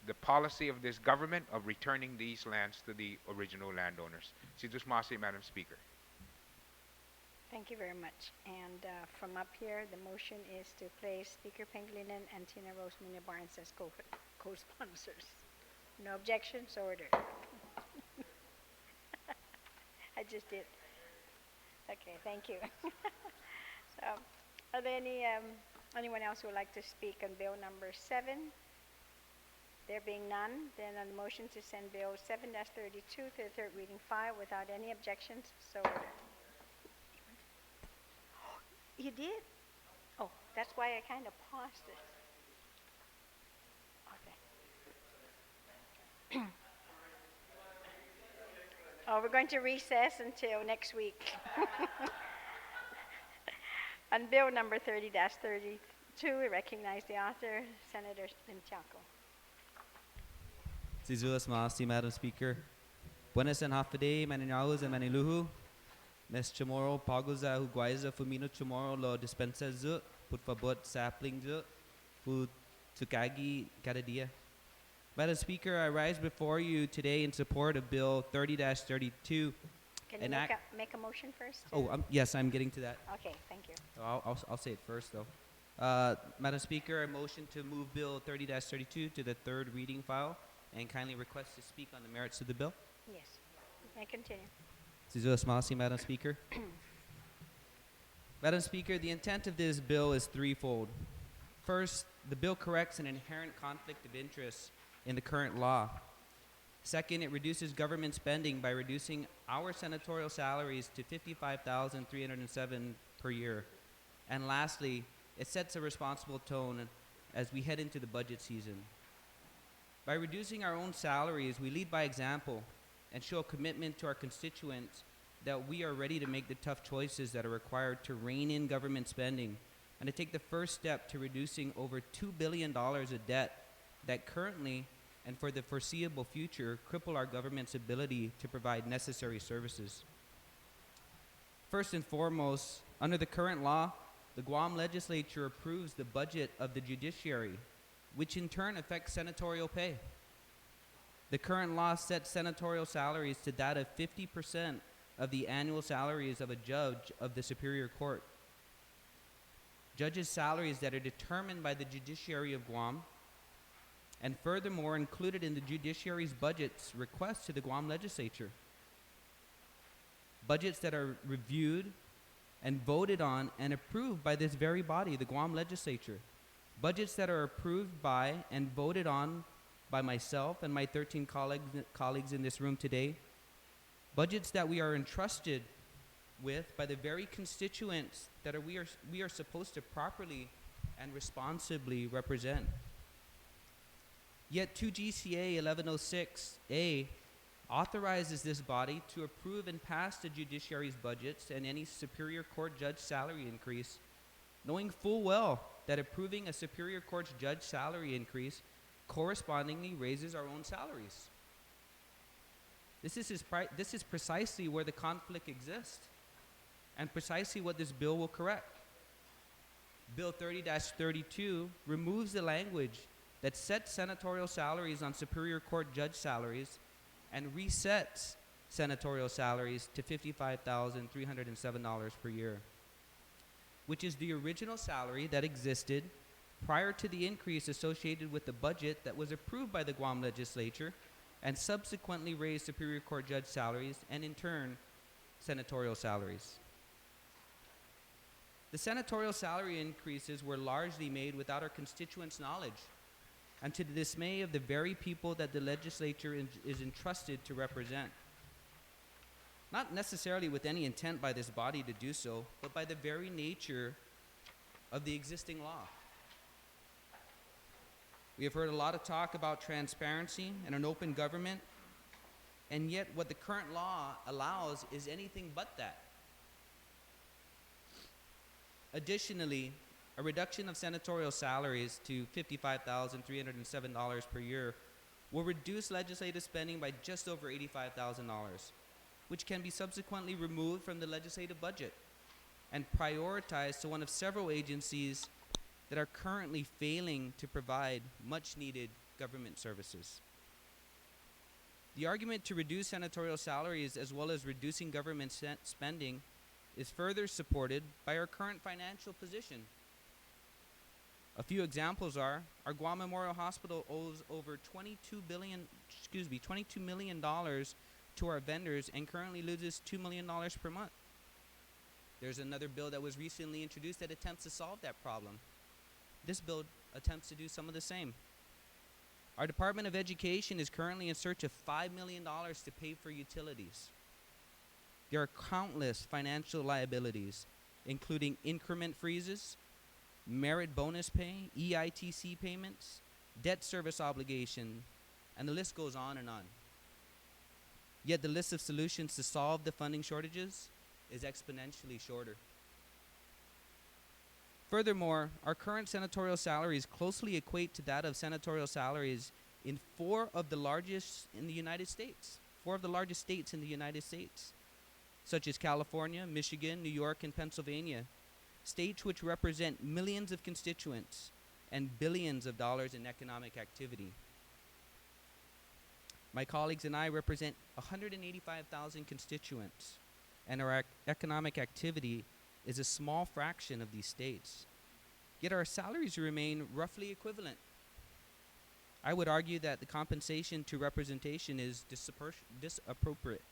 the policy of this government of returning these lands to the original landowners. Sidus Masi, Madam Speaker. Thank you very much. And from up here, the motion is to place Speaker Pangilinan and Tina Rose Munoz Barnes as co-sponsors. No objections, ordered. I just did. Okay, thank you. So, are there anyone else who would like to speak on Bill number 7? There being none, then on the motion to send Bill 7-32 to the third reading file without any objections, so ordered. You did? Oh, that's why I kind of paused it. Okay. Oh, we're going to recess until next week. On Bill number 30-32, we recognize the author, Senator Lintiaco. Sizulas Maasi, Madam Speaker. Buenas and hafade, maninaus and maniluhu. Mes chamorro paguza huguaiza fumino chamorro lo dispensa zu, put fabot sapling zu, fu tukagi kadadia. Madam Speaker, I rise before you today in support of Bill 30-32. Can you make a motion first? Oh, yes, I'm getting to that. Okay, thank you. I'll say it first, though. Madam Speaker, I motion to move Bill 30-32 to the third reading file and kindly request to speak on the merits of the bill. Yes, may continue. Sizulas Masi, Madam Speaker. Madam Speaker, the intent of this bill is threefold. First, the bill corrects an inherent conflict of interest in the current law. Second, it reduces government spending by reducing our senatorial salaries to $55,307 per year. And lastly, it sets a responsible tone as we head into the budget season. By reducing our own salaries, we lead by example and show a commitment to our constituents that we are ready to make the tough choices that are required to rein in government spending and to take the first step to reducing over $2 billion of debt that currently and for the foreseeable future cripple our government's ability to provide necessary services. First and foremost, under the current law, the Guam Legislature approves the budget of the judiciary, which in turn affects senatorial pay. The current law sets senatorial salaries to that of 50% of the annual salaries of a judge of the Superior Court. Judges' salaries that are determined by the judiciary of Guam, and furthermore included in the judiciary's budget's request to the Guam Legislature. Budgets that are reviewed and voted on and approved by this very body, the Guam Legislature. Budgets that are approved by and voted on by myself and my 13 colleagues in this room today. Budgets that we are entrusted with by the very constituents that we are supposed to properly and responsibly represent. Yet 2 GCA 1106A authorizes this body to approve and pass the judiciary's budgets and any Superior Court judge salary increase, knowing full well that approving a Superior Court's judge salary increase correspondingly raises our own salaries. This is precisely where the conflict exists and precisely what this bill will correct. Bill 30-32 removes the language that sets senatorial salaries on Superior Court judge salaries and resets senatorial salaries to $55,307 per year, which is the original salary that existed prior to the increase associated with the budget that was approved by the Guam Legislature and subsequently raised Superior Court judge salaries and in turn senatorial salaries. The senatorial salary increases were largely made without our constituents' knowledge and to the dismay of the very people that the legislature is entrusted to represent. Not necessarily with any intent by this body to do so, but by the very nature of the existing law. We have heard a lot of talk about transparency and an open government, and yet what the current law allows is anything but that. Additionally, a reduction of senatorial salaries to $55,307 per year will reduce legislative spending by just over $85,000, which can be subsequently removed from the legislative budget and prioritized to one of several agencies that are currently failing to provide much-needed government services. The argument to reduce senatorial salaries as well as reducing government spending is further supported by our current financial position. A few examples are our Guam Memorial Hospital owes over $22 million to our vendors and currently loses $2 million per month. There's another bill that was recently introduced that attempts to solve that problem. This bill attempts to do some of the same. Our Department of Education is currently in search of $5 million to pay for utilities. There are countless financial liabilities, including increment freezes, merit bonus pay, EITC payments, debt service obligation, and the list goes on and on. Yet the list of solutions to solve the funding shortages is exponentially shorter. Furthermore, our current senatorial salaries closely equate to that of senatorial salaries in four of the largest in the United States, such as California, Michigan, New York, and Pennsylvania, states which represent millions of constituents and billions of dollars in economic activity. My colleagues and I represent 185,000 constituents, and our economic activity is a small fraction of these states. Yet our salaries remain roughly equivalent. I would argue that the compensation to representation is disproportionate.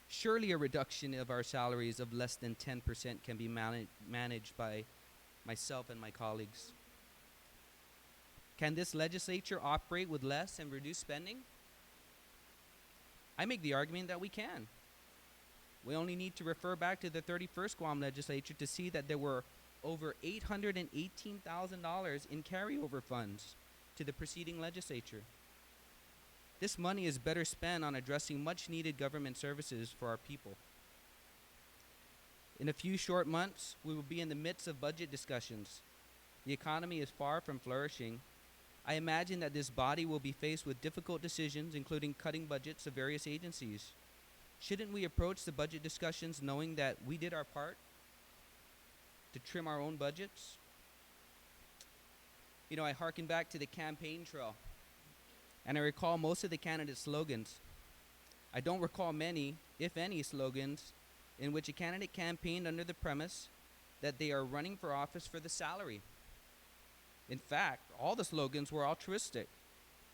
Surely a reduction of our salaries of less than 10% can be managed by myself and my colleagues. Can this legislature operate with less and reduce spending? I make the argument that we can. We only need to refer back to the 31st Guam Legislature to see that there were over $818,000 in carryover funds to the preceding legislature. This money is better spent on addressing much needed government services for our people. In a few short months, we will be in the midst of budget discussions. The economy is far from flourishing. I imagine that this body will be faced with difficult decisions, including cutting budgets of various agencies. Shouldn't we approach the budget discussions knowing that we did our part to trim our own budgets? You know, I hearken back to the campaign trail, and I recall most of the candidates' slogans. I don't recall many, if any, slogans in which a candidate campaigned under the premise that they are running for office for the salary. In fact, all the slogans were altruistic,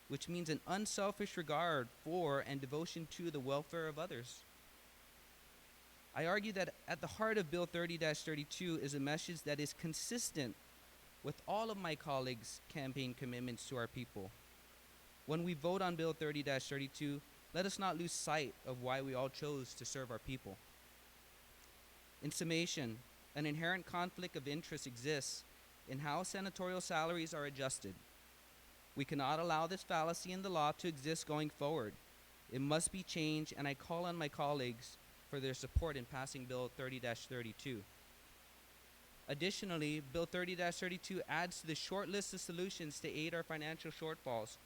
which means an unselfish regard for and devotion to the welfare of others. I argue that at the heart of Bill 30-32 is a message that is consistent with all of my colleagues' campaign commitments to our people. When we vote on Bill 30-32, let us not lose sight of why we all chose to serve our people. In summation, an inherent conflict of interest exists in how senatorial salaries are adjusted. We cannot allow this fallacy in the law to exist going forward. It must be changed, and I call on my colleagues for their support in passing Bill 30-32. Additionally, Bill 30-32 adds to the short list of solutions to aid our financial shortfalls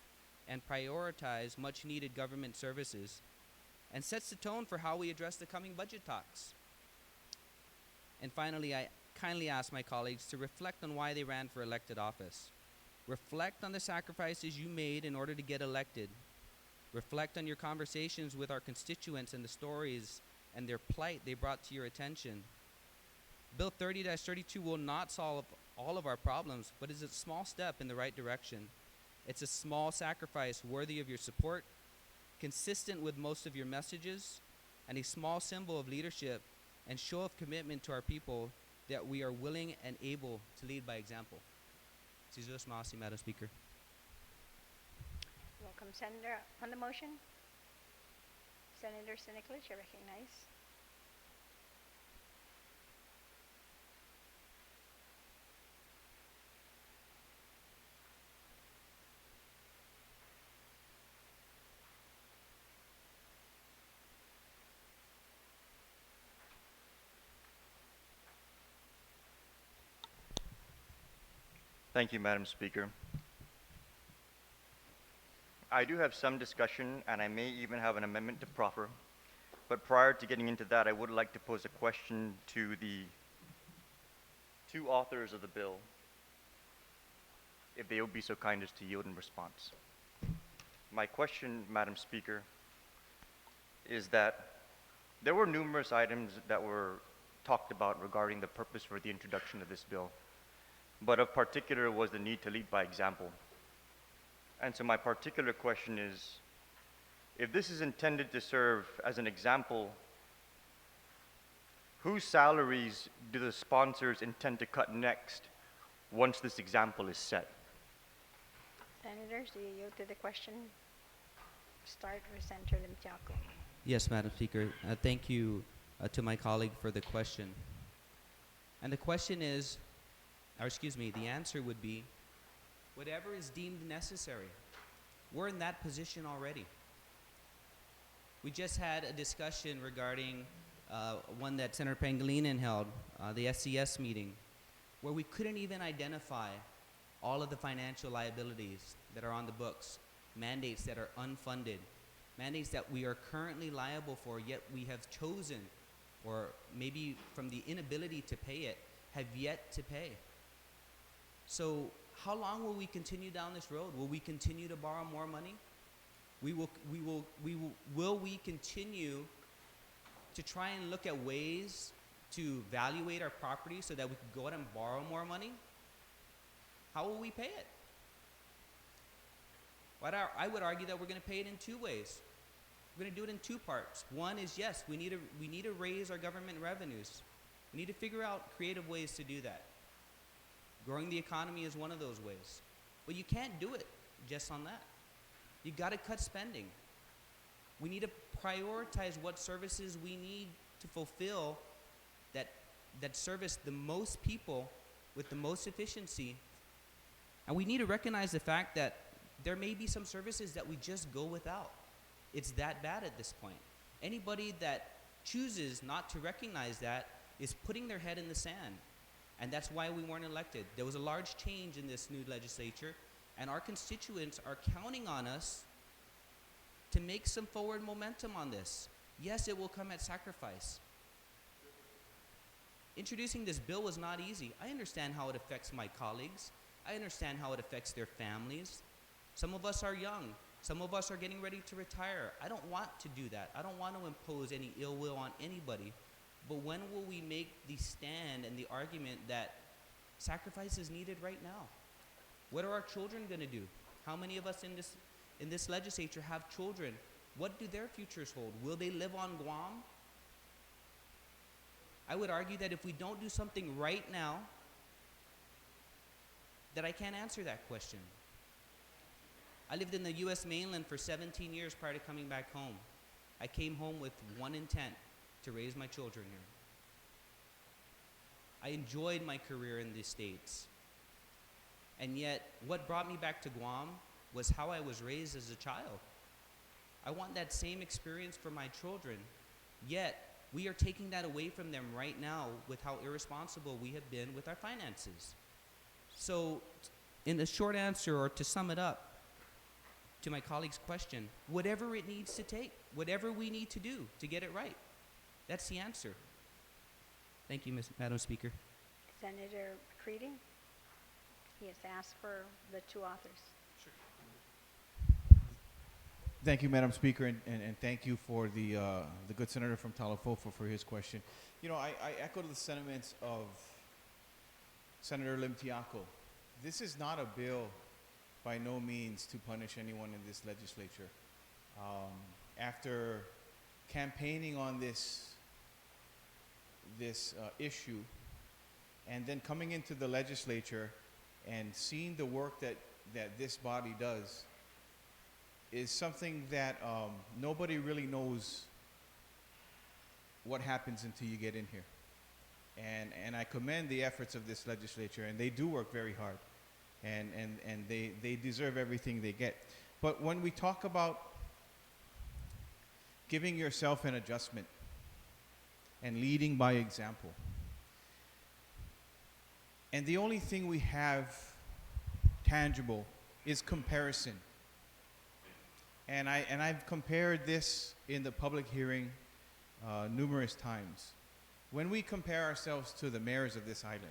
and prioritize much-needed government services, and sets the tone for how we address the coming budget talks. And finally, I kindly ask my colleagues to reflect on why they ran for elected office. Reflect on the sacrifices you made in order to get elected. Reflect on your conversations with our constituents and the stories and their plight they brought to your attention. Bill 30-32 will not solve all of our problems, but is a small step in the right direction. It's a small sacrifice worthy of your support, consistent with most of your messages, and a small symbol of leadership and show of commitment to our people that we are willing and able to lead by example. Jesus Masi, Madam Speaker. Welcome, Senator. On the motion, Senator Siniclich, you recognize. Thank you, Madam Speaker. I do have some discussion, and I may even have an amendment to proffer. But prior to getting into that, I would like to pose a question to the two authors of the bill, if they would be so kind as to yield in response. My question, Madam Speaker, is that there were numerous items that were talked about regarding the purpose for the introduction of this bill. But of particular was the need to lead by example. And so my particular question is, if this is intended to serve as an example, whose salaries do the sponsors intend to cut next once this example is set? Senators, do you yield to the question? Start with Senator Limtiaco. Yes, Madam Speaker. Thank you to my colleague for the question. And the question is, the answer would be, whatever is deemed necessary. We're in that position already. We just had a discussion regarding one that Senator Pangilinan held, the SCS meeting, where we couldn't even identify all of the financial liabilities that are on the books, mandates that are unfunded, mandates that we are currently liable for, yet we have chosen, or maybe from the inability to pay it, have yet to pay. So how long will we continue down this road? Will we continue to borrow more money? Will we continue to try and look at ways to evaluate our property so that we can go out and borrow more money? How will we pay it? I would argue that we're going to pay it in two ways. We're going to do it in two parts. One is, yes, we need to raise our government revenues. We need to figure out creative ways to do that. Growing the economy is one of those ways. But you can't do it just on that. You got to cut spending. We need to prioritize what services we need to fulfill that service the most people with the most efficiency. And we need to recognize the fact that there may be some services that we just go without. It's that bad at this point. Anybody that chooses not to recognize that is putting their head in the sand. And that's why we weren't elected. There was a large change in this new legislature, and our constituents are counting on us to make some forward momentum on this. Yes, it will come at sacrifice. Introducing this bill was not easy. I understand how it affects my colleagues. I understand how it affects their families. Some of us are young. Some of us are getting ready to retire. I don't want to do that. I don't want to impose any ill will on anybody. But when will we make the stand and the argument that sacrifice is needed right now? What are our children going to do? How many of us in this legislature have children? What do their futures hold? Will they live on Guam? I would argue that if we don't do something right now, that I can't answer that question. I lived in the U.S. mainland for 17 years prior to coming back home. I came home with one intent, to raise my children here. I enjoyed my career in the States. And yet, what brought me back to Guam was how I was raised as a child. I want that same experience for my children. Yet, we are taking that away from them right now with how irresponsible we have been with our finances. So, in the short answer, or to sum it up, to my colleague's question, whatever it needs to take, whatever we need to do to get it right, that's the answer. Thank you, Madam Speaker. Senator McCready, he has asked for the two authors. Thank you, Madam Speaker, and thank you for the good senator from Talafofo for his question. You know, I echo the sentiments of Senator Lim Tiaco. This is not a bill by no means to punish anyone in this legislature. After campaigning on this issue and then coming into the legislature and seeing the work that this body does is something that nobody really knows what happens until you get in here. And I commend the efforts of this legislature, and they do work very hard, and they deserve everything they get. But when we talk about giving yourself an adjustment and leading by example, and the only thing we have tangible is comparison. And I've compared this in the public hearing numerous times. When we compare ourselves to the mayors of this island,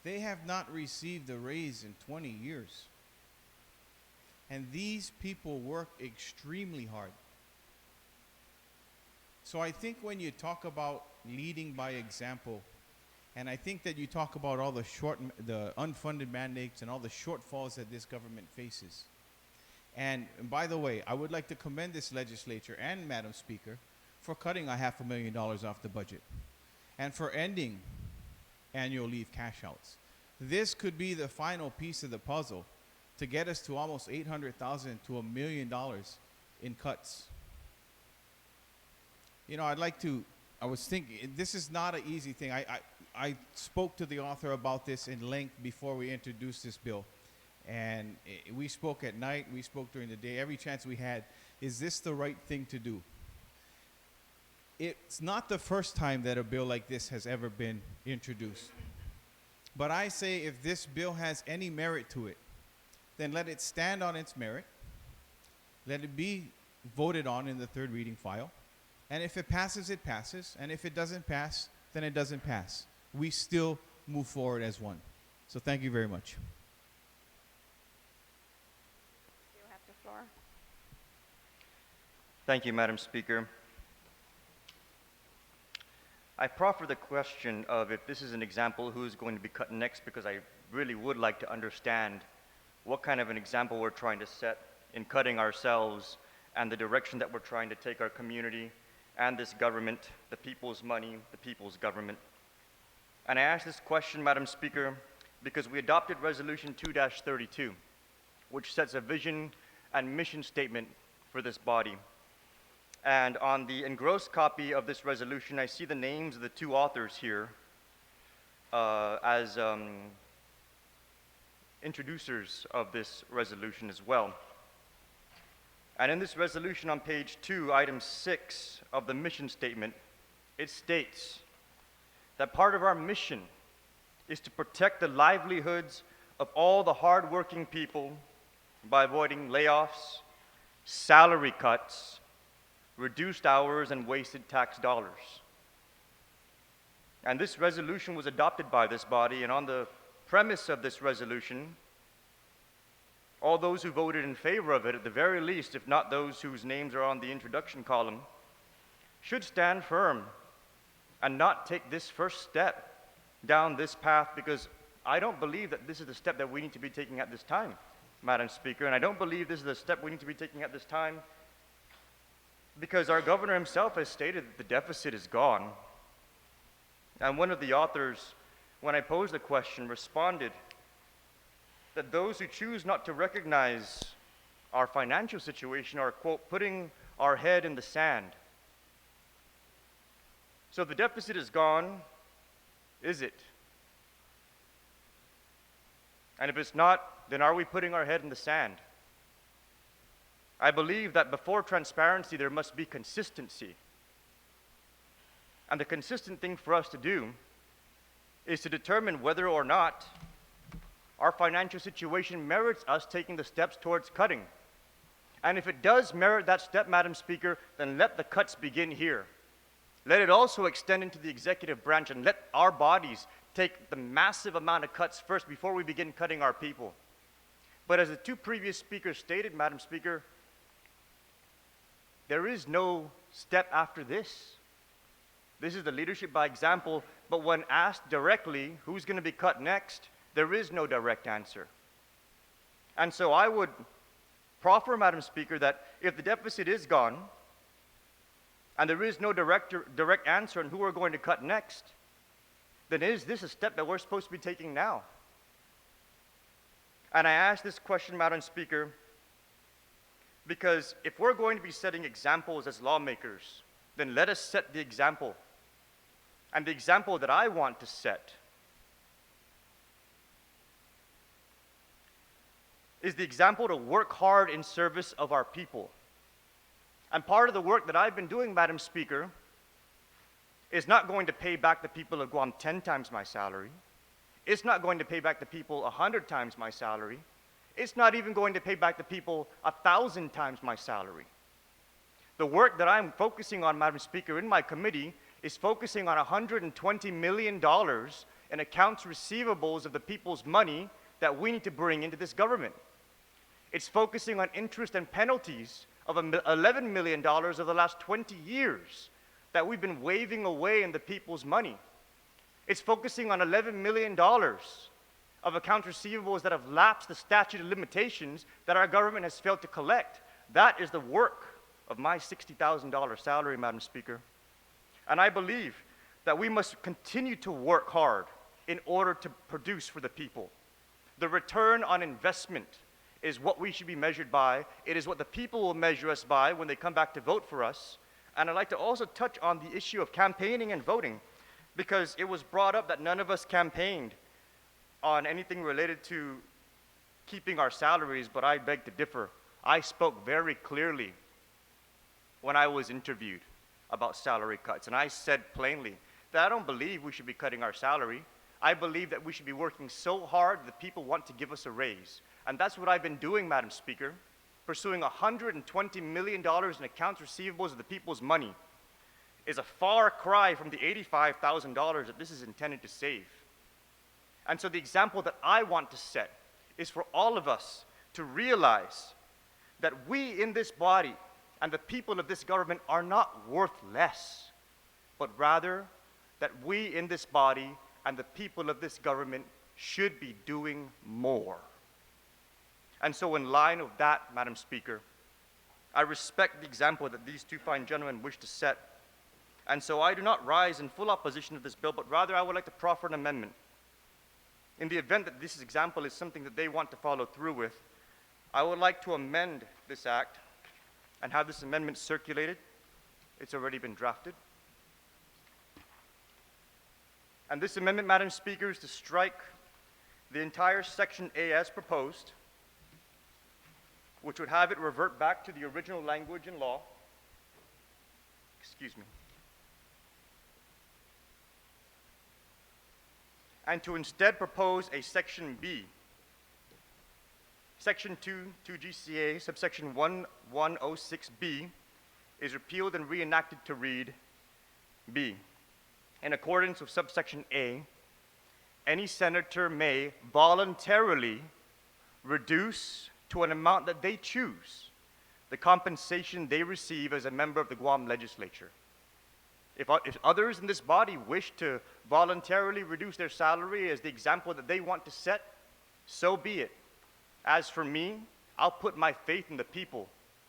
they have not received a raise in 20 years. And these people work extremely hard. So I think when you talk about leading by example, and I think that you talk about all the unfunded mandates and all the shortfalls that this government faces. And by the way, I would like to commend this legislature and Madam Speaker for cutting $500,000 off the budget and for ending annual leave cash outs. This could be the final piece of the puzzle to get us to almost $800,000 to $1 million in cuts. You know, I was thinking, this is not an easy thing. I spoke to the author about this in length before we introduced this bill. And we spoke at night, we spoke during the day, every chance we had. Is this the right thing to do? It's not the first time that a bill like this has ever been introduced. But I say if this bill has any merit to it, then let it stand on its merit. Let it be voted on in the third reading file. And if it passes, it passes. And if it doesn't pass, then it doesn't pass. We still move forward as one. So thank you very much. You have the floor. Thank you, Madam Speaker. I proffer the question of if this is an example, who's going to be cut next, because I really would like to understand what kind of an example we're trying to set in cutting ourselves and the direction that we're trying to take our community and this government, the people's money, the people's government. And I ask this question, Madam Speaker, because we adopted Resolution 2-32, which sets a vision and mission statement for this body. And on the engrossed copy of this resolution, I see the names of the two authors here as introducers of this resolution as well. And in this resolution on page 2, item 6 of the mission statement, it states that part of our mission is to protect the livelihoods of all the hardworking people by avoiding layoffs, salary cuts, reduced hours, and wasted tax dollars. And this resolution was adopted by this body, and on the premise of this resolution, all those who voted in favor of it, at the very least, if not those whose names are on the introduction column, should stand firm and not take this first step down this path, because I don't believe that this is the step that we need to be taking at this time, Madam Speaker, and I don't believe this is the step we need to be taking at this time because our governor himself has stated that the deficit is gone. And one of the authors, when I posed the question, responded that those who choose not to recognize our financial situation are, quote, putting our head in the sand. So the deficit is gone, is it? And if it's not, then are we putting our head in the sand? I believe that before transparency, there must be consistency. And the consistent thing for us to do is to determine whether or not our financial situation merits us taking the steps towards cutting. And if it does merit that step, Madam Speaker, then let the cuts begin here. Let it also extend into the executive branch, and let our bodies take the massive amount of cuts first before we begin cutting our people. But as the two previous speakers stated, Madam Speaker, there is no step after this. This is the leadership by example, but when asked directly who's going to be cut next, there is no direct answer. And so I would proffer, Madam Speaker, that if the deficit is gone, and there is no direct answer on who we're going to cut next, then is this a step that we're supposed to be taking now? And I ask this question, Madam Speaker, because if we're going to be setting examples as lawmakers, then let us set the example. And the example that I want to set is the example to work hard in service of our people. And part of the work that I've been doing, Madam Speaker, is not going to pay back the people of Guam 10 times my salary. It's not going to pay back the people 100 times my salary. It's not even going to pay back the people 1,000 times my salary. The work that I'm focusing on, Madam Speaker, in my committee is focusing on $120 million in accounts receivables of the people's money that we need to bring into this government. It's focusing on interest and penalties of $11 million over the last 20 years that we've been waving away in the people's money. It's focusing on $11 million of accounts receivables that have lapsed the statute of limitations that our government has failed to collect. That is the work of my $60,000 salary, Madam Speaker. And I believe that we must continue to work hard in order to produce for the people. The return on investment is what we should be measured by. It is what the people will measure us by when they come back to vote for us. And I'd like to also touch on the issue of campaigning and voting, because it was brought up that none of us campaigned on anything related to keeping our salaries, but I beg to differ. I spoke very clearly when I was interviewed about salary cuts, and I said plainly that I don't believe we should be cutting our salary. I believe that we should be working so hard that people want to give us a raise. And that's what I've been doing, Madam Speaker, pursuing $120 million in accounts receivables of the people's money is a far cry from the $85,000 that this is intended to save. And so the example that I want to set is for all of us to realize that we in this body and the people of this government are not worth less, but rather that we in this body and the people of this government should be doing more. And so in line with that, Madam Speaker, I respect the example that these two fine gentlemen wish to set. And so I do not rise in full opposition to this bill, but rather I would like to proffer an amendment. In the event that this example is something that they want to follow through with, I would like to amend this act and have this amendment circulated. It's already been drafted. And this amendment, Madam Speaker, is to strike the entire Section A as proposed, which would have it revert back to the original language in law. Excuse me. And to instead propose a Section B. Section 2 GCA, subsection 1106B, is repealed and reenacted to read B. In accordance with subsection A, any senator may voluntarily reduce to an amount that they choose the compensation they receive as a member of the Guam Legislature. If others in this body wish to voluntarily reduce their salary as the example that they want to set, so be it. As for me, I'll put my faith in the people.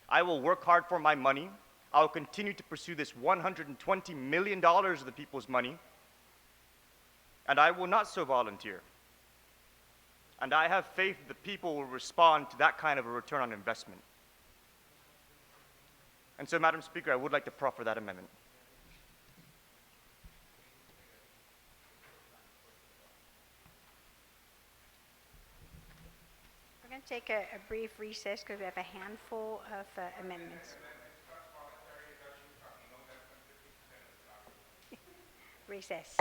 I will work hard for my money. I will continue to pursue this $120 million of the people's money, and I will not so volunteer. And I have faith that the people will respond to that kind of a return on investment. And so, Madam Speaker, I would like to proffer that amendment. We're going to take a brief recess because we have a handful of amendments. Recess.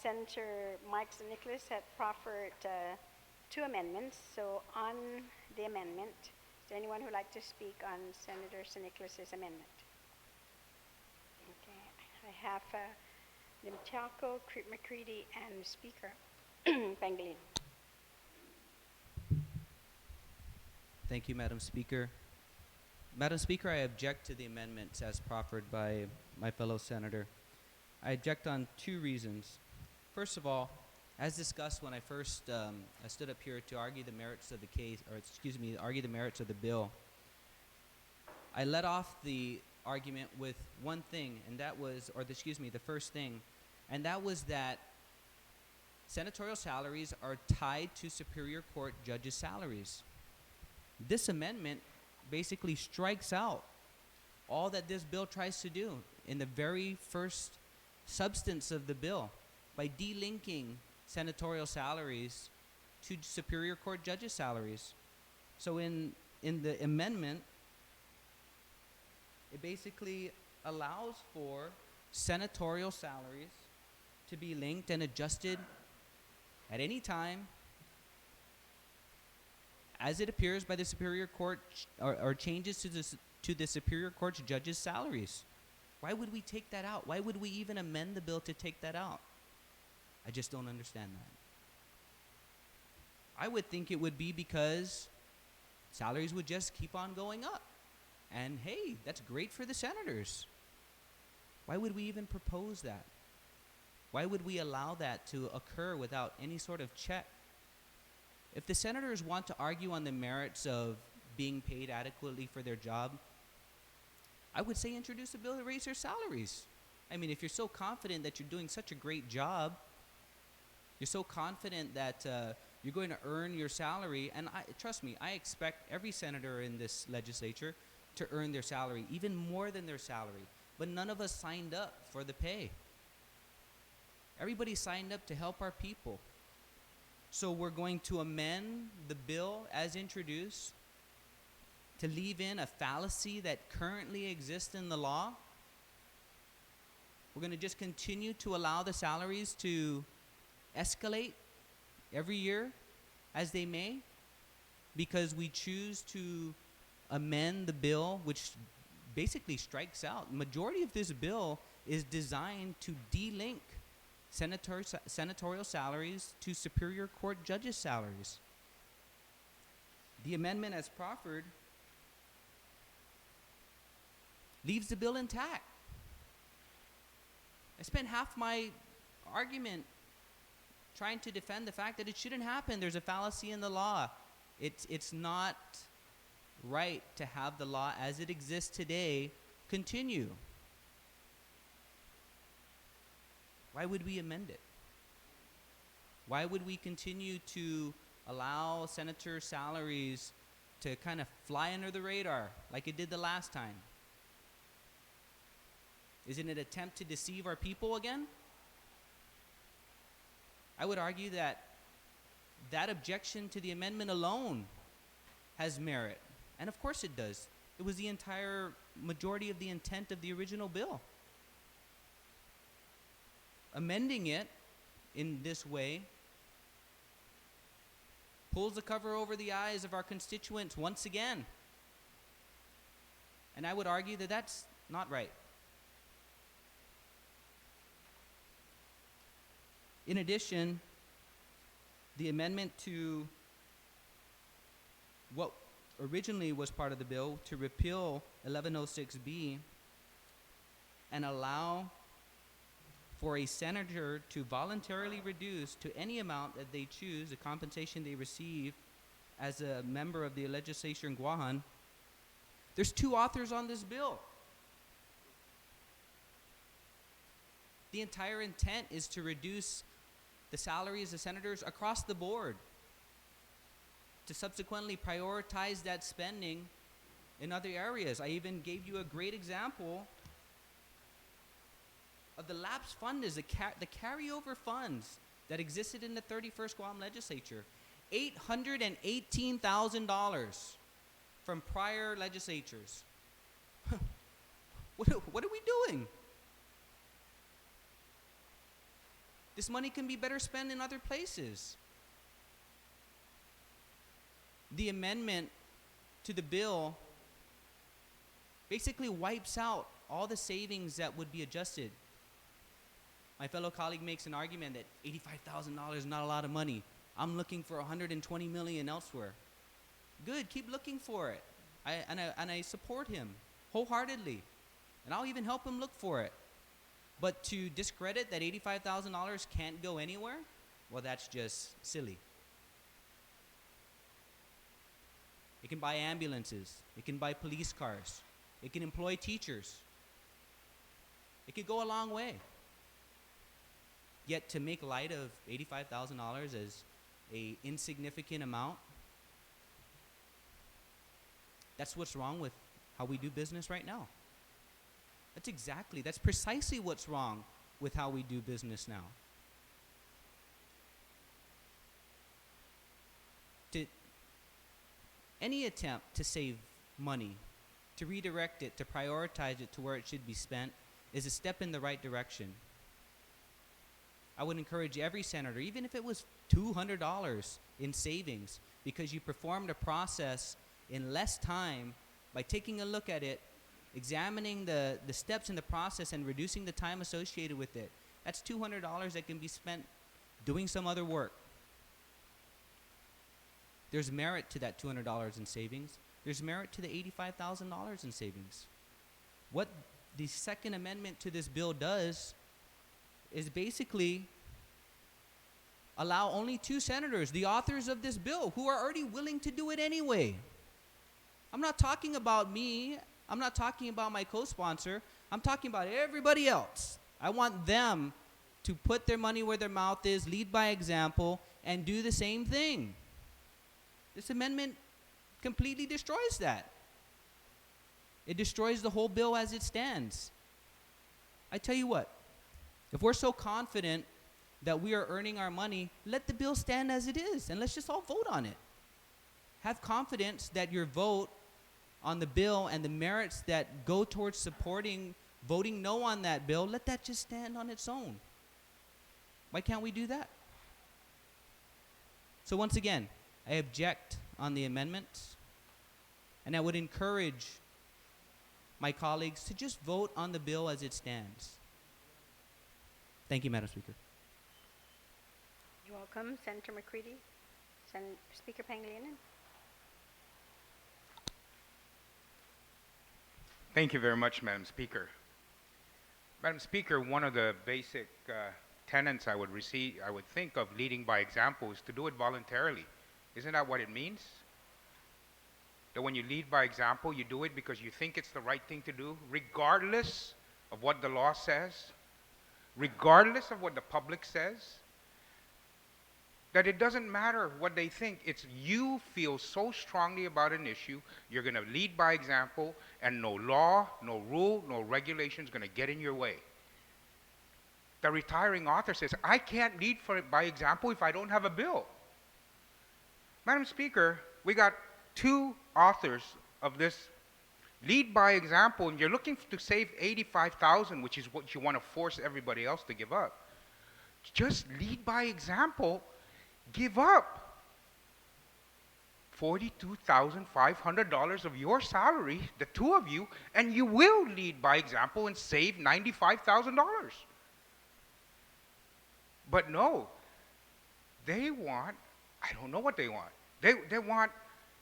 Senator Mike Nicholas had proffered two amendments. So on the amendment, is there anyone who would like to speak on Senator Nicholas's amendment? Okay, I have Limtiaco, McCready, and Speaker Pangilinan. Thank you, Madam Speaker. Madam Speaker, I object to the amendments as proffered by my fellow senator. I object on two reasons. First of all, as discussed when I first I stood up here to argue the merits of the case, or excuse me, argue the merits of the bill, I led off the argument with one thing, and that was, or excuse me, the first thing, and that was that senatorial salaries are tied to Superior Court judges' salaries. This amendment basically strikes out all that this bill tries to do in the very first substance of the bill by delinking senatorial salaries to Superior Court judges' salaries. So in the amendment, it basically allows for senatorial salaries to be linked and adjusted at any time as it appears by the Superior Court or changes to the Superior Court's judges' salaries. Why would we take that out? Why would we even amend the bill to take that out? I just don't understand that. I would think it would be because salaries would just keep on going up. And hey, that's great for the senators. Why would we even propose that? Why would we allow that to occur without any sort of check? If the senators want to argue on the merits of being paid adequately for their job, I would say introduce a bill to raise their salaries. I mean, if you're so confident that you're doing such a great job, you're so confident that you're going to earn your salary, and trust me, I expect every senator in this legislature to earn their salary, even more than their salary. But none of us signed up for the pay. Everybody signed up to help our people. So we're going to amend the bill as introduced to leave in a fallacy that currently exists in the law. We're going to just continue to allow the salaries to escalate every year as they may, because we choose to amend the bill, which basically strikes out. The majority of this bill is designed to delink senatorial salaries to Superior Court judges' salaries. The amendment as proffered leaves the bill intact. I spent half my argument trying to defend the fact that it shouldn't happen. There's a fallacy in the law. It's not right to have the law as it exists today continue. Why would we amend it? Why would we continue to allow senator salaries to kind of fly under the radar like it did the last time? Is it an attempt to deceive our people again? I would argue that that objection to the amendment alone has merit. And of course it does. It was the entire majority of the intent of the original bill. Amending it in this way pulls the cover over the eyes of our constituents once again. And I would argue that that's not right. In addition, the amendment to what originally was part of the bill to repeal 1106B and allow for a senator to voluntarily reduce to any amount that they choose the compensation they receive as a member of the legislature in Guam. There's two authors on this bill. The entire intent is to reduce the salaries of senators across the board, to subsequently prioritize that spending in other areas. I even gave you a great example of the lapse fund, is the carryover funds that existed in the 31st Guam Legislature. $818,000 from prior legislatures. What are we doing? This money can be better spent in other places. The amendment to the bill basically wipes out all the savings that would be adjusted. My fellow colleague makes an argument that $85,000 is not a lot of money. I'm looking for $120 million elsewhere. Good, keep looking for it. I support him wholeheartedly, and I'll even help him look for it. But to discredit that $85,000 can't go anywhere, well, that's just silly. It can buy ambulances. It can buy police cars. It can employ teachers. It could go a long way. Yet to make light of $85,000 as an insignificant amount, that's what's wrong with how we do business right now. That's precisely what's wrong with how we do business now. Any attempt to save money, to redirect it, to prioritize it to where it should be spent, is a step in the right direction. I would encourage every senator, even if it was $200 in savings, because you performed a process in less time by taking a look at it, examining the steps in the process and reducing the time associated with it. That's $200 that can be spent doing some other work. There's merit to that $200 in savings. There's merit to the $85,000 in savings. What the Second Amendment to this bill does is basically allow only 2 senators, the authors of this bill, who are already willing to do it anyway. I'm not talking about me. I'm not talking about my co-sponsor. I'm talking about everybody else. I want them to put their money where their mouth is, lead by example, and do the same thing. This amendment completely destroys that. It destroys the whole bill as it stands. I tell you what, if we're so confident that we are earning our money, let the bill stand as it is, and let's just all vote on it. Have confidence that your vote on the bill and the merits that go towards voting no on that bill, let that just stand on its own. Why can't we do that? So once again, I object on the amendments, and I would encourage my colleagues to just vote on the bill as it stands. Thank you, Madam Speaker. You're welcome, Senator McCready. Speaker Pangilinan. Thank you very much, Madam Speaker. Madam Speaker, one of the basic tenets I would think of leading by example is to do it voluntarily. Isn't that what it means? That when you lead by example, you do it because you think it's the right thing to do, regardless of what the law says, regardless of what the public says, that it doesn't matter what they think. It's you feel so strongly about an issue, you're going to lead by example, and no law, no rule, no regulation is going to get in your way. The retiring author says, I can't lead by example if I don't have a bill. Madam Speaker, we got 2 authors of this lead by example, and you're looking to save $85,000, which is what you want to force everybody else to give up. Just lead by example. Give up $42,500 of your salary, the 2 of you, and you will lead by example and save $95,000. But no, they want, I don't know what they want. They want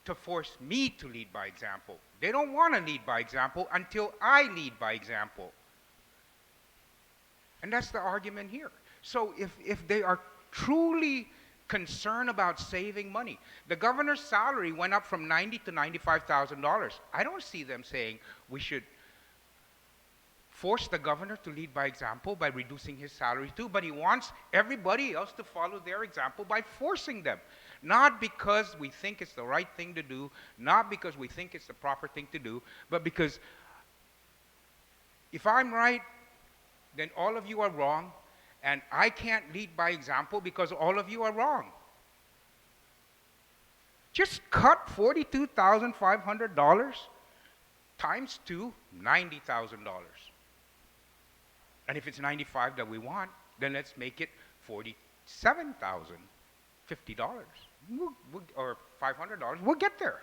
to force me to lead by example. They don't want to lead by example until I lead by example. And that's the argument here. So if they are truly concerned about saving money, the governor's salary went up from $90,000 to $95,000. I don't see them saying we should force the governor to lead by example by reducing his salary too, but he wants everybody else to follow their example by forcing them. Not because we think it's the right thing to do, not because we think it's the proper thing to do, but because if I'm right, then all of you are wrong, and I can't lead by example because all of you are wrong. Just cut $42,500 times 2, $90,000. And if it's 95 that we want, then let's make it $47,050 or $500. We'll get there.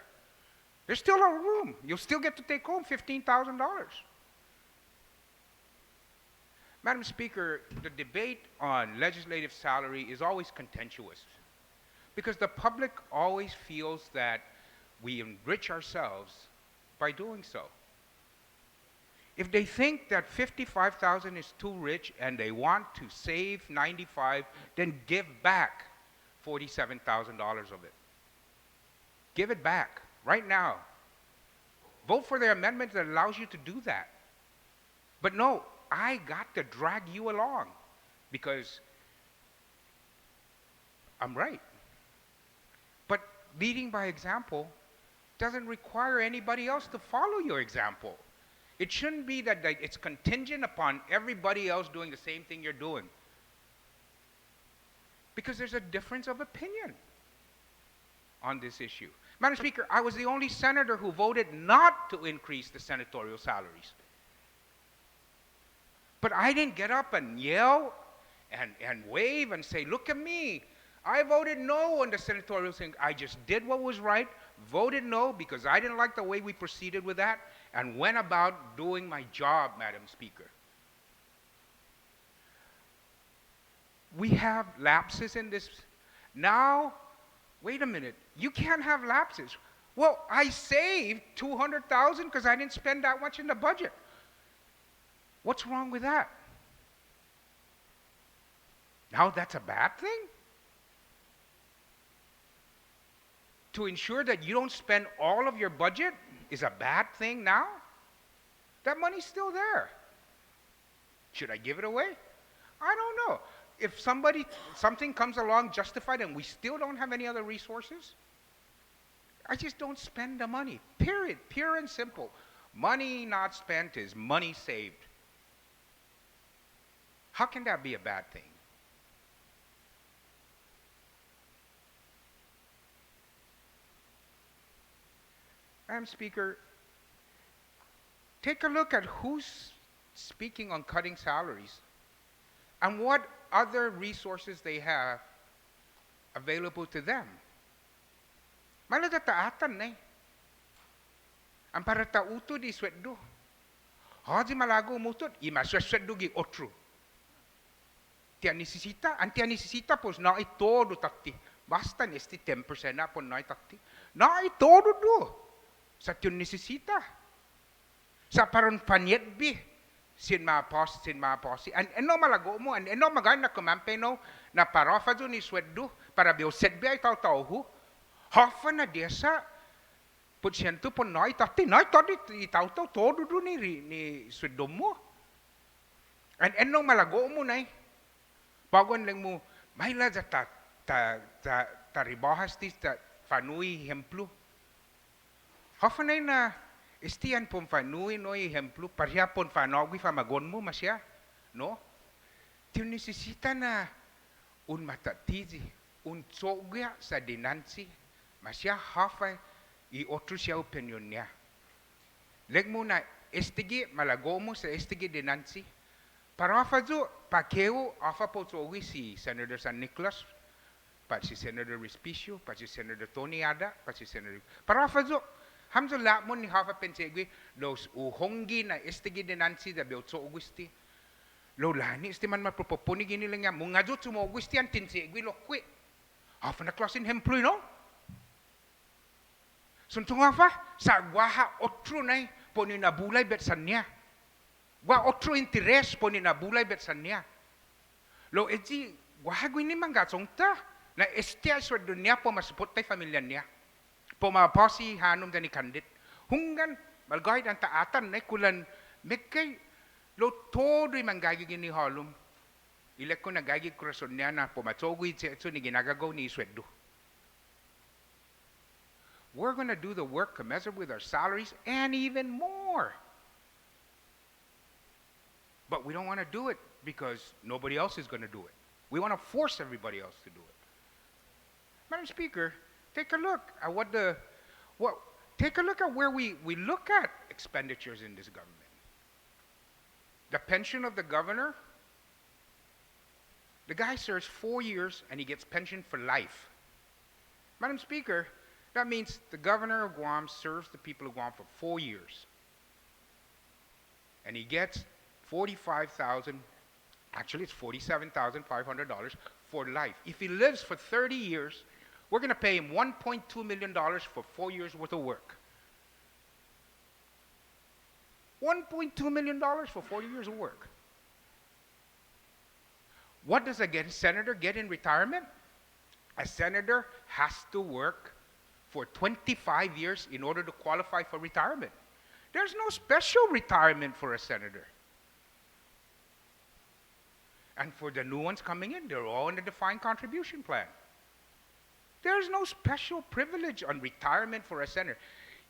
There's still a room. You'll still get to take home $15,000. Madam Speaker, the debate on legislative salary is always contentious because the public always feels that we enrich ourselves by doing so. If they think that 55,000 is too rich and they want to save 95, then give back $47,000 of it. Give it back right now. Vote for the amendment that allows you to do that. But no, I got to drag you along because I'm right. But leading by example doesn't require anybody else to follow your example. It shouldn't be that it's contingent upon everybody else doing the same thing you're doing. Because there's a difference of opinion on this issue. Madam Speaker, I was the only senator who voted not to increase the senatorial salaries. But I didn't get up and yell and wave and say, look at me. I voted no on the senatorial thing. I just did what was right, voted no because I didn't like the way we proceeded with that, and went about doing my job, Madam Speaker. We have lapses in this. Now, wait a minute. You can't have lapses. Well, I saved $200,000 because I didn't spend that much in the budget. What's wrong with that? Now that's a bad thing? To ensure that you don't spend all of your budget is a bad thing now? That money's still there. Should I give it away? I don't know. If something comes along justified and we still don't have any other resources, I just don't spend the money. Period. Pure and simple. Money not spent is money saved. How can that be a bad thing? Madam Speaker, take a look at who's speaking on cutting salaries and what other resources they have available to them. Maladataatan na eh. Ang paratauto di sweldo. Haji malago mutot, ima sweldo gi otro. Tiyan necesita pues na itodo takti. Basta nesti 10% na po na takti. Na itodo do. Sa tiyan necesita. Sa paron panyetbi. Sin maposi. And no malago mo. And no magana kumampe no. Na parafa do ni sweldo. Para biyo setbi ay tao hu. Hafa na desa. Put siento po na takti. Na itodi tao todo do ni sweldo mo. And no malago mo na eh. Bagon lang mo, may la ta ribahas tis ta fanui hemplo. Hafanay na istiyan pong fanui no hemplo, parya pong fanogwi famagon mo masya, no? Tiyo necesita na un matatizi, un tsogya sa dinansi, masya hafay I otro siya opinion niya. Leg mo na estigi malago mo sa estigi dinansi. Para fazo pakeo afa po tsogi si Senator San Nicolas, pa si Senator Respicio, pa si Senator Tony Ada, pa si Senator. Para fazo hamzo lamon ni hafa pensegui los uhongi na estigi denansi da belso augusti. Lo lani esti man maproponi gini lang ya mungazo tsumo augusti an tinsegui lo kwi. Hafa na klasin hemploy no? Suntung hafa sa gwaha otro na po ni nabulay betsan niya. Wa otro interes po ni nabulay betsan niya. Lo eji wahagwin ni mangatsong ta na estia sa dunia po masupot tay pamilya niya. Po maposi hanom da ni kandit. Hunggan malgay ang taatan na kulan megkay lo todo yung manggagigin ni halom. Ilek ko nagagig kurason niya na po matsogoy siya ni ginagagaw ni sweldo. We're going to do the work commensurate with our salaries and even more. But we don't want to do it because nobody else is going to do it. We want to force everybody else to do it. Madam Speaker, take a look at take a look at where we look at expenditures in this government. The pension of the governor, The guy serves 4 years and he gets pension for life. Madam Speaker, that means the governor of Guam serves the people of Guam for 4 years. And he gets 45,000, actually it's $47,500 for life. If he lives for 30 years, we're going to pay him $1.2 million for 4 years worth of work. $1.2 million for 40 years of work. What does a senator get in retirement? A senator has to work for 25 years in order to qualify for retirement. There's no special retirement for a senator. And for the new ones coming in, they're all in the defined contribution plan. There's no special privilege on retirement for a senator.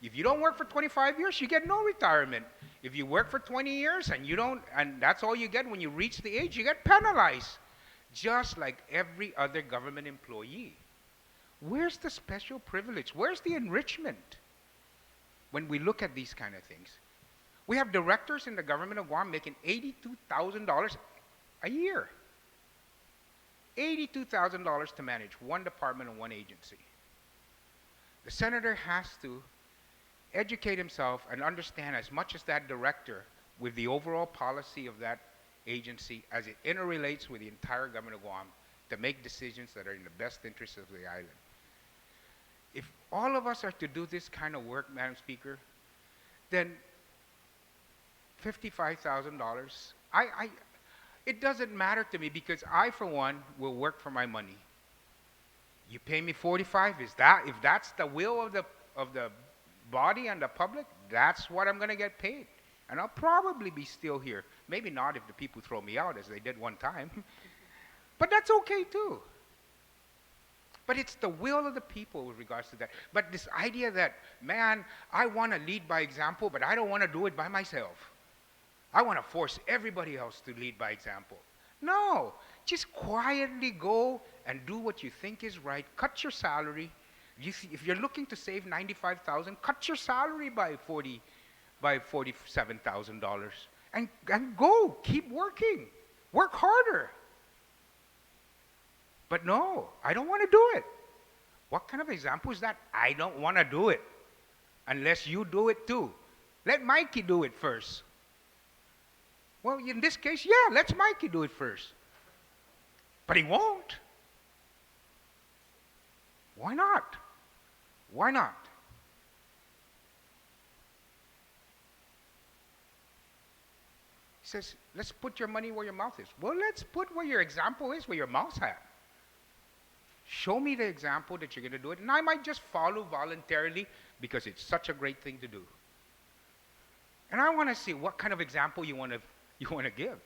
If you don't work for 25 years, you get no retirement. If you work for 20 years and you don't, and that's all you get when you reach the age, you get penalized. Just like every other government employee. Where's the special privilege? Where's the enrichment? When we look at these kind of things. We have directors in the government of Guam making $82,000 a year. $82,000 to manage one department and one agency. The senator has to educate himself and understand as much as that director with the overall policy of that agency as it interrelates with the entire government of Guam to make decisions that are in the best interest of the island. If all of us are to do this kind of work, Madam Speaker, then $55,000, it doesn't matter to me because I, for one, will work for my money. You pay me 45, if that's the will of the body and the public, that's what I'm going to get paid. And I'll probably be still here. Maybe not if the people throw me out as they did one time. But that's okay too. But it's the will of the people with regards to that. But this idea that, man, I want to lead by example, but I don't want to do it by myself. I want to force everybody else to lead by example. No, just quietly go and do what you think is right. Cut your salary. If you're looking to save $95,000, cut your salary by $47,000 and go, keep working, work harder. But no, I don't want to do it. What kind of example is that? I don't want to do it unless you do it too. Let Mikey do it first. Well, in this case, yeah, let Mikey do it first. But he won't. Why not? Why not? He says, let's put your money where your mouth is. Well, let's put where your example is, where your mouth's at. Show me the example that you're going to do it, and I might just follow voluntarily because it's such a great thing to do. And I want to see what kind of example you want to give.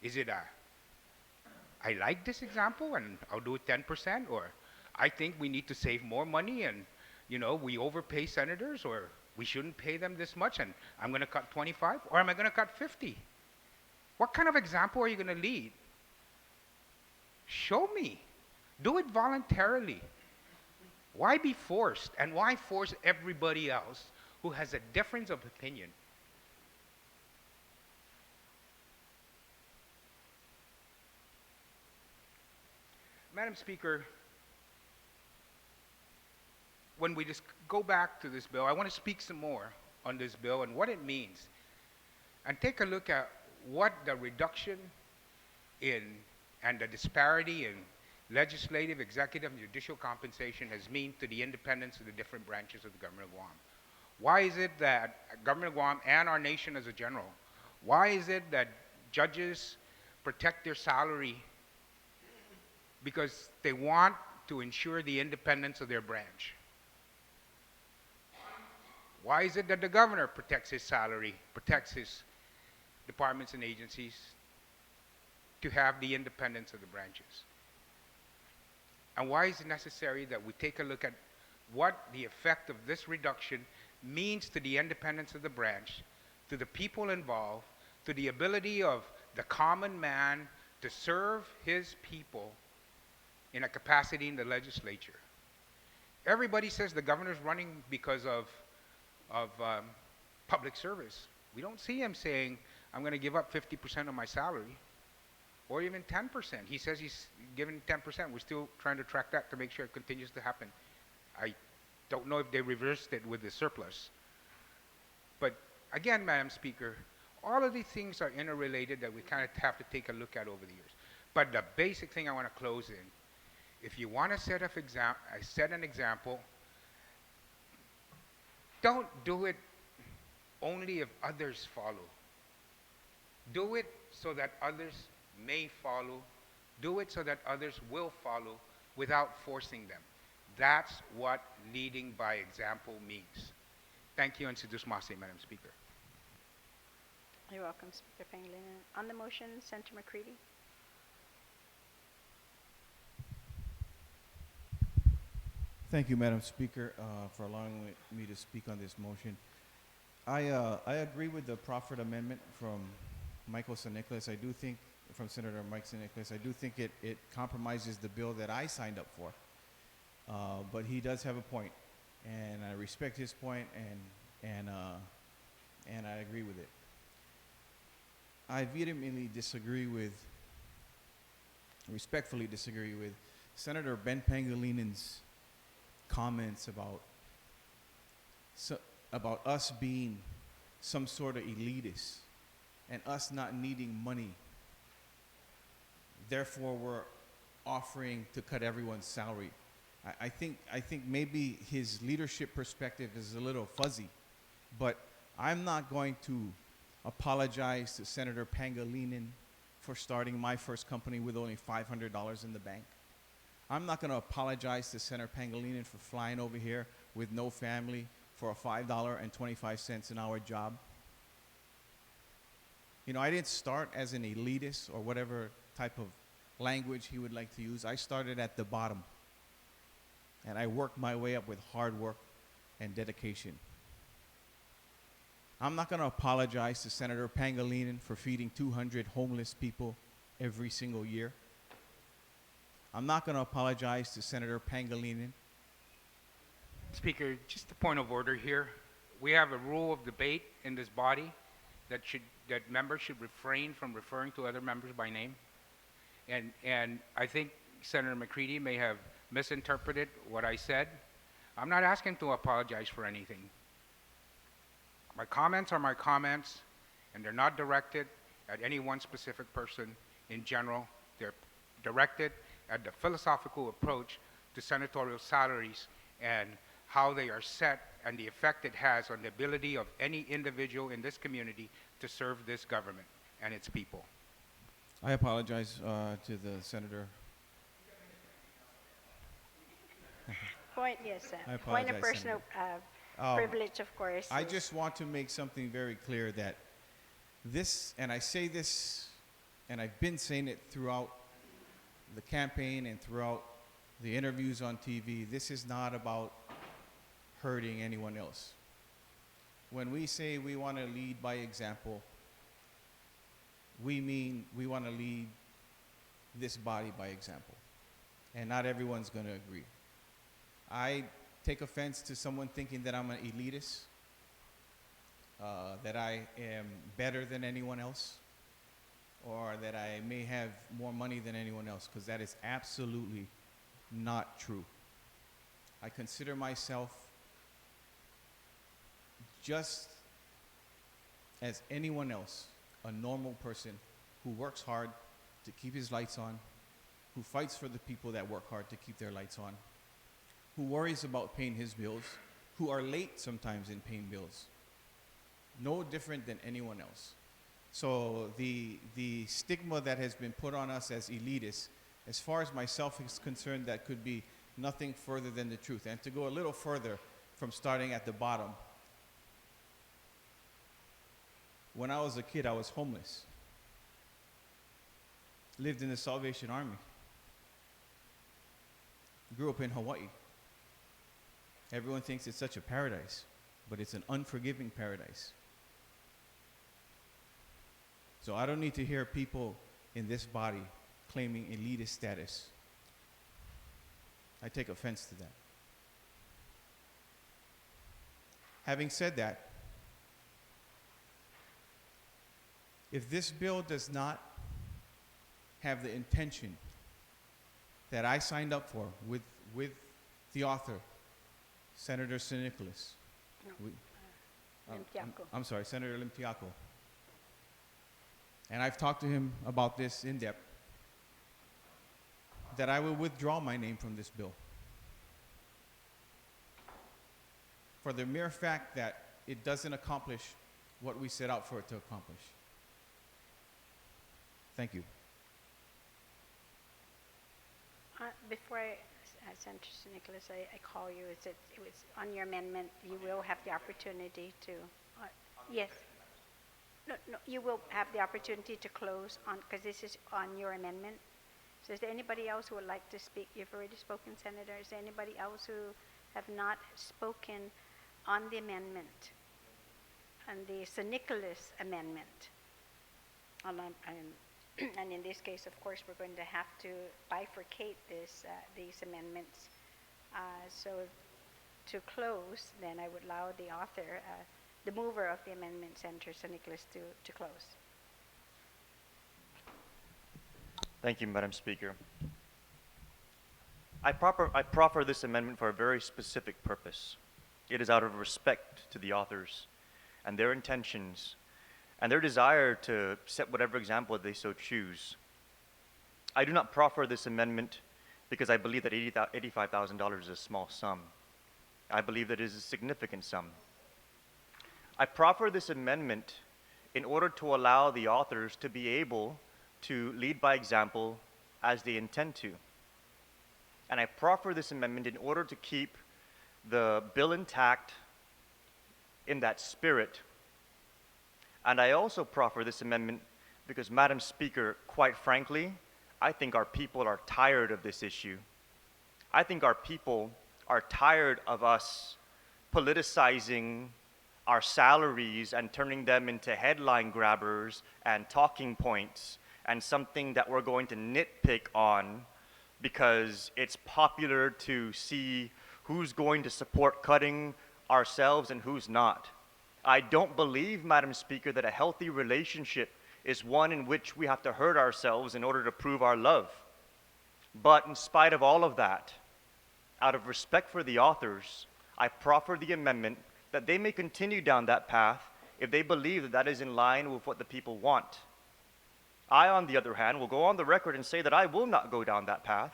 Is it I like this example and I'll do it 10%, or I think we need to save more money and we overpay senators, or we shouldn't pay them this much and I'm going to cut 25, or am I going to cut 50? What kind of example are you going to lead? Show me. Do it voluntarily. Why be forced? And why force everybody else who has a difference of opinion? Madam Speaker, when we just go back to this bill, I want to speak some more on this bill and what it means, and take a look at what the reduction in and the disparity in legislative, executive, and judicial compensation has mean to the independence of the different branches of the government of Guam. Why is it that government of Guam and our nation as a general, why is it that judges protect their salary because they want to ensure the independence of their branch? Why is it that the governor protects his salary, protects his departments and agencies to have the independence of the branches? And why is it necessary that we take a look at what the effect of this reduction means to the independence of the branch, to the people involved, to the ability of the common man to serve his people in a capacity in the legislature? Everybody says the governor's running because of public service. We don't see him saying, I'm going to give up 50% of my salary. or even 10%. He says he's given 10%. We're still trying to track that to make sure it continues to happen. I don't know if they reversed it with the surplus. But again, Madam Speaker, all of these things are interrelated that we kind of have to take a look at over the years. But the basic thing I want to close in, if you want to set an example, don't do it only if others follow. Do it so that others may follow. Do it so that others will follow without forcing them. That's what leading by example means. Thank you, and Sidus Masi, Madam Speaker. You're welcome, Speaker Pangilinan. On the motion, Senator McCready. Thank you, Madam Speaker, for allowing me to speak on this motion. I agree with the proffered amendment from Michael San Nicolas. I do think, from Senator Mike San Nicolas, I do think it compromises the bill that I signed up for. But he does have a point, and I respect his point, and I agree with it. I vehemently respectfully disagree with Senator Ben Pangalinan's comments about us being some sort of elitist and us not needing money. Therefore, we're offering to cut everyone's salary. I think maybe his leadership perspective is a little fuzzy, but I'm not going to apologize to Senator Pangilinan for starting my first company with only $500 in the bank. I'm not going to apologize to Senator Pangilinan for flying over here with no family for a $5.25 an hour job. You know, I didn't start as an elitist or whatever type of language he would like to use. I started at the bottom, and I worked my way up with hard work and dedication. I'm not going to apologize to Senator Pangilinan for feeding 200 homeless people every single year. I'm not going to apologize to Senator Pangilinan. Speaker, just a point of order here. We have a rule of debate in this body that members should refrain from referring to other members by name. And I think Senator McCready may have misinterpreted what I said. I'm not asking to apologize for anything. My comments are my comments, and they're not directed at any one specific person in general. They're directed at the philosophical approach to senatorial salaries and how they are set and the effect it has on the ability of any individual in this community to serve this government and its people. I apologize to the senator. Point, yes, sir. I Point of apologize, personal privilege, of course. I is- just want to make something very clear that this, and I say this, and I've been saying it throughout the campaign and throughout the interviews on TV, this is not about hurting anyone else. When we say we want to lead by example, we mean we want to lead this body by example. And not everyone's going to agree. I take offense to someone thinking that I'm an elitist, that I am better than anyone else, or that I may have more money than anyone else, because that is absolutely not true. I consider myself just as anyone else, a normal person who works hard to keep his lights on, who fights for the people that work hard to keep their lights on, who worries about paying his bills, who are late sometimes in paying bills. No different than anyone else. So the stigma that has been put on us as elitists, as far as myself is concerned, that could be nothing further than the truth. And to go a little further from starting at the bottom, when I was a kid, I was homeless. Lived in the Salvation Army. Grew up in Hawaii. Everyone thinks it's such a paradise, but it's an unforgiving paradise. So I don't need to hear people in this body claiming elitist status. I take offense to that. Having said that, if this bill does not have the intention that I signed up for with the author, Senator San Nicolas. No. Limtiaco. I'm sorry, Senator Limtiaco. And I've talked to him about this in depth, that I will withdraw my name from this bill. For the mere fact that it doesn't accomplish what we set out for it to accomplish. Thank you. Before Senator Nicholas, I call you. It was on your amendment. You will have the opportunity to. Yes. No, you will have the opportunity to close on, because this is on your amendment. So is there anybody else who would like to speak? You've already spoken, Senator. Is there anybody else who have not spoken on the amendment, on the San Nicolas amendment? And in this case, of course, we're going to have to bifurcate these amendments. So to close, then I would allow the author, the mover of the amendment, Senator San Nicolas, to close. Thank you, Madam Speaker. I proffer this amendment for a very specific purpose. It is out of respect to the authors and their intentions and their desire to set whatever example they so choose. I do not proffer this amendment because I believe that $85,000 is a small sum. I believe that it is a significant sum. I proffer this amendment in order to allow the authors to be able to lead by example as they intend to. And I proffer this amendment in order to keep the bill intact in that spirit. And I also proffer this amendment because, Madam Speaker, quite frankly, I think our people are tired of this issue. I think our people are tired of us politicizing our salaries and turning them into headline grabbers and talking points and something that we're going to nitpick on because it's popular to see who's going to support cutting ourselves and who's not. I don't believe, Madam Speaker, that a healthy relationship is one in which we have to hurt ourselves in order to prove our love. But in spite of all of that, out of respect for the authors, I proffer the amendment that they may continue down that path if they believe that that is in line with what the people want. I, on the other hand, will go on the record and say that I will not go down that path.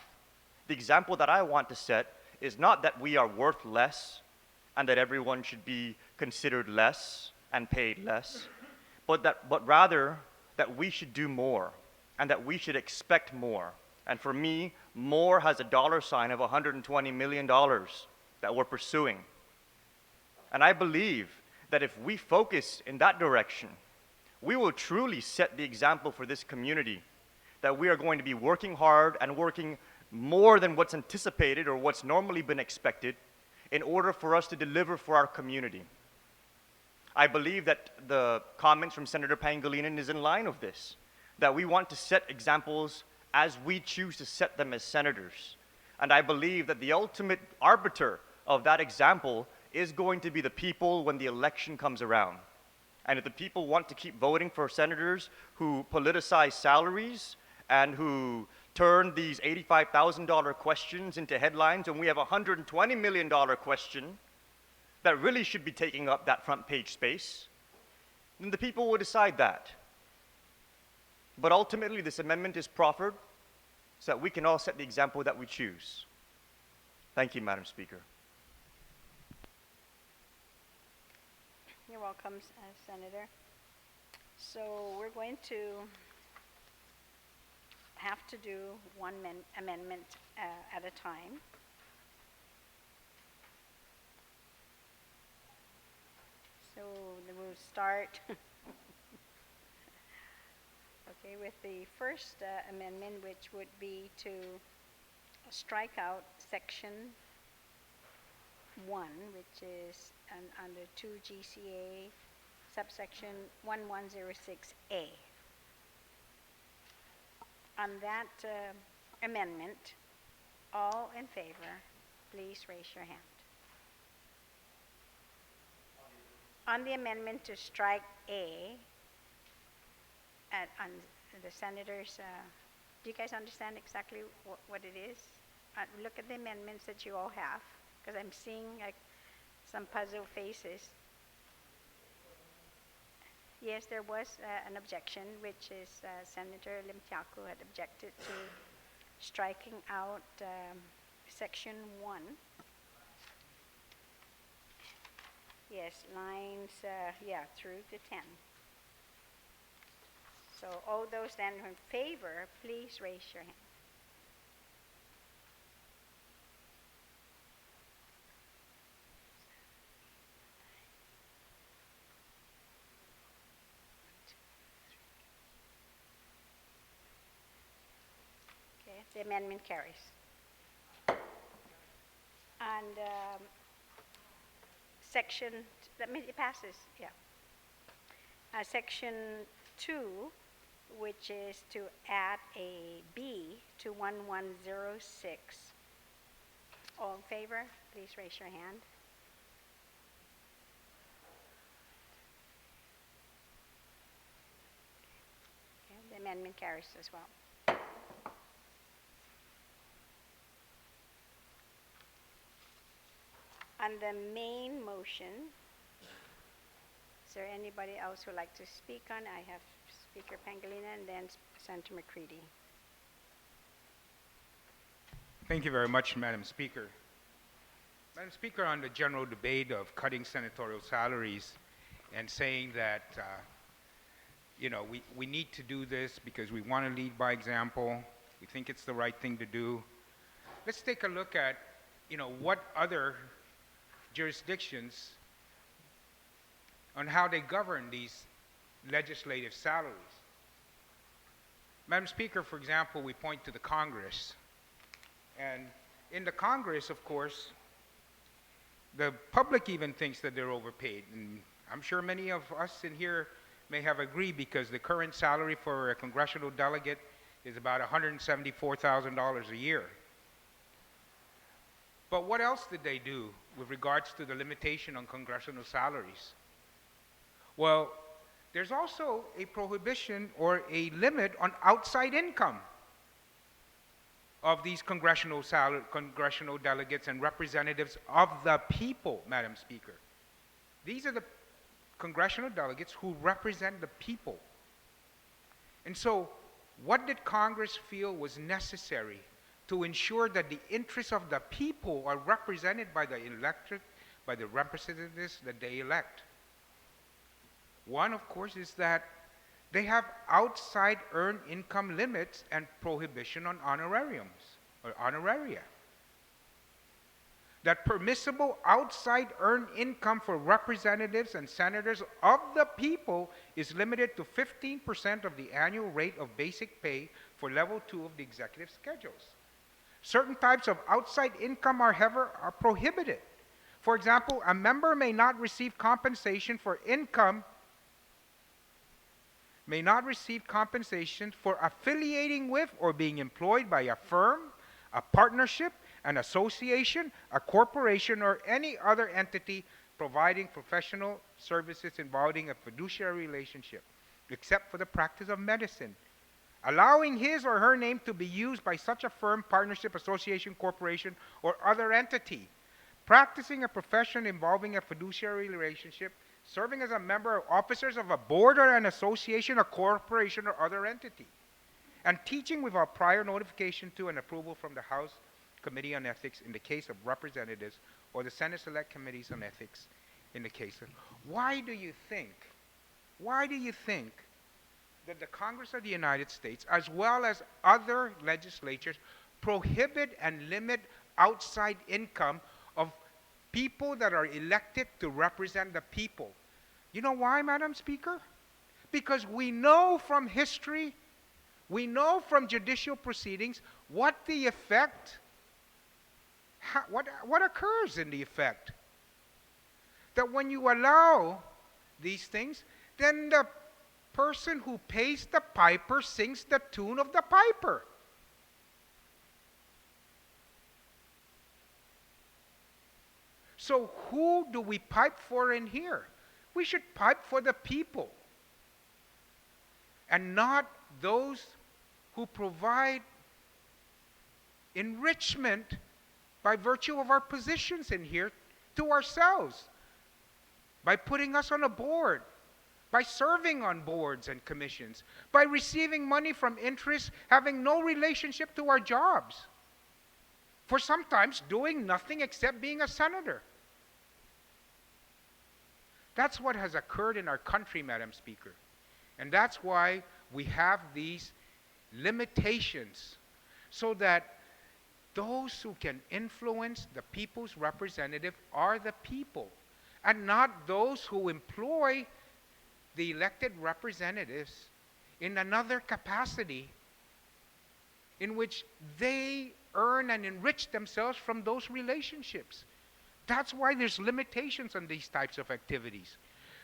The example that I want to set is not that we are worth less and that everyone should be considered less and paid less, but rather that we should do more and that we should expect more. And for me, more has a dollar sign of $120 million that we're pursuing. And I believe that if we focus in that direction, we will truly set the example for this community, that we are going to be working hard and working more than what's anticipated or what's normally been expected in order for us to deliver for our community. I believe that the comments from Senator Pangilinan is in line with this, that we want to set examples as we choose to set them as senators. And I believe that the ultimate arbiter of that example is going to be the people when the election comes around. And if the people want to keep voting for senators who politicize salaries and who turn these $85,000 questions into headlines, and we have a $120 million question that really should be taking up that front page space, then the people will decide that. But ultimately, this amendment is proffered so that we can all set the example that we choose. Thank you, Madam Speaker. You're welcome, Senator. So we're going to have to do one amendment at a time. So we'll start okay, with the first amendment, which would be to strike out section 1, which is under 2 GCA subsection 1106A. On that amendment, all in favor, please raise your hand. On the amendment to strike A, on the senator's Do you guys understand exactly what it is? Look at the amendments that you all have, because I'm seeing like some puzzle faces. Yes, there was an objection, which is Senator Limtiaco had objected to striking out section 1. Yes, lines, through to 10. So all those then in favor, please raise your hand. Okay, the amendment carries. And it passes, yeah. Section 2, which is to add a B to 1106. All in favor, please raise your hand. Okay, the amendment carries as well. On the main motion, is there anybody else who would like to speak on? I have Speaker Pangilinan and then Senator McCready. Thank you very much, Madam Speaker. Madam Speaker, on the general debate of cutting senatorial salaries and saying that, we need to do this because we want to lead by example, we think it's the right thing to do. Let's take a look at, what other jurisdictions on how they govern these legislative salaries. Madam Speaker, for example, we point to the Congress. And in the Congress, of course, the public even thinks that they're overpaid. And I'm sure many of us in here may have agreed because the current salary for a congressional delegate is about $174,000 a year. But what else did they do with regards to the limitation on congressional salaries? Well, there's also a prohibition or a limit on outside income of these congressional delegates and representatives of the people, Madam Speaker. These are the congressional delegates who represent the people. And so, what did Congress feel was necessary to ensure that the interests of the people are represented by the electorate, by the representatives that they elect? One, of course, is that they have outside earned income limits and prohibition on honorariums or honoraria. That permissible outside earned income for representatives and senators of the people is limited to 15% of the annual rate of basic pay for level 2 of the executive schedules. Certain types of outside income are prohibited. For example, a member may not receive compensation for affiliating with or being employed by a firm, a partnership, an association, a corporation, or any other entity providing professional services involving a fiduciary relationship, except for the practice of medicine. Allowing his or her name to be used by such a firm, partnership, association, corporation, or other entity. Practicing a profession involving a fiduciary relationship, serving as a member or officers of a board or an association, a corporation, or other entity. And teaching without prior notification to and approval from the House Committee on Ethics in the case of representatives or the Senate Select Committees on Ethics in the case of... Why do you think that the Congress of the United States, as well as other legislatures, prohibit and limit outside income of people that are elected to represent the people? You know why, Madam Speaker? Because we know from history, we know from judicial proceedings what the effect, what occurs in the effect. That when you allow these things, then the person who pays the piper sings the tune of the piper. So who do we pipe for in here? We should pipe for the people and not those who provide enrichment by virtue of our positions in here to ourselves, by putting us on a board, by serving on boards and commissions, by receiving money from interests having no relationship to our jobs, for sometimes doing nothing except being a senator. That's what has occurred in our country, Madam Speaker. And that's why we have these limitations, so that those who can influence the people's representative are the people, and not those who employ the elected representatives in another capacity in which they earn and enrich themselves from those relationships. That's why there's limitations on these types of activities.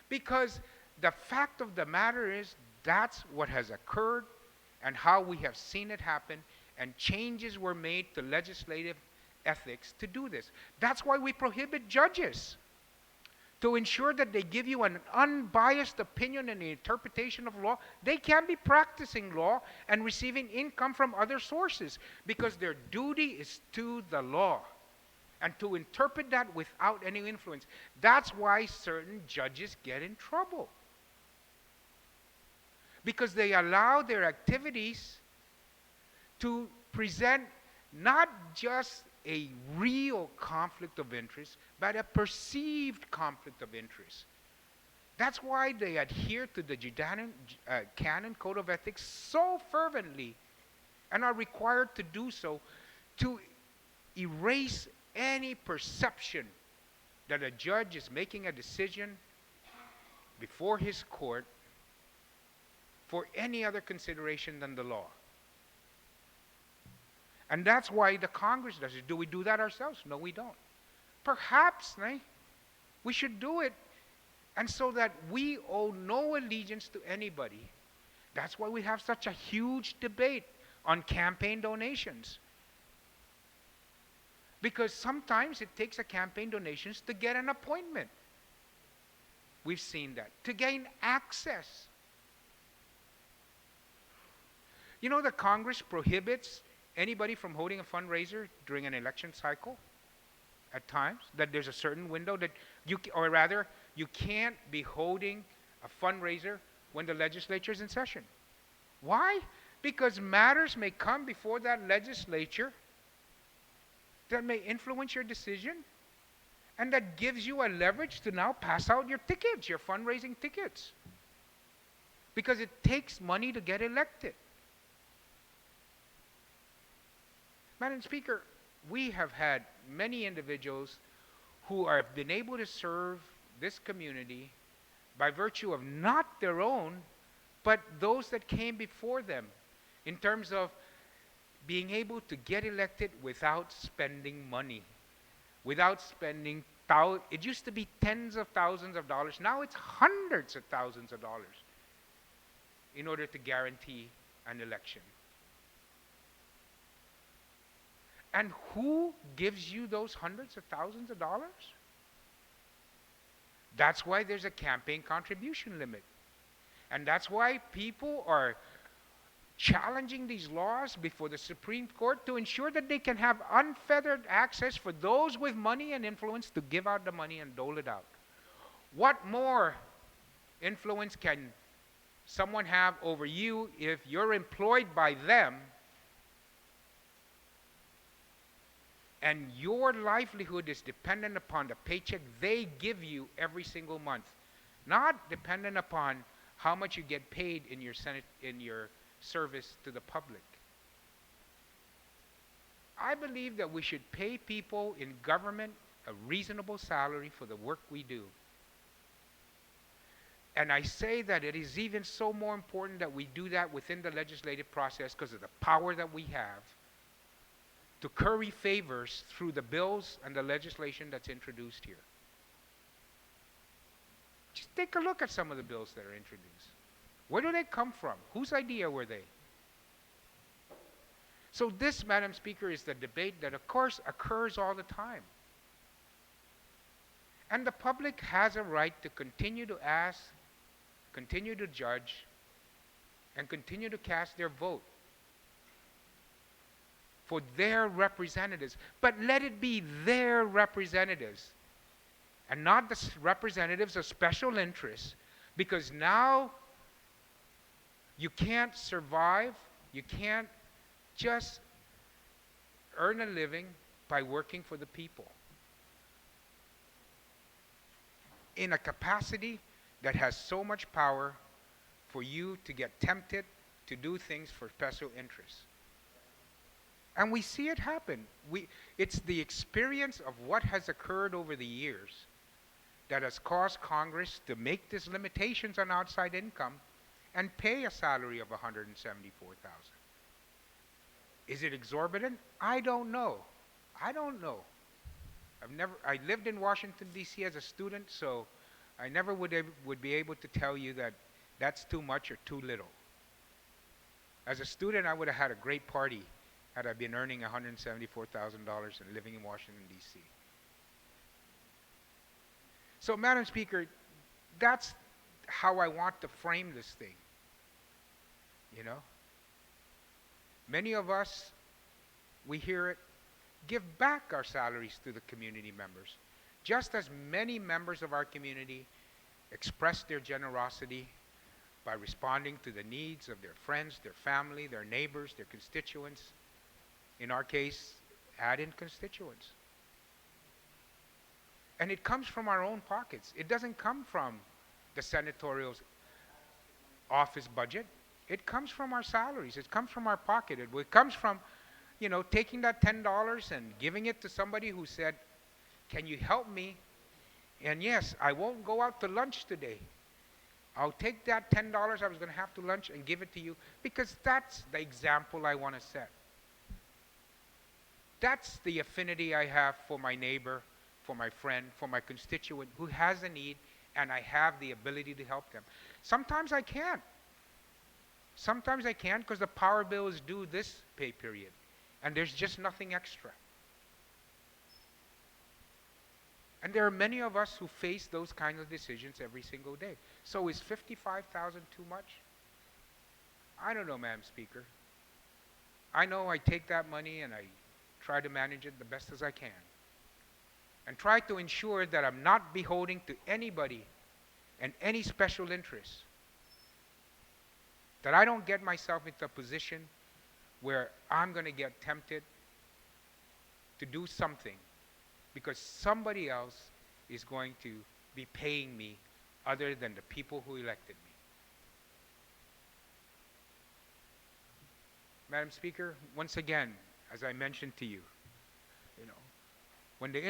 Because the fact of the matter is, that's what has occurred and how we have seen it happen, and changes were made to legislative ethics to do this. That's why we prohibit judges, to ensure that they give you an unbiased opinion and the interpretation of law. They can be practicing law and receiving income from other sources, because their duty is to the law and to interpret that without any influence. That's why certain judges get in trouble, because they allow their activities to present not just a real conflict of interest, but a perceived conflict of interest. That's why they adhere to the canon code of ethics so fervently, and are required to do so, to erase any perception that a judge is making a decision before his court for any other consideration than the law. And that's why the Congress does it. Do we do that ourselves? No, we don't. Perhaps we should do it, and so that we owe no allegiance to anybody. That's why we have such a huge debate on campaign donations. Because sometimes it takes a campaign donations to get an appointment. We've seen that. To gain access. You know, the Congress prohibits anybody from holding a fundraiser during an election cycle at times, that there's a certain window that you can't be holding a fundraiser when the legislature is in session. Why? Because matters may come before that legislature that may influence your decision, and that gives you a leverage to now pass out your tickets, your fundraising tickets. Because it takes money to get elected. Madam Speaker, we have had many individuals who have been able to serve this community by virtue of not their own, but those that came before them, in terms of being able to get elected without spending money, without spending it used to be tens of thousands of dollars. Now it's hundreds of thousands of dollars in order to guarantee an election. And who gives you those hundreds of thousands of dollars? That's why there's a campaign contribution limit. And that's why people are challenging these laws before the Supreme Court, to ensure that they can have unfettered access for those with money and influence to give out the money and dole it out. What more influence can someone have over you if you're employed by them and your livelihood is dependent upon the paycheck they give you every single month, not dependent upon how much you get paid in your service to the public? I believe that we should pay people in government a reasonable salary for the work we do. And I say that it is even so more important that we do that within the legislative process, because of the power that we have to curry favors through the bills and the legislation that's introduced here. Just take a look at some of the bills that are introduced. Where do they come from? Whose idea were they? So this, Madam Speaker, is the debate that, of course, occurs all the time. And the public has a right to continue to ask, continue to judge, and continue to cast their vote for their representatives. But let it be their representatives and not the representatives of special interests, because now you can't survive, you can't just earn a living by working for the people in a capacity that has so much power for you to get tempted to do things for special interests. And we see it happen. It's the experience of what has occurred over the years that has caused Congress to make these limitations on outside income and pay a salary of $174,000. Is it exorbitant? I don't know. I don't know. I lived in Washington, D.C. as a student, so I never would be able to tell you that that's too much or too little. As a student, I would have had a great party had I been earning $174,000 and living in Washington, D.C. So, Madam Speaker, that's how I want to frame this thing. You know? Many of us, we hear it, give back our salaries to the community members. Just as many members of our community express their generosity by responding to the needs of their friends, their family, their neighbors, their constituents. In our case, add in constituents. And it comes from our own pockets. It doesn't come from the senatorial office budget. It comes from our salaries. It comes from our pocket. It comes from, you know, taking that $10 and giving it to somebody who said, can you help me? And yes, I won't go out to lunch today. I'll take that $10 I was going to have to lunch and give it to you, because that's the example I want to set. That's the affinity I have for my neighbor, for my friend, for my constituent who has a need, and I have the ability to help them. Sometimes I can't. Sometimes I can't because the power bill is due this pay period, and there's just nothing extra. And there are many of us who face those kinds of decisions every single day. So is $55,000 too much? I don't know, Madam Speaker. I know I take that money and I try to manage it the best as I can. And try to ensure that I'm not beholden to anybody and any special interest. That I don't get myself into a position where I'm going to get tempted to do something because somebody else is going to be paying me other than the people who elected me. Madam Speaker, once again, as I mentioned to you, when the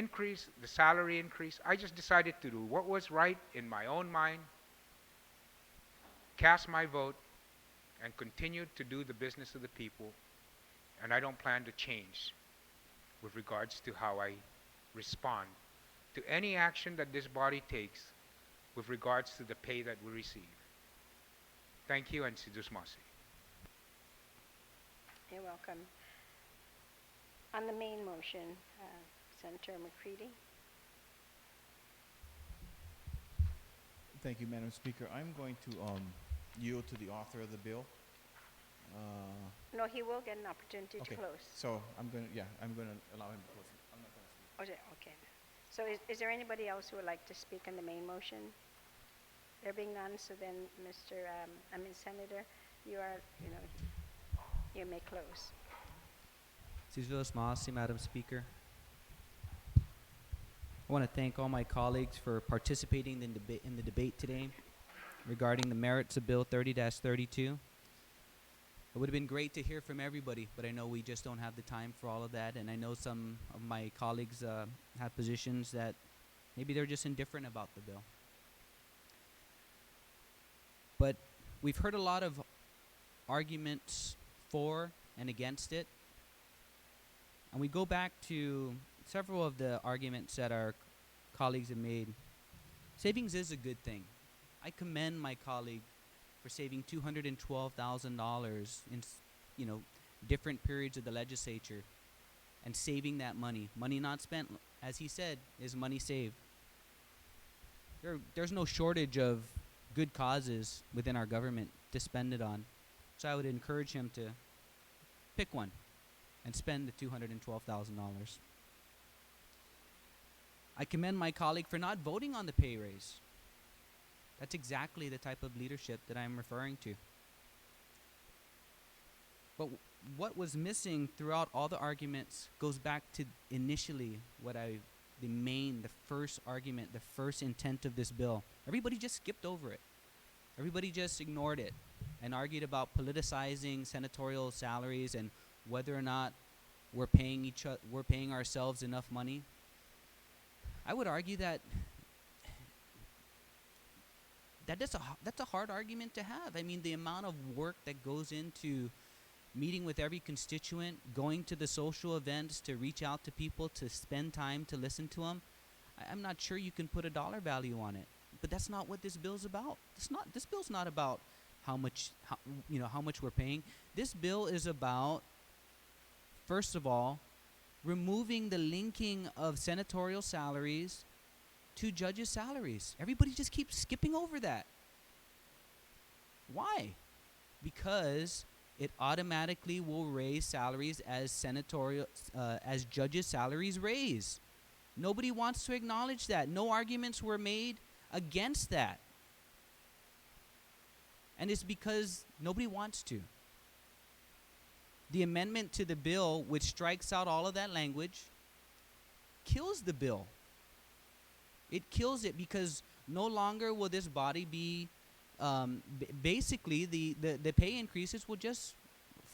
salary increase, I just decided to do what was right in my own mind, cast my vote, and continue to do the business of the people, and I don't plan to change with regards to how I respond to any action that this body takes with regards to the pay that we receive. Thank you, and Sidus Masi. You're welcome. On the main motion, Senator McCready. Thank you, Madam Speaker. I'm going to yield to the author of the bill. No, he will get an opportunity Okay. to close. So I'm going to allow him to close it. I'm not going to speak. Okay. So is there anybody else who would like to speak on the main motion? There being none, so then Senator, you may close. Sidus Masi, Madam Speaker. I want to thank all my colleagues for participating in the debate today regarding the merits of Bill 30-32. It would have been great to hear from everybody, but I know we just don't have the time for all of that, and I know some of my colleagues have positions that maybe they're just indifferent about the bill. But we've heard a lot of arguments for and against it, and we go back to several of the arguments that our colleagues have made. Savings is a good thing. I commend my colleague for saving $212,000 in different periods of the legislature and saving that money. Money not spent, as he said, is money saved. There's no shortage of good causes within our government to spend it on. So I would encourage him to pick one. and spend the $212,000. I commend my colleague for not voting on the pay raise. That's exactly the type of leadership that I'm referring to. But what was missing throughout all the arguments goes back to initially the first argument, the first intent of this bill. Everybody just skipped over it. Everybody just ignored it and argued about politicizing senatorial salaries and whether or not we're paying ourselves enough money. I would argue that that's a hard argument to have. I mean, the amount of work that goes into meeting with every constituent, going to the social events to reach out to people, to spend time to listen to them, I'm not sure you can put a dollar value on it. But that's not what this bill's about. This bill's not about how much we're paying. This bill is about, first of all, removing the linking of senatorial salaries to judges' salaries. Everybody just keeps skipping over that. Why? Because it automatically will raise salaries as judges' salaries raise. Nobody wants to acknowledge that. No arguments were made against that. And it's because nobody wants to. The amendment to the bill, which strikes out all of that language, kills the bill. It kills it because no longer will this body be, basically the pay increases will just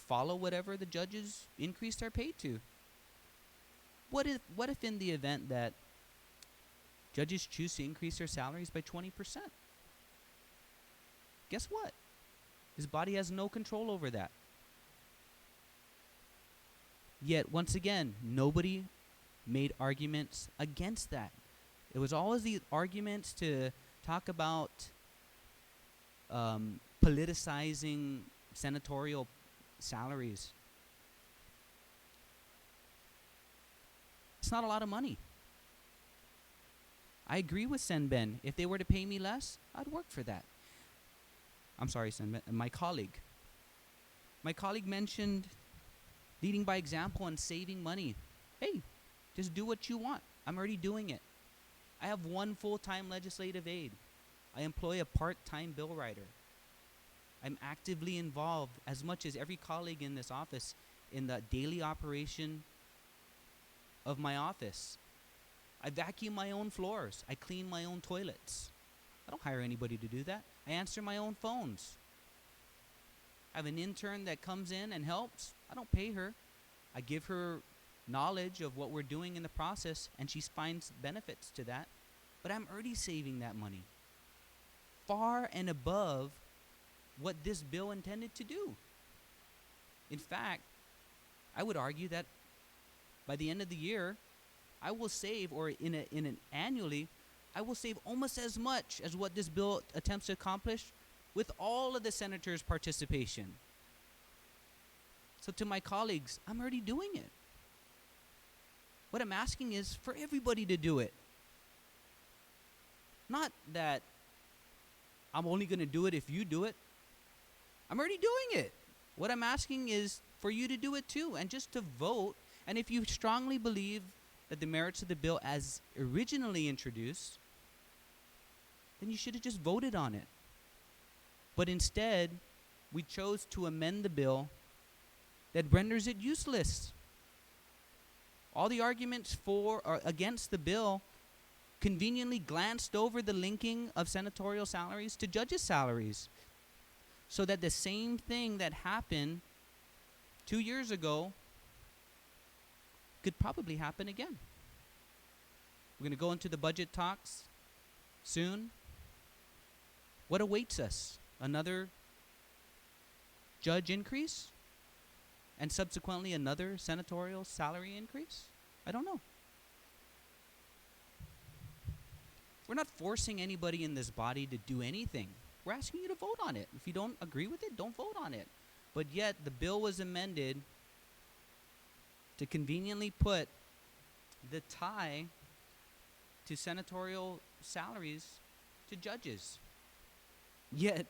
follow whatever the judges increase their pay to. What if in the event that judges choose to increase their salaries by 20%? Guess what? This body has no control over that. Yet, once again, nobody made arguments against that. It was always the arguments to talk about politicizing senatorial salaries. It's not a lot of money. I agree with Senben. If they were to pay me less, I'd work for that. I'm sorry, Senben. My colleague mentioned leading by example and saving money. Hey, just do what you want. I'm already doing it. I have one full-time legislative aide. I employ a part-time bill writer. I'm actively involved, as much as every colleague in this office, in the daily operation of my office. I vacuum my own floors. I clean my own toilets. I don't hire anybody to do that. I answer my own phones. I have an intern that comes in and helps. I don't pay her. I give her knowledge of what we're doing in the process, and she finds benefits to that. But I'm already saving that money, far and above what this bill intended to do. In fact, I would argue that by the end of the year, I will save, or in an annually, I will save almost as much as what this bill attempts to accomplish with all of the senators' participation. So to my colleagues, I'm already doing it. What I'm asking is for everybody to do it. Not that I'm only going to do it if you do it. I'm already doing it. What I'm asking is for you to do it too, and just to vote. And if you strongly believe that the merits of the bill as originally introduced, then you should have just voted on it. But instead, we chose to amend the bill that renders it useless. All the arguments for or against the bill conveniently glanced over the linking of senatorial salaries to judges' salaries, so that the same thing that happened 2 years ago could probably happen again. We're going to go into the budget talks soon. What awaits us? Another judge increase? And subsequently another senatorial salary increase? I don't know. We're not forcing anybody in this body to do anything. We're asking you to vote on it. If you don't agree with it, don't vote on it. But yet the bill was amended to conveniently put the tie to senatorial salaries to judges. Yet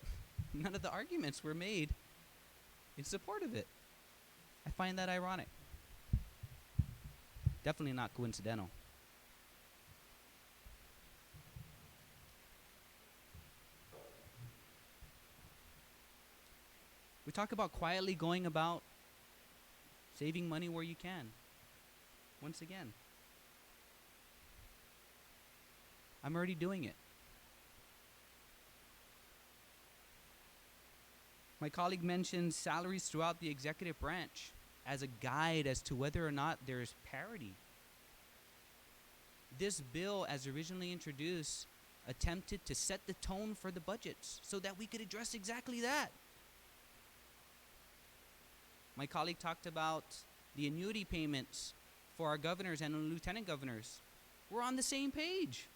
none of the arguments were made in support of it. I find that ironic. Definitely not coincidental. We talk about quietly going about saving money where you can. Once again, I'm already doing it. My colleague mentioned salaries throughout the executive branch as a guide as to whether or not there is parity. This bill, as originally introduced, attempted to set the tone for the budgets so that we could address exactly that. My colleague talked about the annuity payments for our governors and lieutenant governors. We're on the same page.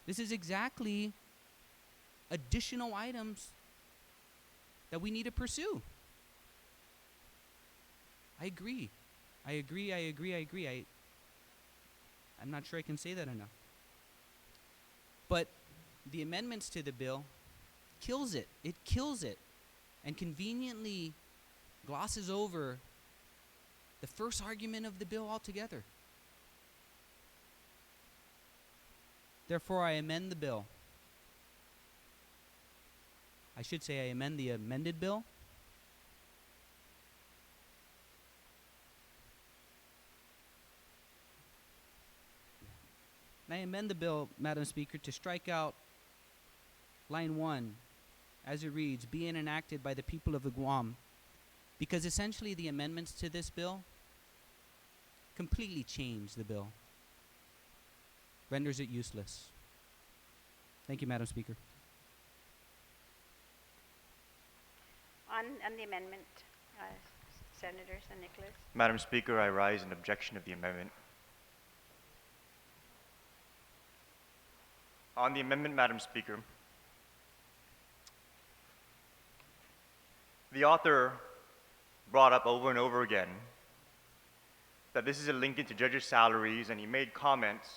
This is exactly additional items that we need to pursue. I agree. I'm not sure I can say that enough. But the amendments to the bill kills it. It kills it and conveniently glosses over the first argument of the bill altogether. Therefore, I amend the bill. I should say I amend the amended bill. And I amend the bill, Madam Speaker, to strike out line 1, as it reads, being enacted by the people of the Guam, because essentially the amendments to this bill completely change the bill, renders it useless. Thank you, Madam Speaker. On the amendment, Senator San Nicolas. Madam Speaker, I rise in objection of the amendment. On the amendment, Madam Speaker, the author brought up over and over again that this is a link into judges' salaries, and he made comments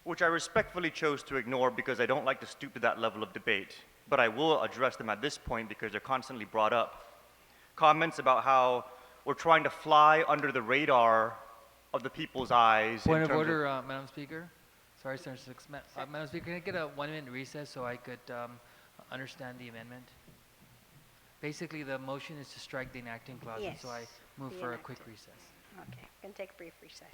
which I respectfully chose to ignore because I don't like to stoop to that level of debate. But I will address them at this point because they're constantly brought up. Comments about how we're trying to fly under the radar of the people's eyes. Point of order, Madam Speaker. Sorry, Senator Six. Madam Speaker, can I get a 1-minute recess so I could understand the amendment? Basically, the motion is to strike the enacting clause, Yes, so I move the for a enacting. quick recess. Okay, can take a brief recess.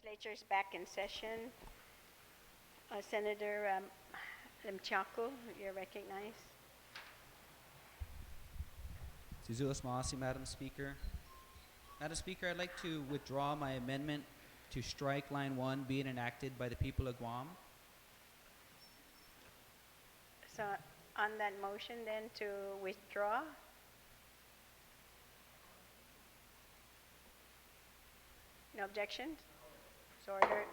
Legislature is back in session. Senator Limchaco, you're recognized. Suzuos Maasi, Madam Speaker. Madam Speaker, I'd like to withdraw my amendment to strike line 1 being enacted by the people of Guam. So on that motion then to withdraw, no objections? So ordered.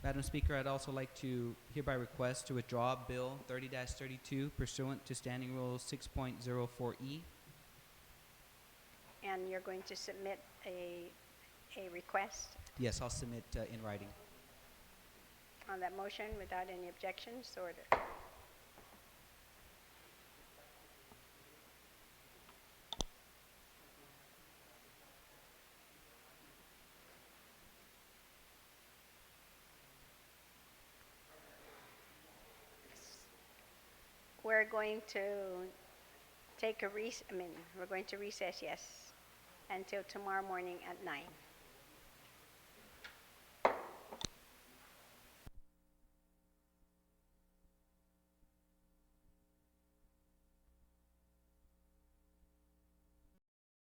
Madam Speaker, I'd also like to hereby request to withdraw Bill 30-32 pursuant to Standing Rule 6.04E. And you're going to submit a request Yes, I'll submit in writing. on that motion without any objections? So ordered. We're going to take a we're going to recess, yes, until tomorrow morning at 9.